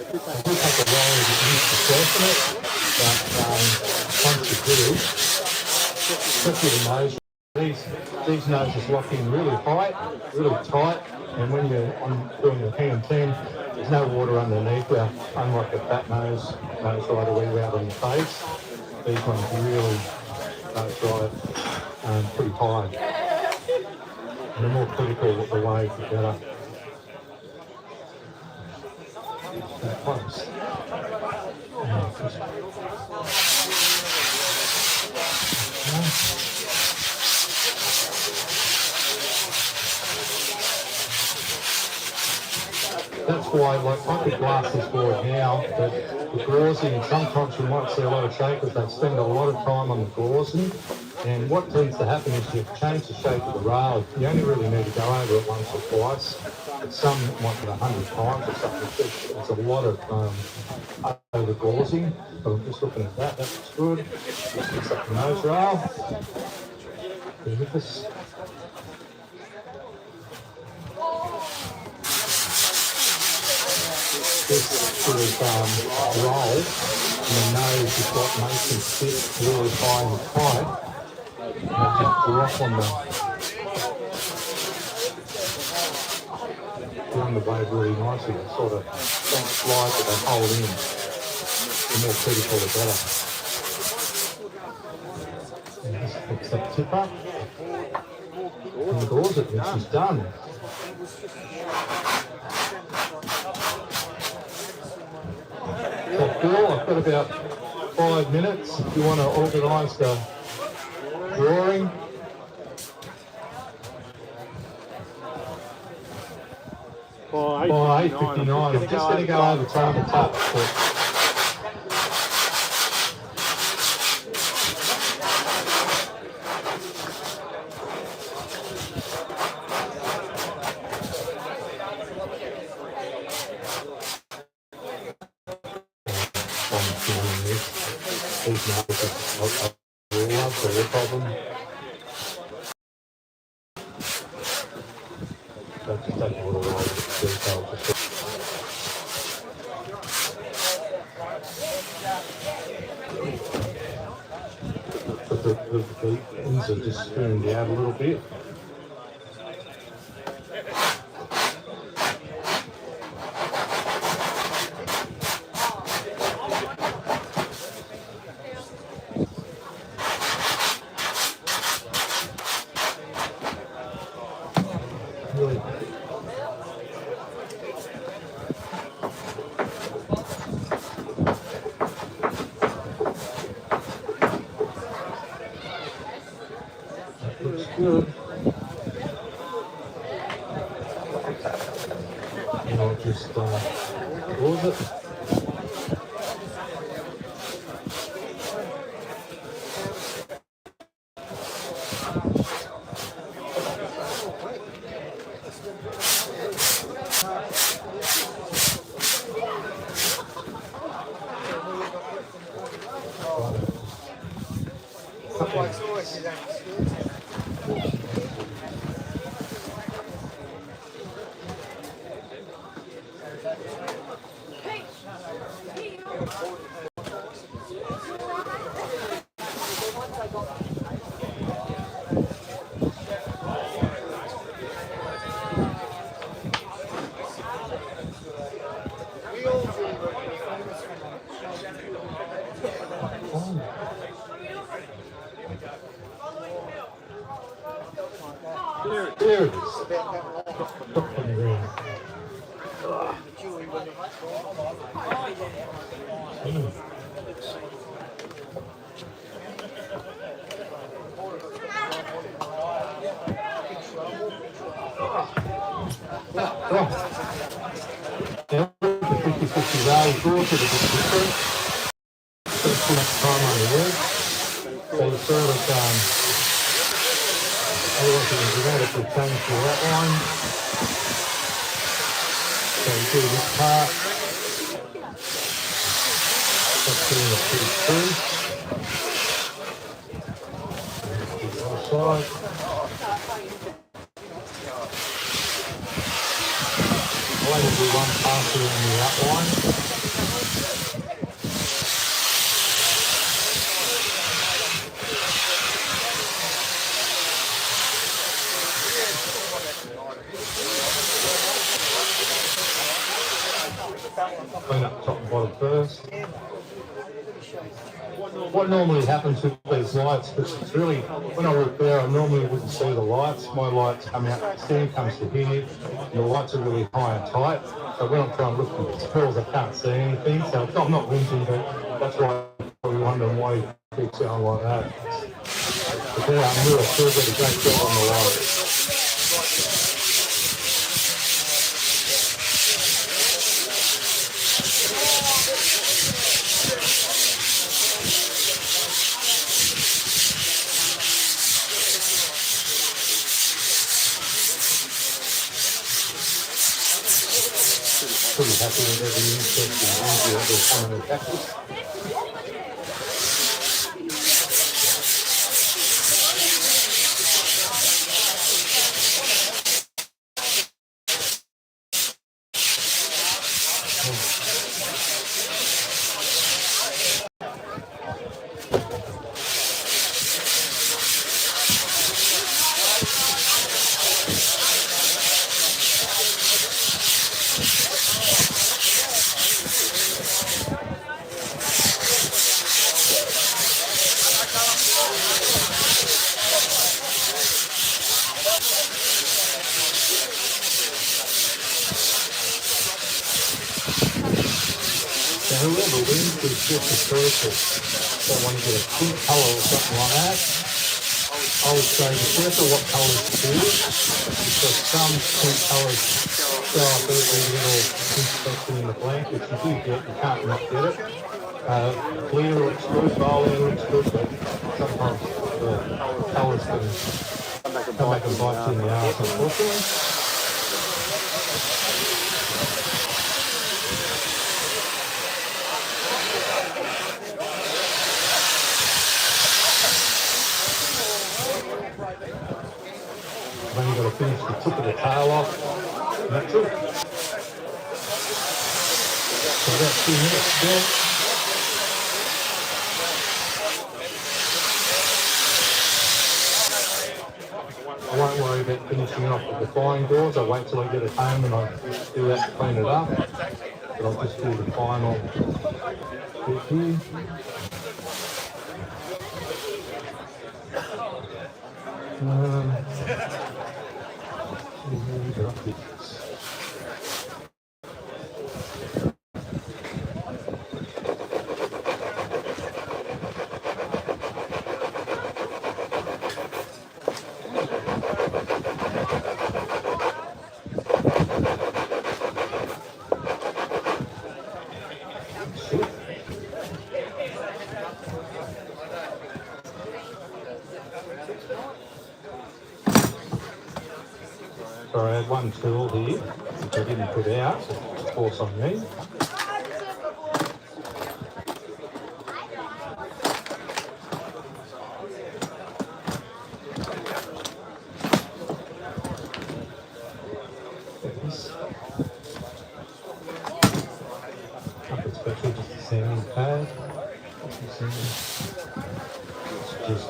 I do take a roll as it used to soften it, but once you do, especially the nose, these noses lock in really tight, and when you're doing the hang and 10, there's no water underneath you, unlike a fat nose rider where you're out on your face. These ones really dry pretty high. And the more critical the wave, the better. So close. that's why, like, I could blast this board now, but the gauzy, sometimes you might see a lot of shakers, they spend a lot of time on the gauzy, and what tends to happen is you change the shape of the rail. You only really need to go over it once or twice, but some might be 100 times or something. It's a lot of over gauzy, but I'm just looking at that, that looks good. Just fix up the nose rail. With this. This sort of roll, and the nose is what makes it sit really high and tight. And it just drop on the wave really nicely. They sort of don't slide, but they hold in. The more critical, the better. And just fix that tip up. And gauze it, and she's done. So Phil, I've got about 5 minutes if you want to organise the drawing. By 8:59. I'm just going to go over time a touch. Problem. So just take a little while to get detail. But the ends are just spooned out a little bit. Good. And I'll just close it. There it is. Now, the 50-50 valve draws it a bit different. Just too much time on the edge. So you sort of, otherwise you can dramatically change your outline. So you do this part. That's getting it pretty through. The other side. I'll only do one pass here on the outline. Clean up top and bottom first. What normally happens with these lights, because it's really, when I work there, I normally wouldn't see the lights. My lights come out, the stand comes to here, and the lights are really high and tight. So when I'm trying to look at the spells, I can't see anything. So I'm not whinging, but that's why I'm probably wondering why you keep sounding like that. But yeah, I'm really still got a great job on the lights. pretty happy with every insect and bingie that will come and attack us. So whoever wins is just a circle. So when you get a pink colour or something like that, I would say be careful what colours to choose, because some pink colours show up every little inspection in the blanket. If you do you can't not get it. Clear looks good, violet looks good, but sometimes the colours can come back and bite you in the arse, unfortunately. Then you've got to finish the tip of the tail off, and that's it. So about 2 minutes still. I won't worry about finishing off with the flying doors. I'll wait till I get it home and I'll do that to clean it up. But I'll just do the final bit here. So I had one tool here, which I didn't put out, so of course on me. Nothing special, just a sanding pad. It's just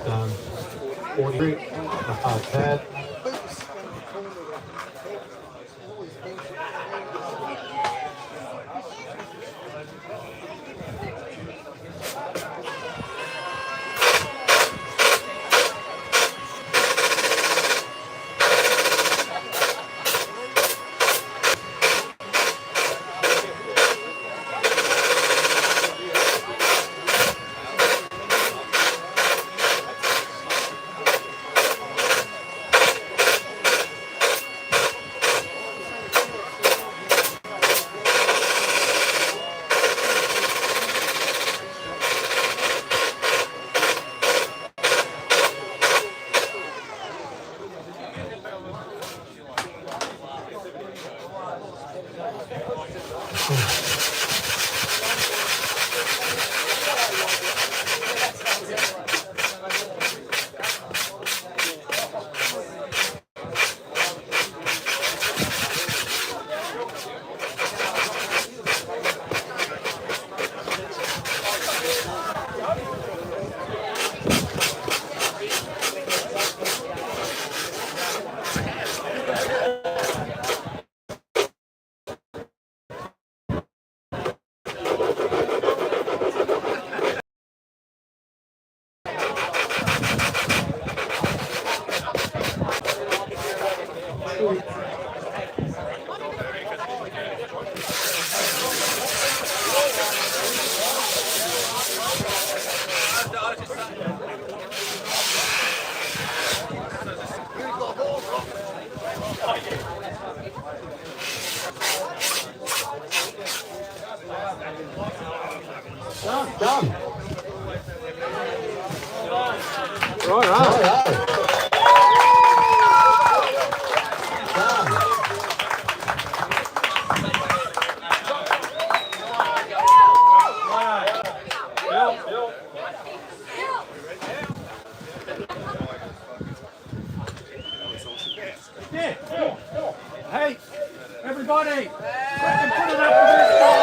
40 grit, a hard pad. Done. Right. Done. Hey, Brendan, put it up for this guy.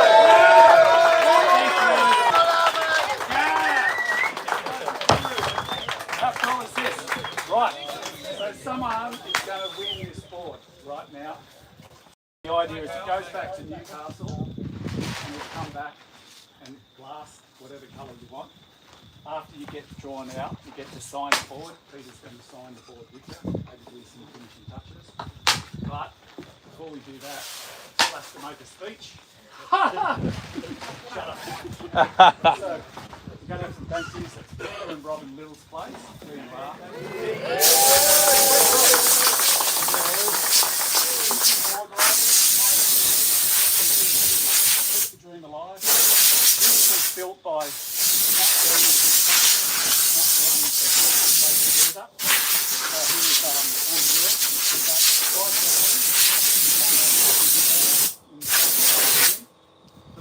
How cool is this? Right, so someone is going to win this board right now. The idea is it goes back to Newcastle and you'll come back and blast whatever colour you want. After you get drawn out, you get to sign the board. Peter's going to sign the board with you, maybe do some finishing touches. But before we do that, we'll have to make a speech. Shut up. So, we're going to have some thank yous. It's Peter and Robin Little's place, where you are. Keep the dream alive. This was built by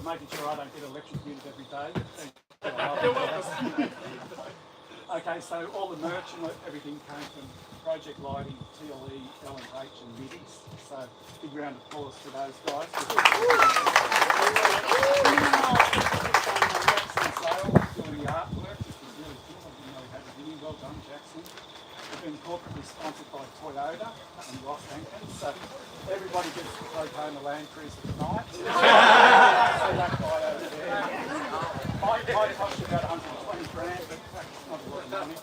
making sure I don't get electrocuted every day. Okay, so all the merch and everything came from Project Lighting, TLE, L&H and Middies. So big round of applause for those guys. Doing the artwork, which was really cool. I didn't know he had it in him. Well done, Jackson. We've been corporately sponsored by Toyota and Ross Hankins. So everybody gets to take home a Land Cruiser tonight. So that guy over there. Might cost you about 120 grand, but it's not a lot of money.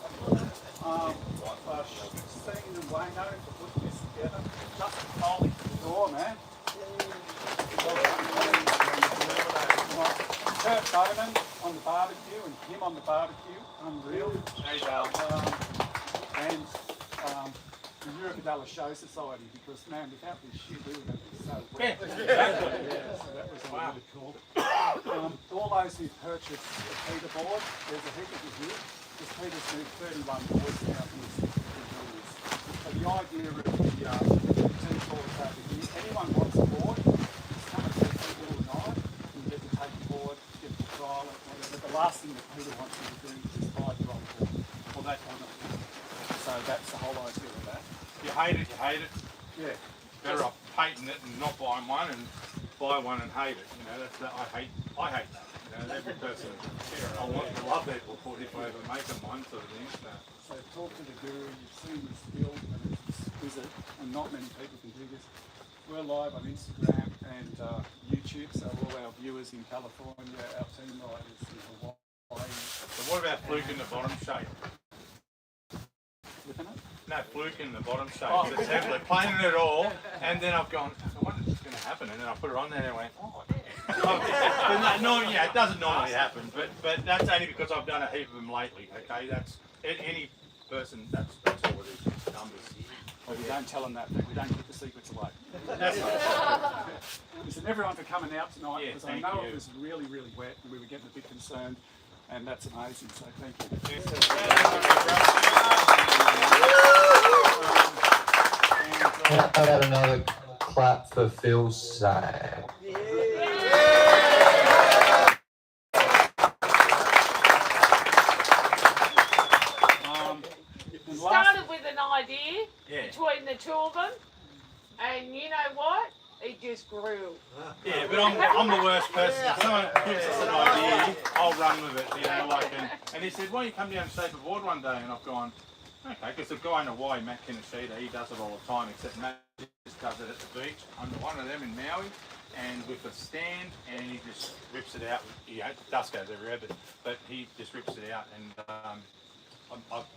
Steen and Wayno for putting this together. Just holy door, man. Kurt Bowman on the barbecue and Kim on the barbecue. Unreal. And the Eurocadella Show Society, because man, without this shit, we were going to be so wet. So that was really cool. All those who purchased the Peter board, there's a heap of you here, because Peter's moved 31 boards now in his years. So the idea of the two boards over here, anyone wants a board, just come and see Peter tonight, and get to take the board, get to trial it, whatever. The last thing that Peter wants you to do is just buy the wrong board, or that kind of thing. So that's the whole idea of that. You hate it, you hate it. Yeah. Better off painting it and not buying one, and buy one and hate it. You know, that's that. I hate that. You know, every person. I want to love people for if I ever make them one sort of thing. So talk to the guru. You've seen this build, and it's exquisite, and not many people can do this. We're live on Instagram and YouTube, so all our viewers in California, our team riders in Hawaii. So what about fluke in the bottom shape? Flipping it? No, fluke in the bottom shape. Oh. It's heavily planing it all, and then I've gone, I wonder if it's going to happen, and then I put it on there and I went, oh, yeah. Yeah, it doesn't normally happen, but that's only because I've done a heap of them lately. Okay, that's any person. That's all it is. Numbers. Well, we don't tell them that. We don't give the secrets away. That's right. Listen, everyone for coming out tonight, Yeah, because I know you. it was really, really wet, and we were getting a bit concerned, and that's amazing. So thank you. How about another clap for Phil's side? Started with an idea Yeah. between the two of them, and you know what? It just grew. Yeah, but I'm the worst person. If someone gives us an idea, I'll run with it. You know, like and he said, "Why don't you come down and shape a board one day?" And I've gone, "Okay," because the guy in Hawaii, Matt Kinashita, he does it all the time. Except Matt just does it at the beach under one of them in Maui, and with a stand, and he just rips it out. You know, dust goes everywhere, but he just rips it out. And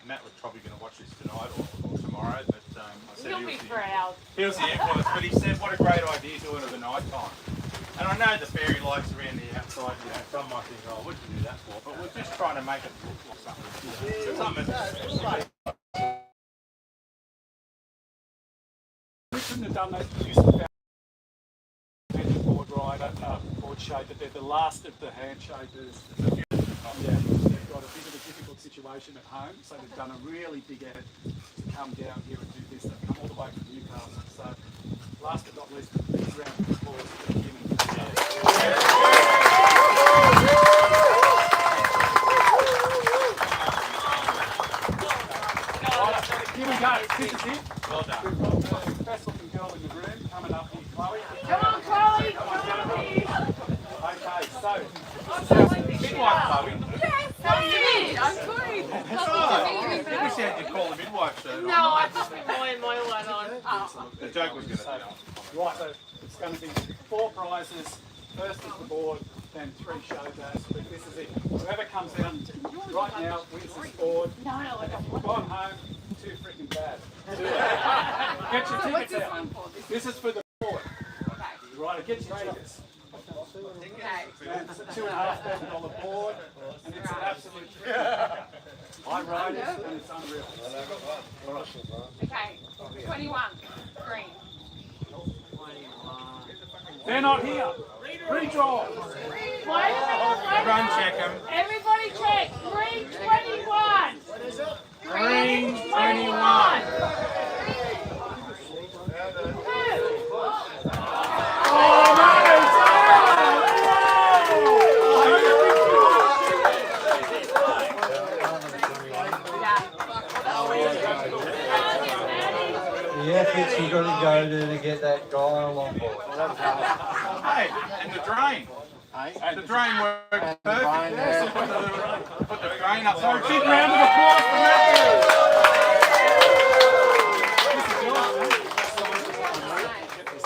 Matt was probably going to watch this tonight or tomorrow, but I said You'll be proud. he was the influence, but he said, what a great idea doing it at the night time. And I know the fairy lights around the outside, you know, some might think, oh, what did you do that for? But we're just trying to make it look like something. You know, something that's We shouldn't have done that. Use the board rider, board shaper. They're the last of the hand shapers. Yeah, they've got a bit of a difficult situation at home, so they've done a really big effort to come down here and do this. They've come all the way from Newcastle. So, last but not least, a big round of applause for Kim and Here we go. This is it. well done. We've got the best looking girl in the room coming up here Come on, Chloe. Come on, please. Okay, so Midwife, Chloe. Yes, how are you? I'm good. I wish you had your call the midwife shirt on. No, I just been my one on. Oh. The joke was going to right, so it's going to be 4 prizes. First is the board, then 3 show days. But this is it. Whoever comes out right now wins this board. No, I don't want Gone home, too freaking bad. Get your tickets out. This is for the board. Right, get your tickets. And it's a $2,500 board, and it's an absolute treat. I ride it, and it's unreal. Okay, 21. Green. They're not here. Redraw. Wait a minute. Run check them. Everybody check. Green 21. Green 21. The efforts you've got to go to get that guy on board. Hey, and the drain. The drain works perfect. Put the drain up. So big round of applause for Matthew.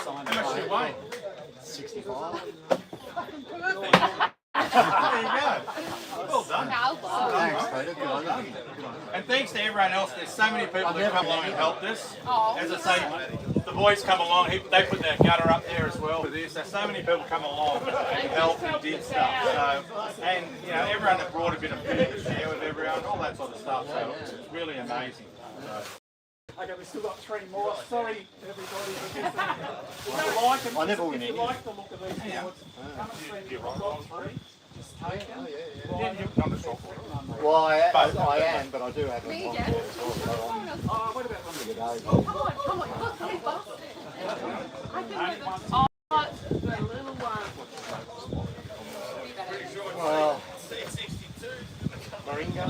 How much do you weigh? 65. There you go. Well done. Thanks, Peter. Good on you. And thanks to everyone else. There's so many people that come along and help us. As I say, the boys come along. They put their gutter up there as well for this. There's so many people come along and help and did stuff. So, and you know, everyone that brought a bit of food to share with everyone, all that sort of stuff. So it's really amazing. Okay, we've still got 3 more. Sorry, everybody. If you like them, if you like the look of these boards, come and see me. I've got 3. Just take them. Well, I am, but I do have a one board as well. Oh, what about one of the days? Come on, look, they busted. I think the little one. Well, Moringa.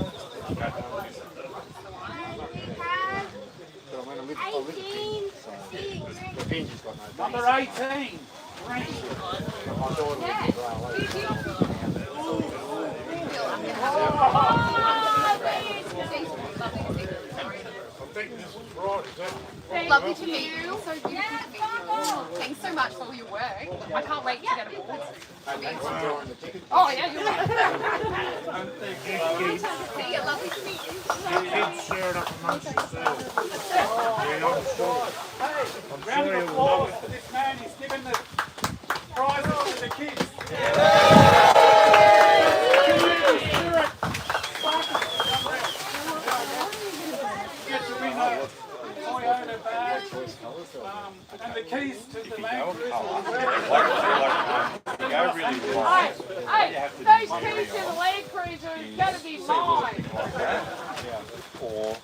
But I'm going to live the king, so the bingie's got no base. Number 18. My daughter lives in Braille. Lovely to meet you. So beautiful to meet you. Thanks so much for all your work. I can't wait to get a board. Oh yeah, you're right. See you. Lovely to meet you. Kids share it up amongst yourselves. Round of applause for this man. He's given the prizes to the kids. Community spirit. Get to win a Toyota badge and the keys to the Land Cruiser. Go really wide. Hey, those keys to the Land Cruiser is going to be mine. Or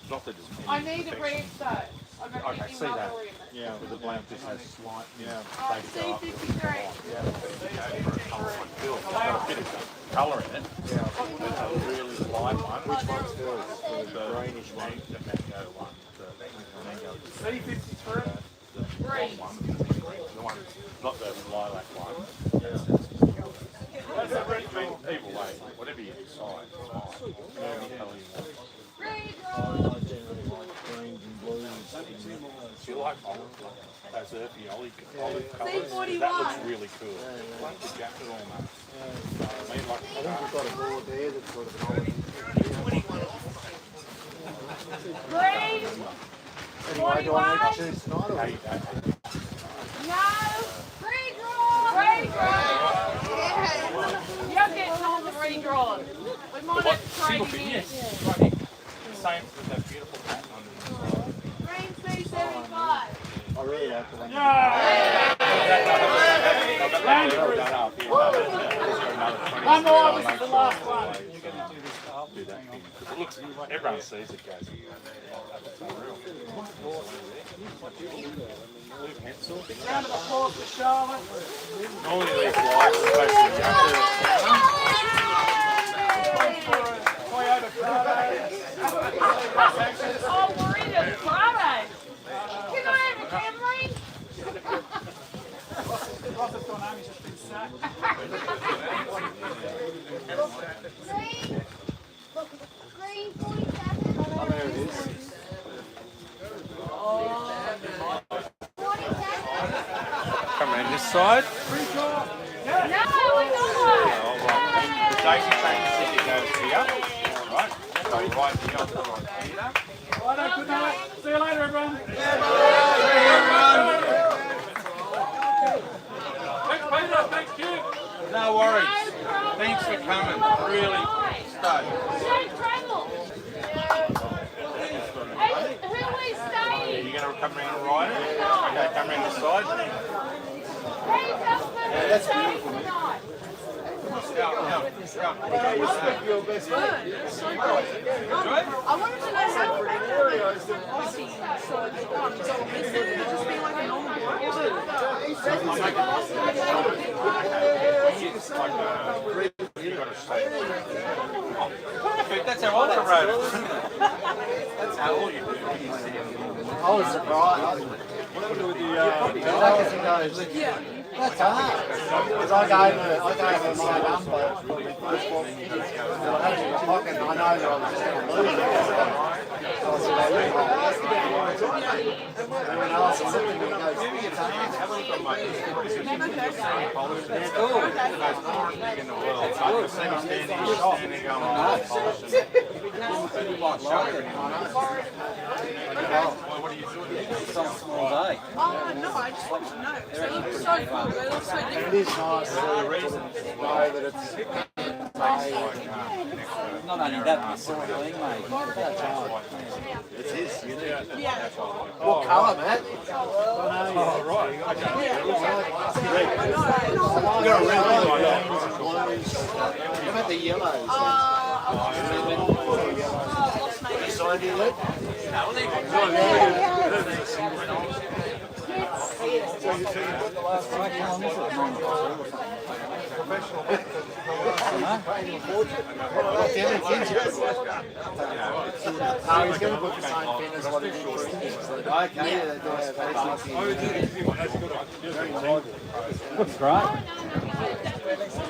not that it's I need a branch though. I'm going to Okay, get see you that. mother in it. Yeah, with the blank just has slight, C53. colour in it. Yeah. It's a really light one. Which one's the greenish one? The mango one. The mango. C53. Green. The one, not the lilac one. That's a red thing. Either way, whatever you decide, it's fine. Whatever colour you want. Do you like those earthy olive colours? That looks really cool. Like the jacket almost. I mean, like, I think we've got a board there that's sort of an olive. Green. Anyway, do I need to choose tonight or? No. Redraw. You're getting on the redraws. We might have to trade again. yes, right here. Same with that beautiful pattern under the Green C75. I really have to. One more, this is the last one. do that thing. Because it looks, everyone sees it, goes, it's unreal. Round of applause for Charlotte. Normally these lights are supposed to be Toyota Prado. Oh, we're in a Prado. Can I have a Camry? side. No, I got one. The daisy chain ticket goes here. Right. So right here, I'll put right here. Righto, good night. See you later, everyone. Thanks, Peter. Thanks, Kim. No worries. Thanks for coming. Really stoked. Safe travel. Hey, who are we staying? You're going to come around and ride it? Okay, come around this side. Hey, Justin, who's staying tonight? Go. I wanted to know how we make Aussie sort of is it just be like a normal You've got to say. Perfect, that's how I operate it. That's how all you do. I was surprised. That's hard. Because I gave her my number for the first walk. I had it in my pocket and I know that I was just going to lose it. So I said, and when Alice looked at me and goes, it's hard. It's cool. It's big in the world. It's like the same standing going on. What are you doing? Some small day. Oh, no, I just wanted to know. They look so cool. They look so different. It is nice to know that it's Not only that, but it's sort of thing, mate. It's his, isn't it? Yeah. What colour, Matt? Oh, right. What about the yellows? You signed in it? He's going to put the same pin as what it is. Okay, Looks great.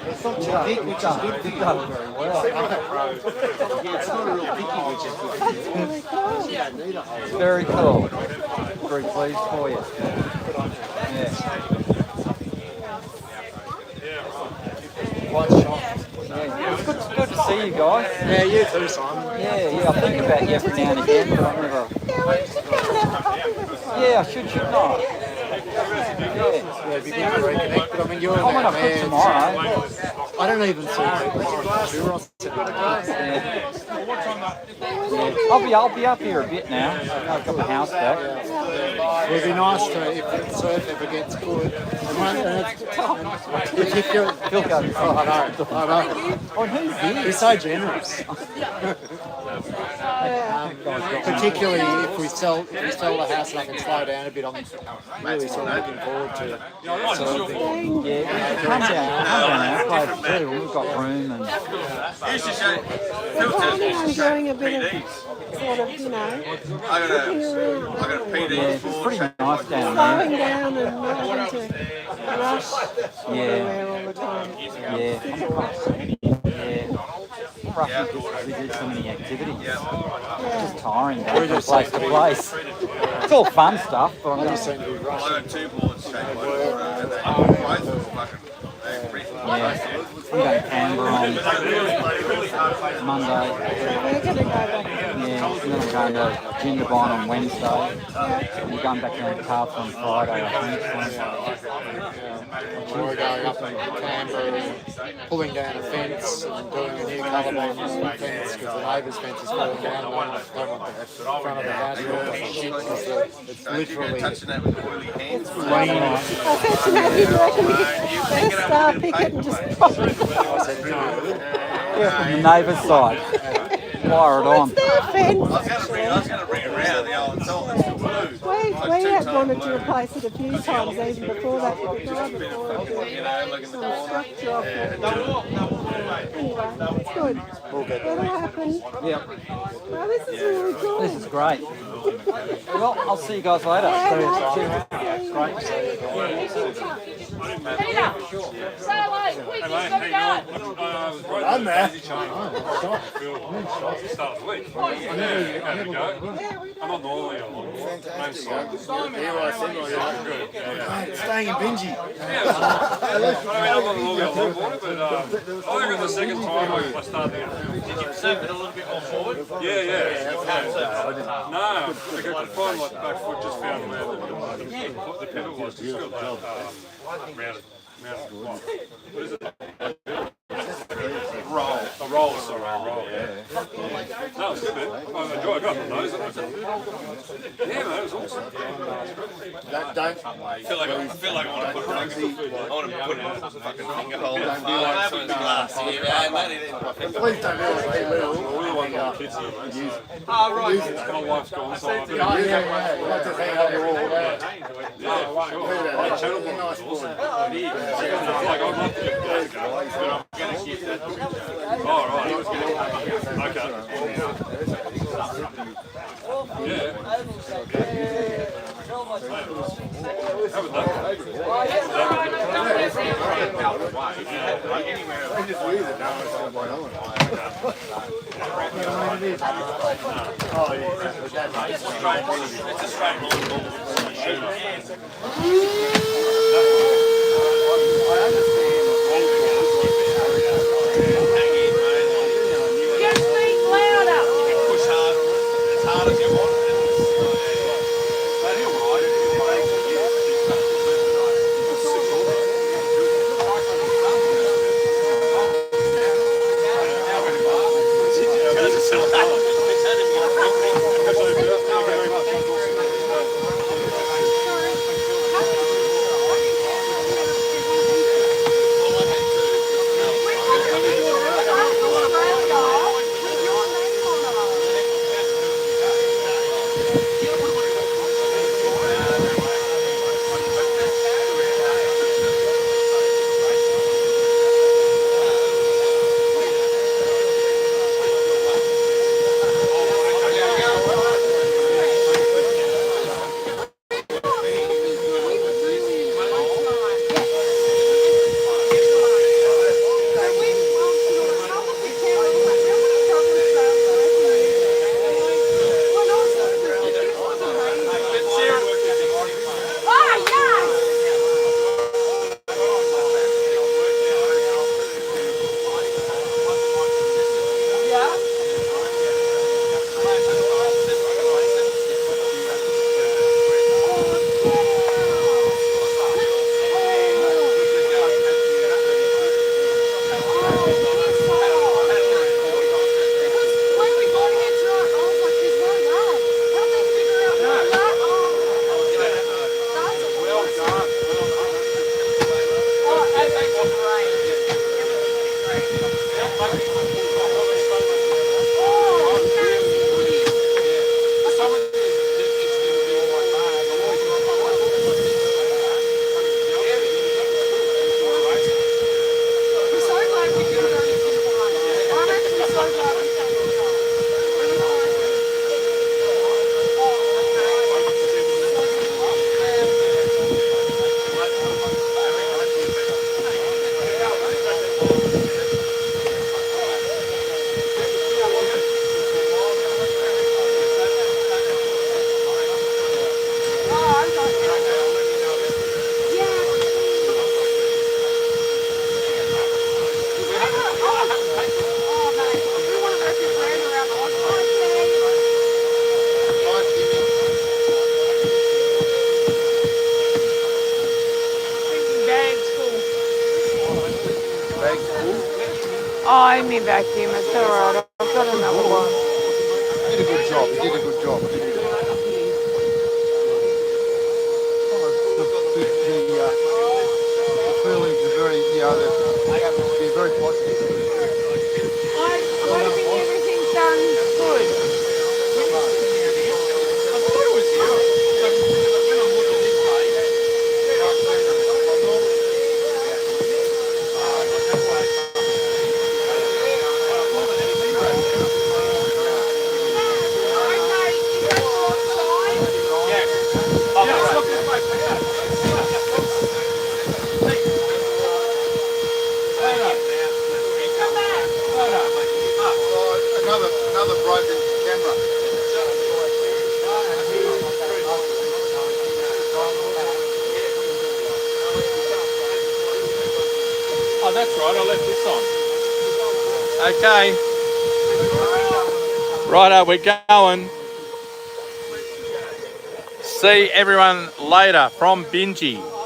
it's not too thick, which is good for you. Done very well. Yeah, it's not real picky, which is good for you. You don't need a whole. Very cool. Very pleased for you. Yeah. One shot. Yeah. It's good to see you guys. Yeah, you too, Simon. Yeah, I think about you every now and again, but I never. Yeah, I shouldn't I? Yeah, it'd be good to reconnect, but I mean, you're I went up man, tomorrow. I don't even see people sure on I'll be up here a bit now. I've got my house back. It'd be nice to, if the surf ever gets good. If you're, Phil goes, I know. oh, who's this? He's so generous. Particularly if we sell the house and I can slow down a bit, I'm really sort of looking forward to surfing. Yeah, come down our place too. We've got room and Enjoying a bit of sort of, you know, I got a PD. yeah, it's pretty nice down slowing there. down and not having to rush everywhere all the time. Yeah. Rushing to do so many activities. It's just tiring going from place to place. It's all fun stuff, but I'm going to I got two boards shaped like both fucking I'm going to Canberra on Monday. We're going to go back. Yeah, and then I'm going to Jindabyne on Wednesday. And we're going back down to Carlton on Friday, I We're going up in Canberra, pulling down a fence and doing a new colourblind fence because the neighbour's fence is falling down. And I don't want the front of the house to look like shit because it's literally touching that with oily hands. raining. I said to Matthew, better start picking and just pop it. Yeah, from the neighbour's side. Wire it on. Their fence. I was going to bring it around the old salt that's still blue. We have wanted to replace it a few times even before that with the guy before it sort of structure off it. Anyway, it's good. It'll happen. Yep. Well, this is really cool. This is great. Well, I'll see you guys later. Yeah, Great to see you. yeah. Peter, say hello, quick, he's got to go. I'm there. Start of the week. Yeah, go. I'm on normally a lot. Fantastic. Simon. Here I see my Good. Yeah. staying in bingie. Yeah, I mean, I'm not normally a lot water, but I think the second time I started again. Did you serve it a little bit more forward? Yeah. No, I could find like back foot just found where the pivot was. Just got that rounded. What is it? Roll. A roll, sorry. Yeah. No, it's good, man. I enjoyed the nose. Yeah, man, it was awesome. Don't. I feel like I want to put I want to put it in a fucking finger hole. Don't be like glass. Yeah, mate. Please don't be like hey, little. We're the one with the kids here, mate. Oh, right. My wife's gone, so I've been Yeah. Not just hang on the wall. I channel one. Nice boy. Like, I'd love to get guys going, but I'm going to keep that. Oh, right. Okay. Yeah. Haven't done that. I just use it now. It's on my own. Oh, yeah. It's a straight line ball. Just speak louder. Push hard, as hard as you want. Oh, I need vacuum. It's alright. I've got another one. You did a good job. You did a good job. The feelings are very, they're very positive. I'm hoping everything's done good. Okay, another broken camera. Oh, that's right. I left this on. Okay. Righto, we're going. See everyone later from Bingie.